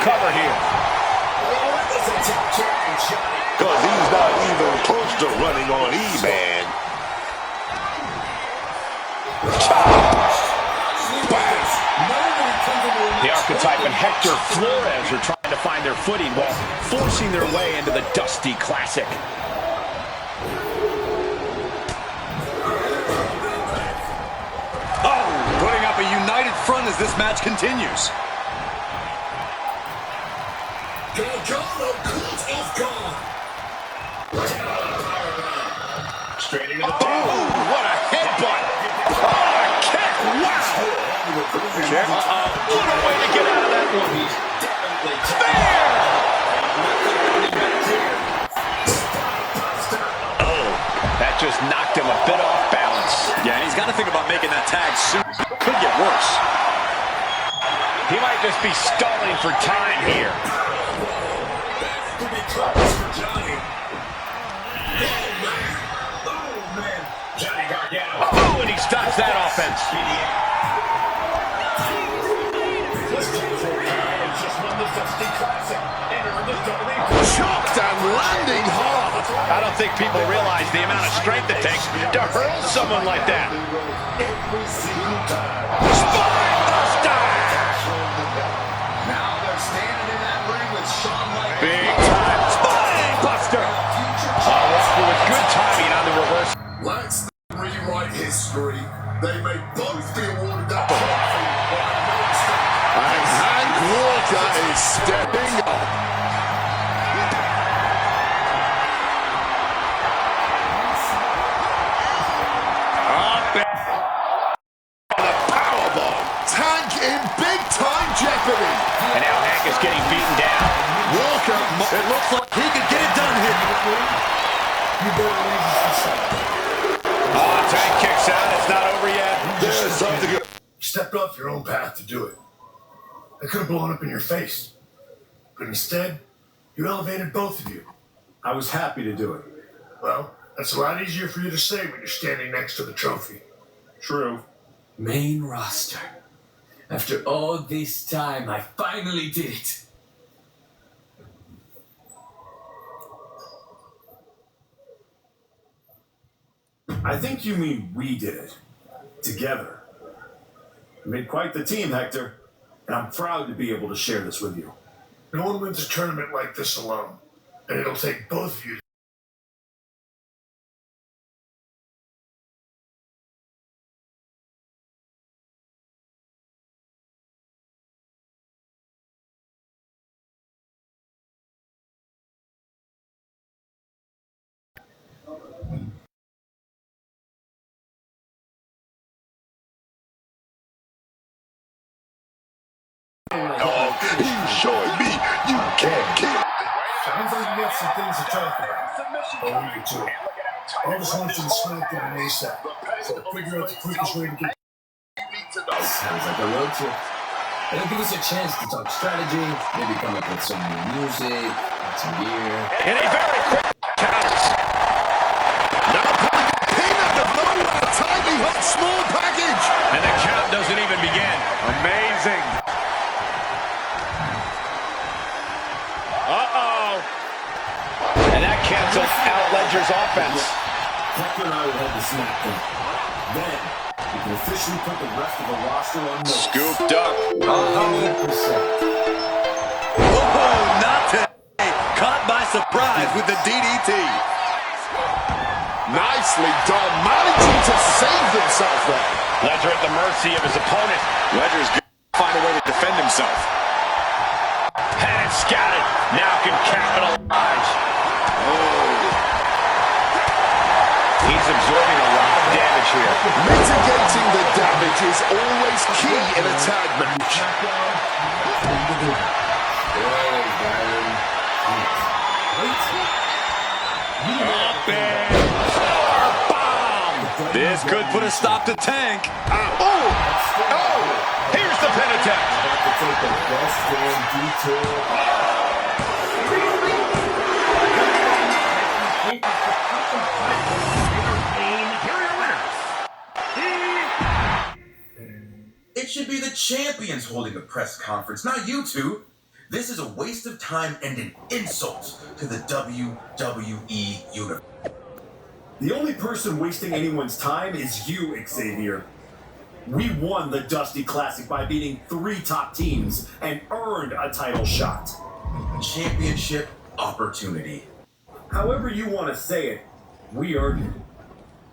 Speaker 2: Cover here.
Speaker 15: Because he's not even close to running on E-Man.
Speaker 2: The Archetype and Hector Flores are trying to find their footing while forcing their way into the Dusty Classic.
Speaker 14: Oh, putting up a united front as this match continues.
Speaker 3: Gargano caught off guard.
Speaker 6: Straight into the
Speaker 15: Oh, what a headbutt. Oh, a kick. Wow.
Speaker 2: What a way to get out of that one. Oh, that just knocked him a bit off balance.
Speaker 14: Yeah, he's got to think about making that tag soon. Could get worse.
Speaker 2: He might just be stalling for time here. Oh, and he stops that offense.
Speaker 15: Shocked and landing hard.
Speaker 2: I don't think people realize the amount of strength it takes to hurl someone like that. Spine buster!
Speaker 6: Now they're standing in that ring with Shawn Michaels.
Speaker 2: Big time spine buster! Walker with good timing on the reverse.
Speaker 3: Let's rewrite history. They may both be awarded that trophy.
Speaker 15: And Hank Walker is stepping up. Up and the powerbomb.
Speaker 14: looks like he could get it done here.
Speaker 3: You better leave this aside.
Speaker 12: Oh, Tank kicks out. It's not over yet.
Speaker 3: There's something. You stepped off your own path to do it. I could have blown up in your face. But instead, you elevated both of you. I was happy to do it. Well, that's a lot easier for you to say when you're standing next to the trophy.
Speaker 10: True. Main roster. After all this time, I finally did it.
Speaker 6: I think you mean we did it. Together. You made quite the team, Hector. And I'm proud to be able to share this with you.
Speaker 3: No one wins a tournament like this alone. And it'll take both of you.
Speaker 15: He's showing me you can't keep.
Speaker 3: Sounds like you got some things to talk about. I'll leave you to it. I just want you to SmackDown ASAP. So figure out the quickest way to get.
Speaker 10: Sounds like a road trip. It'll give us a chance to talk strategy, maybe come up with some new music, some gear.
Speaker 12: And a very quick counts.
Speaker 15: Now putting a peanut of money on a tiny hot small package.
Speaker 12: And the count doesn't even begin. Amazing. Uh-oh. And that cancels out Ledger's offense.
Speaker 6: Hector and I will head to SmackDown. Then, we can officially put the rest of the roster on notice.
Speaker 12: Scooped up.
Speaker 6: 100%.
Speaker 14: Oh, not today. Caught by surprise with the DDT.
Speaker 15: Nicely done. Managing to save himself there.
Speaker 12: Ledger at the mercy of his opponent.
Speaker 14: Ledger's going to find a way to defend himself.
Speaker 12: Had it scouted. Now can capitalize. Oh. He's absorbing a lot of damage here.
Speaker 15: Mitigating the damage is always key in a tag match.
Speaker 12: This could put a stop to Tank.
Speaker 15: Oh!
Speaker 12: Here's the pin attempt.
Speaker 16: It should be the champions holding a press conference, not you two. This is a waste of time and an insult to the WWE universe.
Speaker 6: The only person wasting anyone's time is you, Xavier. We won the Dusty Classic by beating 3 top teams and earned a title shot.
Speaker 16: Championship opportunity.
Speaker 6: However you want to say it, we earned it.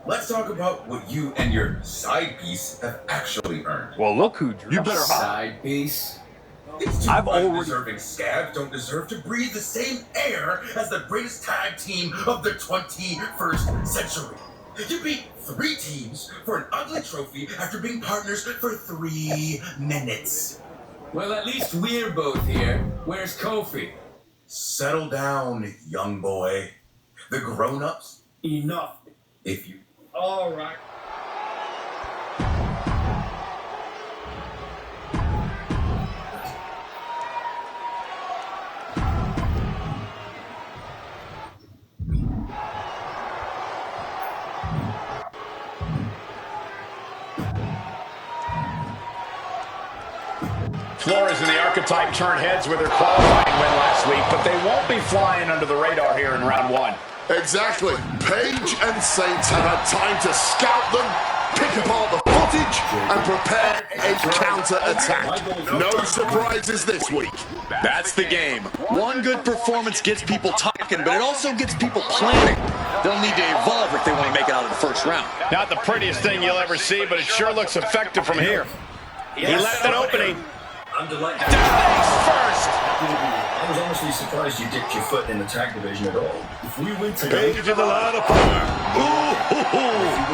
Speaker 16: Let's talk about what you and your side piece have actually earned.
Speaker 12: Well, look who drew.
Speaker 6: You better
Speaker 10: Side piece.
Speaker 16: These two
Speaker 12: I've already-
Speaker 16: undeserving scabs don't deserve to breathe the same air as the greatest tag team of the 21st century. You beat 3 teams for an ugly trophy after being partners for 3 minutes.
Speaker 10: Well, at least we're both here. Where's Kofi?
Speaker 16: Settle down, young boy. The grown-ups,
Speaker 6: Enough.
Speaker 16: if you...
Speaker 6: All right.
Speaker 2: Flores and the Archetype turned heads with their qualifying win last week, but they won't be flying under the radar here in round 1.
Speaker 15: Exactly. Paige and Saints have had time to scout them, pick apart the footage, and prepare a counter-attack. No surprises this week.
Speaker 14: That's the game. One good performance gets people talking, but it also gets people planning. They'll need to evolve if they want to make it out of the first round.
Speaker 2: Not the prettiest thing you'll ever see, but it sure looks effective from here. He left an opening.
Speaker 10: I'm delighted.
Speaker 2: First.
Speaker 10: I was honestly surprised you dipped your foot in the tag division at all.
Speaker 6: If we win today,
Speaker 2: Paige to the line of fire.
Speaker 10: If you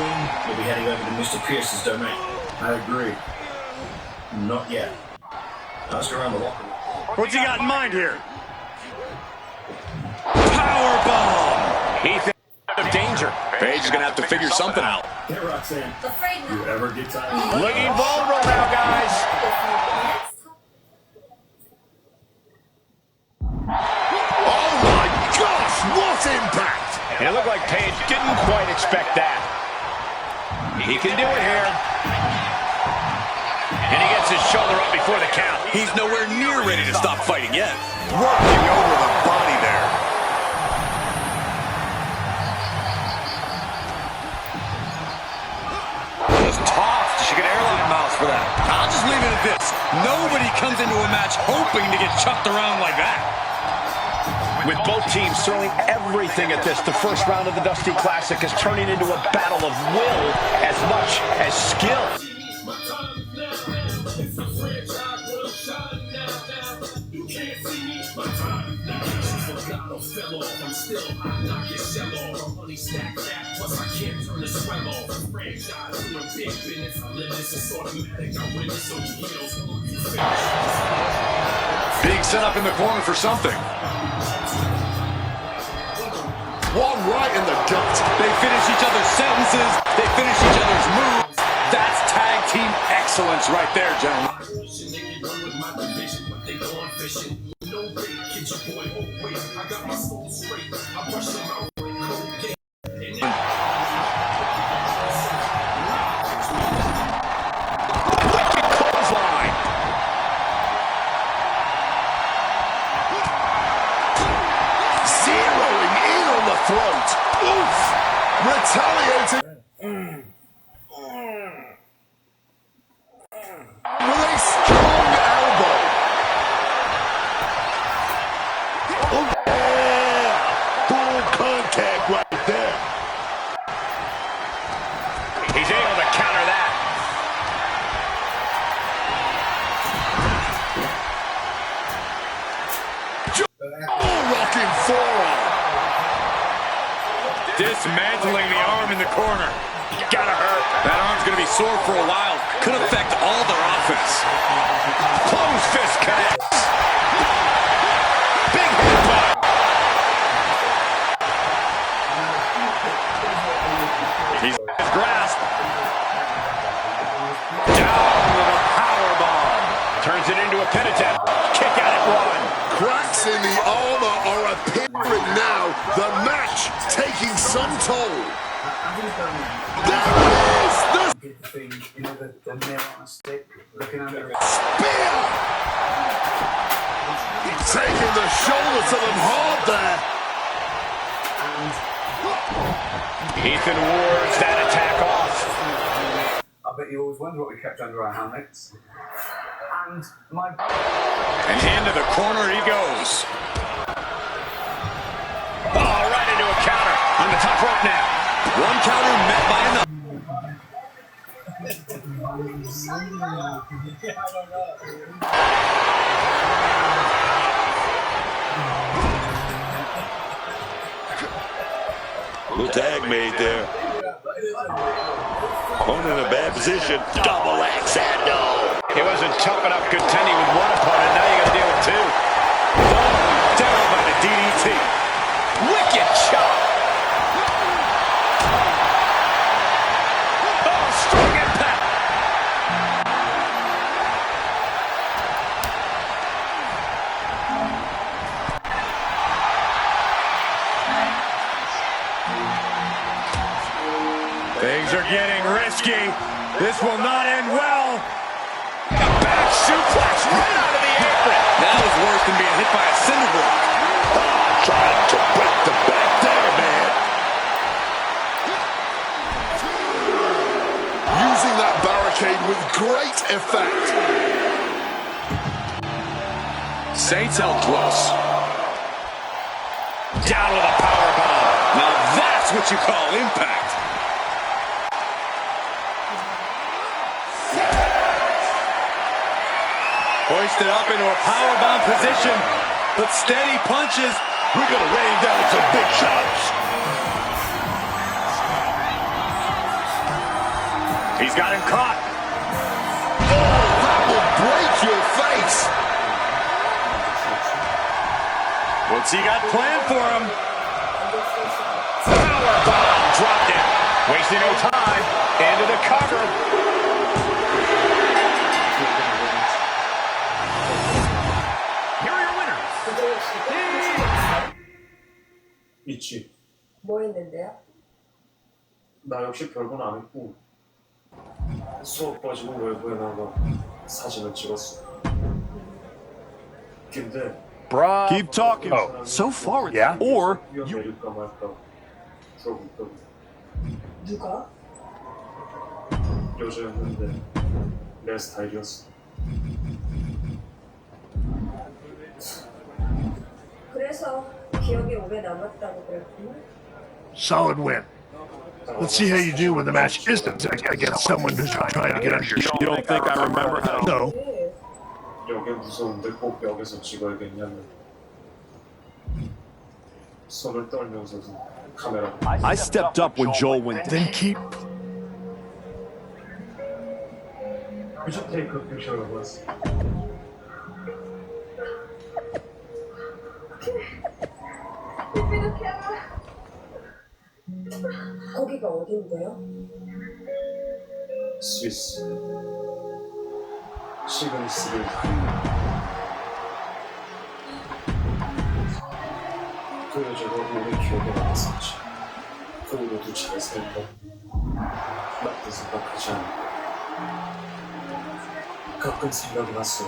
Speaker 10: win, you'll be heading over to Mr. Pierce's domain.
Speaker 6: I agree.
Speaker 10: Not yet. Ask around the locker room.
Speaker 2: What's he got in mind here?
Speaker 14: is going to have to figure something out.
Speaker 6: Hey, Roxanne.
Speaker 1: Afraid not.
Speaker 6: You ever get tired?
Speaker 2: Looking vulnerable now, guys.
Speaker 15: Oh my gosh, what impact!
Speaker 2: And it looked like Page didn't quite expect that. He can do it here. And he gets his shoulder up before the count.
Speaker 14: He's nowhere near ready to stop fighting yet. Working over the body there. Just tossed. She could airline miles for that. I'll just leave it at this. Nobody comes into a match hoping to get chucked around like that.
Speaker 2: With both teams throwing everything at this, the first round of the Dusty Classic is turning into a battle of will as much as skill.
Speaker 6: I'm still hot, knock your shell off. My money stacked back, plus I can't turn the swell off. Franchise doing big business, I live this, it's automatic. I win this, so heels.
Speaker 14: Being set up in the corner for something.
Speaker 15: One right in the gut.
Speaker 14: They finish each other's sentences. They finish each other's moves. That's tag team excellence right there, gentlemen.
Speaker 6: I got my soul straight. I brush them out like cocaine.
Speaker 2: Wicked clothesline.
Speaker 15: Zeroing in on the throat. Oof! Retaliating. With a strong elbow. Oh, yeah. Full contact right there.
Speaker 2: He's able to counter that.
Speaker 15: Rocking forearm.
Speaker 14: Dismantling the arm in the corner. Gotta hurt. That arm's gonna be sore for a while. Could affect all their offense.
Speaker 2: Closed fist connects. Big headbutt. He's in his grasp. Down with a powerbomb. Turns it into a pin attempt. Kick out at one.
Speaker 15: Cracks in the armor are appearing now. The match taking some toll. There it is. The
Speaker 17: thing, you know, the nail on a stick, looking under it.
Speaker 15: spear. Taking the shoulder to them hard there.
Speaker 2: Ethan wards that attack off.
Speaker 17: I bet you always wonder what we kept under our helmets. And my...
Speaker 14: And into the corner he goes.
Speaker 2: Oh, right into a counter. On the top rope now.
Speaker 14: One counter met by another.
Speaker 15: Little tag made there. Opponent in a bad position. Double axe handle.
Speaker 2: It wasn't tough enough contending with one opponent. Now you got to deal with two. Oh, down by the DDT. Wicked chop. Oh, strong impact. Things are getting risky. This will not end well. A back suplex right out of the apron.
Speaker 14: That was worse than being hit by a cinder block.
Speaker 15: Trying to break the back there, man. Using that barricade with great effect.
Speaker 14: Saints held close.
Speaker 2: Down with a powerbomb.
Speaker 14: Now that's what you call impact. Hoisted up into a powerbomb position, but steady punches.
Speaker 15: We're going to rain down some big shots.
Speaker 2: He's got him caught.
Speaker 15: Oh, that will break your face.
Speaker 14: What's he got planned for him?
Speaker 2: Powerbomb dropped him.
Speaker 12: Wasting no time. Into the cover. Here are your winners.
Speaker 17: 있지.
Speaker 18: 뭐 했는데요?
Speaker 17: 나 역시 별건 안 했고 수업 빠지고 외부에 나가 사진을 찍었어. 근데
Speaker 2: Bravo. Keep talking.
Speaker 7: Oh,
Speaker 2: so far,
Speaker 7: yeah.
Speaker 2: Or
Speaker 17: 내릴까 말까 그러고 있거든.
Speaker 18: 누가?
Speaker 17: 여자였는데 내 스타일이었어.
Speaker 18: 그래서 기억이 오래 남았다고 그랬구나.
Speaker 9: Solid win. Let's see how you do when the match isn't against someone who's trying to get under your skin.
Speaker 2: You don't think I remember how?
Speaker 9: No.
Speaker 17: 여기 무서운데 꼭 벽에서 찍어야겠냐며 손을 떨면서도 카메라.
Speaker 2: I stepped up when Joel went
Speaker 9: Then keep.
Speaker 17: 그저 테이크 픽처를 봤어.
Speaker 18: 거기가 어딘데요?
Speaker 17: 스위스 시그니스를 그 여자가 오래 기억에 남았었지. 그 후로도 잘 살고 나쁜 생각하지 않고 가끔 생각이 났어.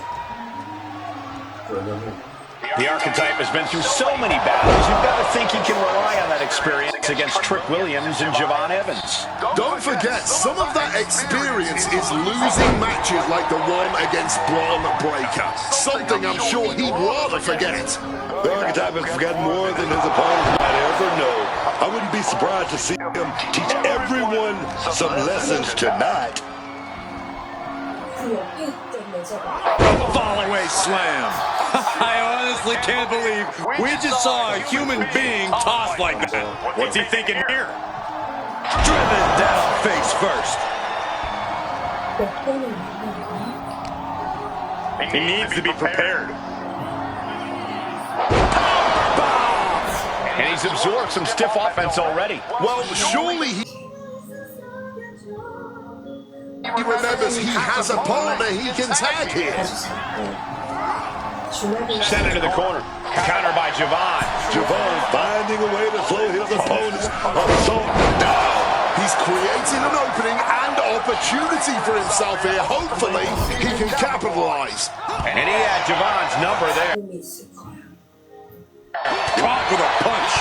Speaker 17: 왜냐면
Speaker 12: The archetype has been through so many battles, you've got to think he can rely on that experience against Trick Williams and Javon Evans.
Speaker 15: Don't forget, some of that experience is losing matches like the one against Braun Breaker. Something I'm sure he'd rather forget.
Speaker 2: The archetype has forgotten more than his opponents might ever know. I wouldn't be surprised to see him teach everyone some lessons tonight.
Speaker 12: Fallaway slam. I honestly can't believe we just saw a human being tossed like that. What's he thinking here?
Speaker 2: Driven down face first.
Speaker 12: He needs to be prepared. And he's absorbed some stiff offense already.
Speaker 15: Well, surely he remembers he has a partner he can tag here.
Speaker 12: Sent into the corner. Counter by Javon.
Speaker 2: Javon finding a way to slow his opponent's assault down.
Speaker 15: He's creating an opening and opportunity for himself here. Hopefully, he can capitalize.
Speaker 12: And he had Javon's number there. Caught with a punch.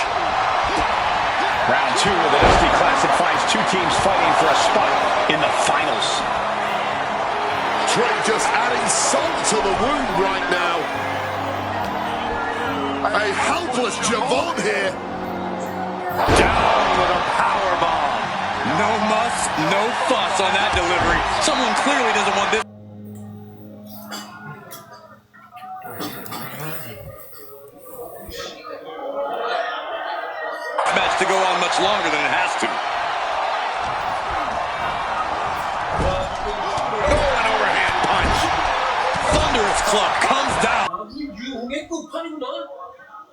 Speaker 12: Round two of the Dusty Classic finds two teams fighting for a spot in the finals.
Speaker 15: Trey just adding salt to the wound right now. A helpless Javon here.
Speaker 12: Down with a powerbomb. No muss, no fuss on that delivery. Someone clearly doesn't want this. Match to go on much longer than it has to. Oh, an overhand punch. Thunderous club comes down.
Speaker 10: 유흥의 끝판이구나.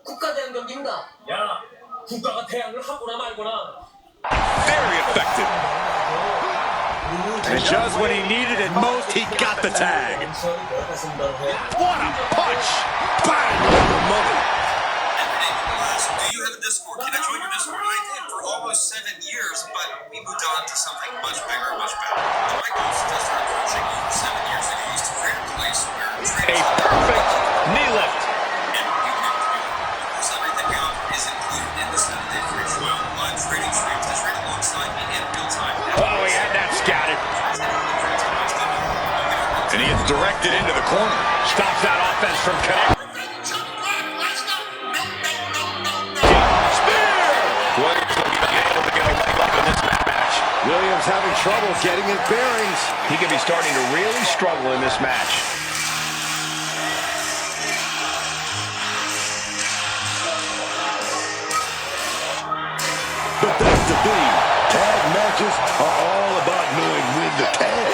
Speaker 10: 국가대항 경기입니다. 야, 국가가 대항을 하거나 말거나.
Speaker 12: Very effective. And just when he needed it most, he got the tag. What a punch! Bang! On the money.
Speaker 19: Do you have a Discord? Can I join your Discord? And I did for almost 7 years, but we moved on to something much bigger, much better. My goal is to start coaching 7 years ago is to create a place where
Speaker 12: A perfect knee lift.
Speaker 19: because everything out is included in the 7-day free trial. Live trading streams to trade alongside me in real time.
Speaker 12: Oh, he had that scouted. And he is directed into the corner. Stops that offense from connecting.
Speaker 2: Williams having trouble getting his bearings.
Speaker 12: He could be starting to really struggle in this match.
Speaker 2: But that's the thing. Tag matches are all about knowing when to tag.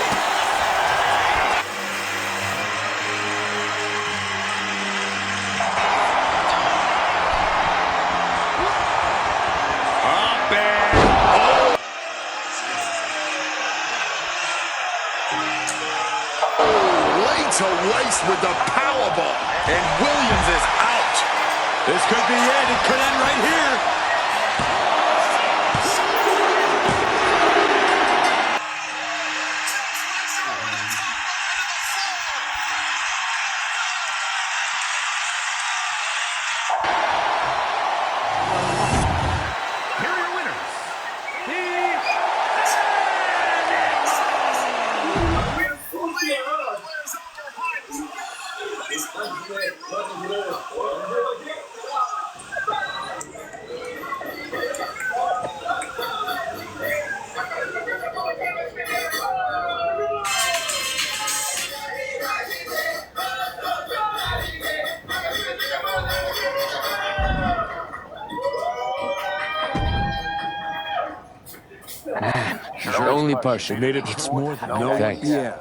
Speaker 15: to lace with the powerbomb.
Speaker 14: And Williams is out. This could be it. It could end right here.
Speaker 4: You're only partial. Made it. It's more than no. Thanks.
Speaker 12: Yeah.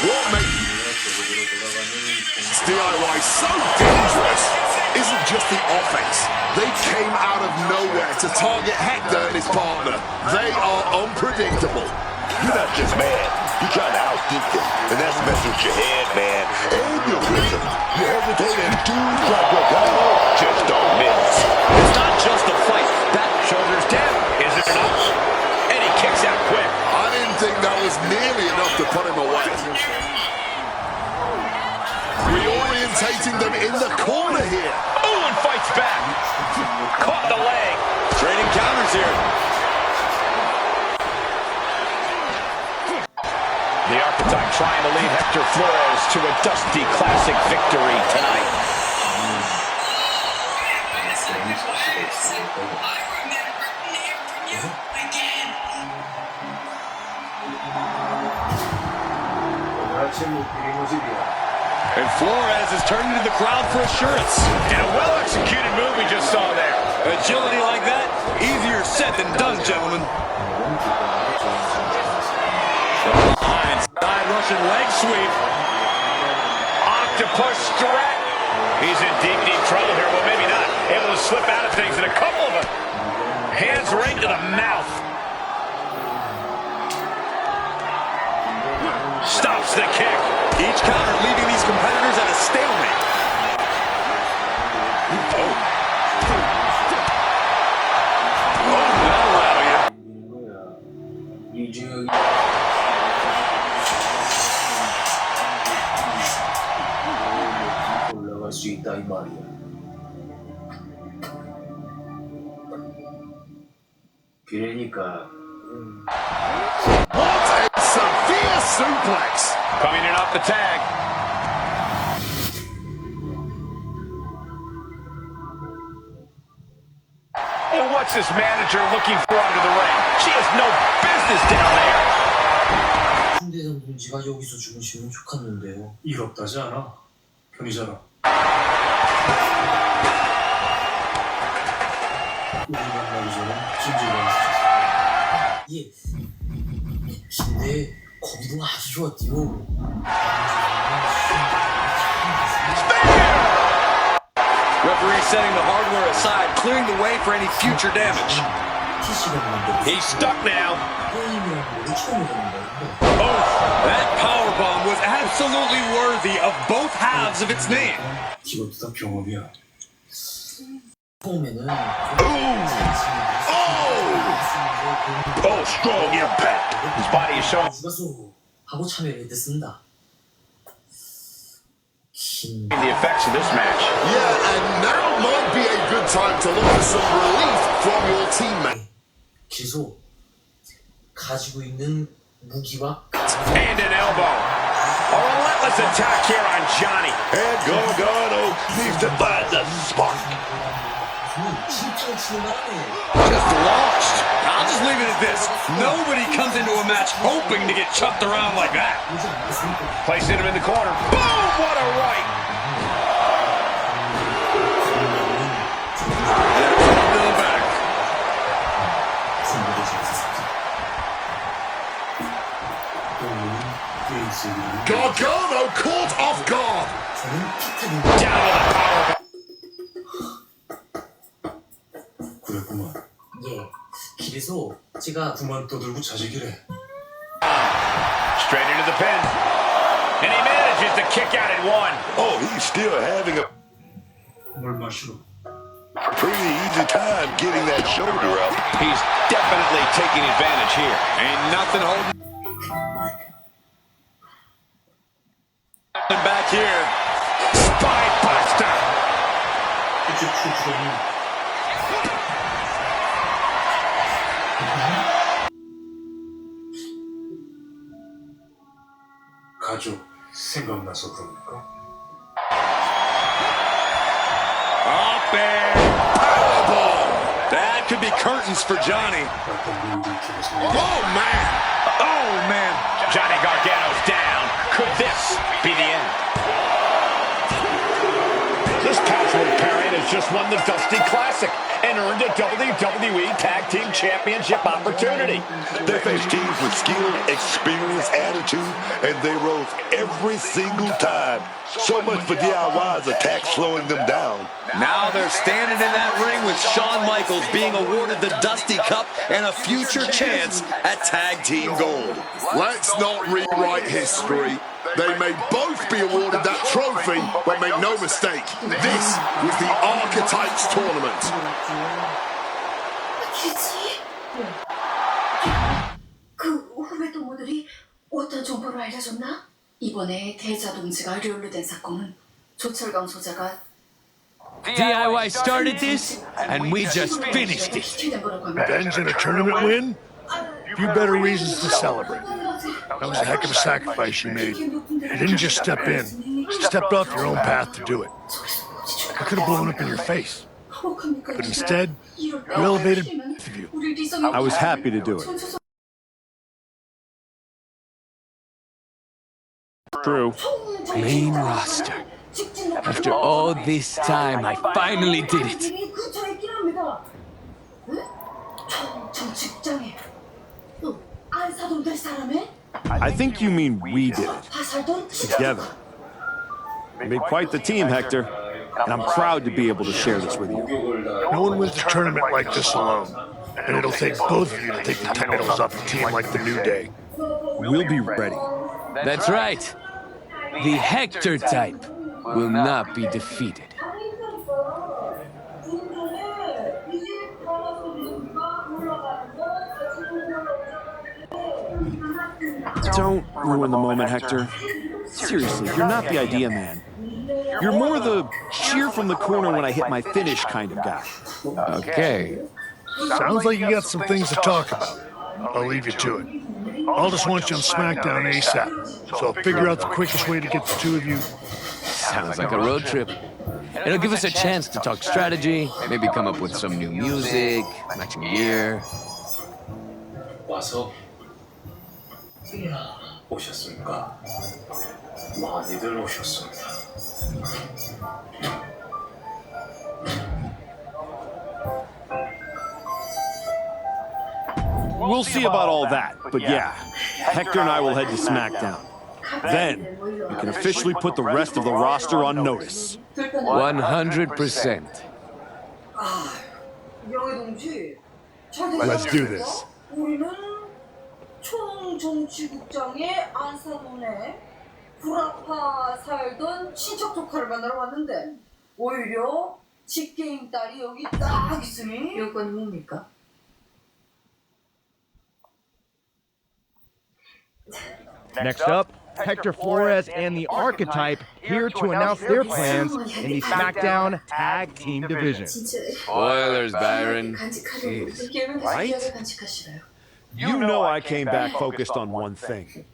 Speaker 15: What makes DIY so dangerous isn't just the offense. They came out of nowhere to target Hector and his partner. They are unpredictable.
Speaker 2: You're not just mad. You trying to outthink them. And that's messing with your head, man. And your rhythm. You hesitate and dudes like Gargano just don't miss.
Speaker 14: It's not just a fight. That shoulder's down, is it not? And he kicks out quick.
Speaker 15: I didn't think that was nearly enough to put him away. Reorientating them in the corner here.
Speaker 14: Oh, and fights back. Caught the leg. Trading counters here. The Archetype trying to lead Hector Flores to a dusty classic victory tonight. And Flores is turning to the crowd for assurance. And a well-executed move we just saw there. Agility like that, easier said than done, gentlemen. Side Russian leg sweep. Octopus strike. He's in deep, deep trouble here. Well, maybe not. Able to slip out of things, and a couple of them. Hands right to the mouth. Stops the kick. Each counter leaving these competitors at a stalemate. Oh. Oh, that'll rattle you.
Speaker 17: 올라갈 수 있다 이 말이야. 그러니까.
Speaker 15: What a severe suplex!
Speaker 14: Coming in off the tag. And what's this manager looking for under the ring? She has no business down there.
Speaker 17: 홍대장 동지가 여기서 주무시면 좋겠는데요. 일 없다지 않아? 편의잖아. 우리 만나기 전에 찜질방 예. 근데 거기도 아주 좋았디요.
Speaker 14: Referee setting the hardware aside, clearing the way for any future damage. He's stuck now. Oh, that powerbomb was absolutely worthy of both halves of its name.
Speaker 17: 이것도 다 경험이야. 처음에는
Speaker 14: Oh, strong impact. His body is showing.
Speaker 17: 죽었어 하고 참여했습니다.
Speaker 14: The effects of this match.
Speaker 15: Yeah, and now might be a good time to look for some relief from your teammate.
Speaker 17: 계속 가지고 있는 무기와
Speaker 14: And an elbow. A relentless attack here on Johnny.
Speaker 2: And Gargano needs to find the spark.
Speaker 12: Just launched. I'll just leave it at this. Nobody comes into a match hoping to get chucked around like that. Placing him in the corner. Boom! What a right. To the back.
Speaker 15: Gargano caught off guard.
Speaker 12: Down to the power.
Speaker 17: 그랬구만. 너 길에서 제가 그만 떠들고 자식이래.
Speaker 12: Straight into the pin. And he manages to kick out at one.
Speaker 15: Oh, he's still having a
Speaker 17: 뭘 마시러?
Speaker 15: pretty easy time getting that shoulder up.
Speaker 14: He's definitely taking advantage here. Ain't nothing holding back here.
Speaker 12: Spine buster.
Speaker 17: 이제 출출하니. 가족 생각나서 그럽니까?
Speaker 12: Up and powerbomb.
Speaker 14: That could be curtains for Johnny.
Speaker 15: Oh, man.
Speaker 12: Oh, man. Johnny Gargano's down. Could this be the end? This patchwork pairing has just won the Dusty Classic and earned a WWE Tag Team Championship opportunity.
Speaker 15: They faced teams with skill, experience, attitude, and they rose every single time. So much for DIY's attack slowing them down.
Speaker 14: Now they're standing in that ring with Shawn Michaels being awarded the Dusty Cup and a future chance at Tag Team Gold.
Speaker 15: Let's not rewrite history. They may both be awarded that trophy, but make no mistake, this was the Archetypes Tournament.
Speaker 1: 키지? 그 후배 동무들이 어떤 정보를 알려줬나? 이번에 대자동지가 류루된 사건은 조철강 소자가
Speaker 4: DIY started this, and we just finished it.
Speaker 9: Revenge in a tournament win? Few better reasons to celebrate. That was a heck of a sacrifice you made. You didn't just step in. You stepped off your own path to do it. I could have blown up in your face. But instead, you elevated both of you.
Speaker 2: I was happy to do it. True.
Speaker 4: Main roster. After all this time, I finally did it.
Speaker 2: I think you mean we did it. Together. We made quite the team, Hector. And I'm proud to be able to share this with you.
Speaker 9: No one wins a tournament like this alone. And it'll take both of you to take the titles off a team like the New Day.
Speaker 2: We'll be ready.
Speaker 4: That's right. The Hector type will not be defeated.
Speaker 2: Don't ruin the moment, Hector. Seriously, you're not the idea man. You're more the cheer from the corner when I hit my finish kind of guy.
Speaker 4: Okay.
Speaker 9: Sounds like you got some things to talk about. I'll leave you to it. I'll just want you on SmackDown ASAP, so I'll figure out the quickest way to get the two of you.
Speaker 4: Sounds like a road trip. It'll give us a chance to talk strategy, maybe come up with some new music, matching gear.
Speaker 17: 와서 오셨습니까? 많이들 오셨습니다.
Speaker 2: We'll see about all that, but yeah, Hector and I will head to SmackDown. Then, we can officially put the rest of the roster on notice.
Speaker 4: 100%.
Speaker 9: Let's do this.
Speaker 18: 우리는 총정치국장의 안사돈에 불아파 살던 친척 조카를 만나러 왔는데 오히려 직계인 딸이 여기 딱 있으니 여건 뭡니까?
Speaker 20: Next up, Hector Flores and the Archetype here to announce their plans in the SmackDown Tag Team Division.
Speaker 4: Spoilers, Byron. Jeez.
Speaker 2: Right? You know I came back focused on one thing.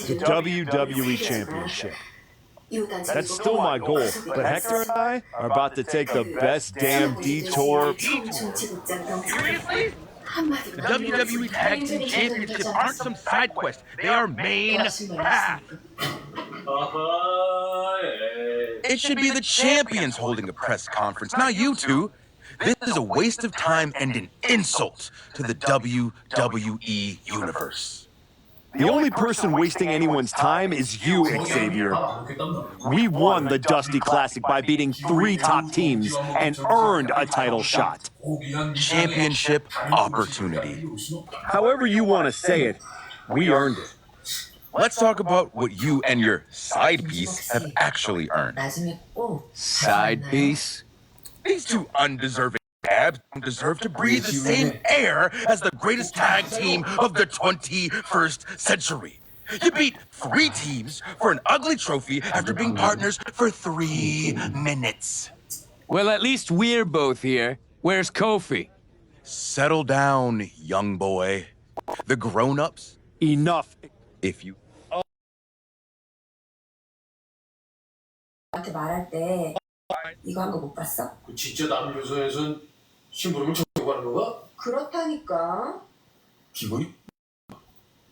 Speaker 2: The WWE Championship. That's still my goal, but Hector and I are about to take the best damn detour.
Speaker 21: Seriously? The WWE Tag Team Championships aren't some side quest. They are main path.
Speaker 22: It should be the champions holding a press conference, not you two. This is a waste of time and an insult to the WWE Universe.
Speaker 2: The only person wasting anyone's time is you, Xavier. We won the Dusty Classic by beating 3 top teams and earned a title shot.
Speaker 22: Championship opportunity.
Speaker 2: However you want to say it, we earned it.
Speaker 22: Let's talk about what you and your side piece have actually earned.
Speaker 4: Side piece?
Speaker 22: These two undeserving abs don't deserve to breathe the same air as the greatest tag team of the 21st century. You beat 3 teams for an ugly trophy after being partners for 3 minutes.
Speaker 4: Well, at least we're both here. Where's Kofi?
Speaker 22: Settle down, young boy. The grown-ups?
Speaker 2: Enough.
Speaker 22: If you...
Speaker 18: 한테 말할 때 이거 한 거 못 봤어?
Speaker 17: 진짜 남 요소에선 심부름을 저고 하는 거가?
Speaker 18: 그렇다니까.
Speaker 17: 기본이?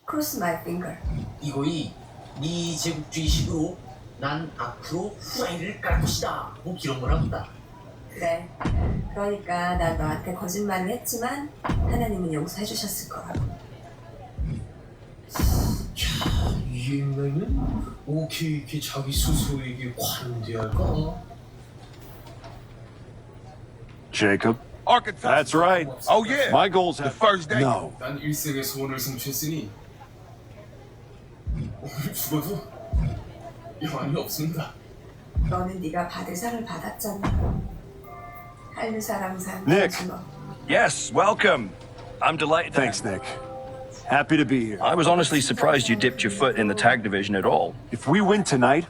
Speaker 18: Cross my finger.
Speaker 10: 이거이 네 제국주의식으로 난 앞으로 후라이를 깔 것이다. 뭐 이런 거나 보다.
Speaker 18: 그래. 그러니까 난 너한테 거짓말을 했지만 하나님은 용서해 주셨을 거라고.
Speaker 17: 이 인간은 오케이 자기 스스로에게 관대할까?
Speaker 2: Jacob?
Speaker 22: Arkansas.
Speaker 2: That's right.
Speaker 22: Oh yeah.
Speaker 2: My goal's
Speaker 22: the first day.
Speaker 2: No.
Speaker 17: 난 일생의 소원을 성취했으니 오늘 죽어도 여한이 없습니다.
Speaker 18: 너는 네가 받을 상을 받았잖아. 할 사람 상.
Speaker 2: Nick.
Speaker 5: Yes, welcome. I'm delighted.
Speaker 2: Thanks, Nick. Happy to be here.
Speaker 5: I was honestly surprised you dipped your foot in the tag division at all.
Speaker 2: If we win tonight,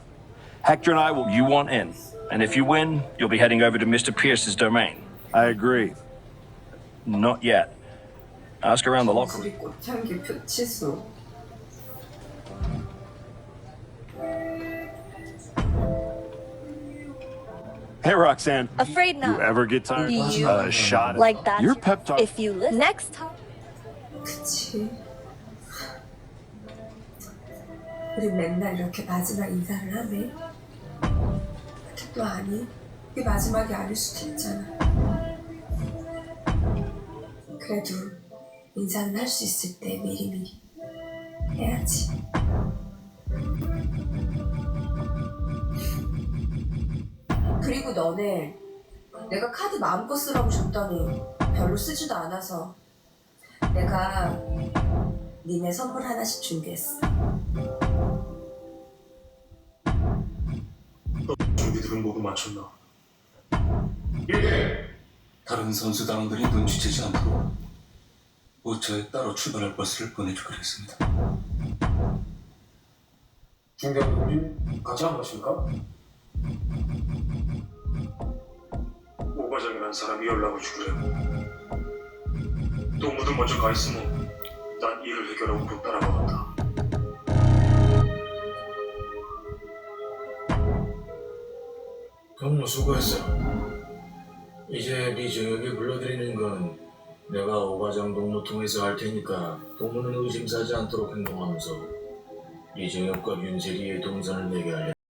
Speaker 2: Hector and I will...
Speaker 5: You want in. And if you win, you'll be heading over to Mr. Pierce's domain.
Speaker 2: I agree.
Speaker 5: Not yet. Ask around the locker room.
Speaker 18: 꽃향기 표치수.
Speaker 2: Hey, Roxanne.
Speaker 23: Afraid not.
Speaker 2: You ever get tired?
Speaker 23: Do you
Speaker 2: Shot.
Speaker 23: like that?
Speaker 2: Your pep talk.
Speaker 23: If you listen. Next time.
Speaker 18: 그치. 우리 맨날 이렇게 마지막 인사를 하네. 또 아니? 이게 마지막이 아닐 수도 있잖아. 그래도 인사는 할 수 있을 때 미리미리 해야지. 그리고 너네 내가 카드 마음껏 쓰라고 줬더니 별로 쓰지도 않아서 내가 니네 선물 하나씩 준비했어.
Speaker 17: 너 준비들은 모두 마쳤나? 예. 다른 선수단원들이 눈치채지 않도록 오차에 따로 출발할 버스를 보내주기로 했습니다. 중대장님 같이 안 가실까? 오 과장이란 사람이 연락을 주려고. 동무들 먼저 가 있으면 난 일을 해결하고 곧 따라가겠다.
Speaker 6: 경무 수고했어. 이제 네 저녁에 불러드리는 건 내가 오과장 동무 통해서 할 테니까 동무는 의심사지 않도록 행동하면서 네 저녁과 윤세리의 동선을 내게 알려.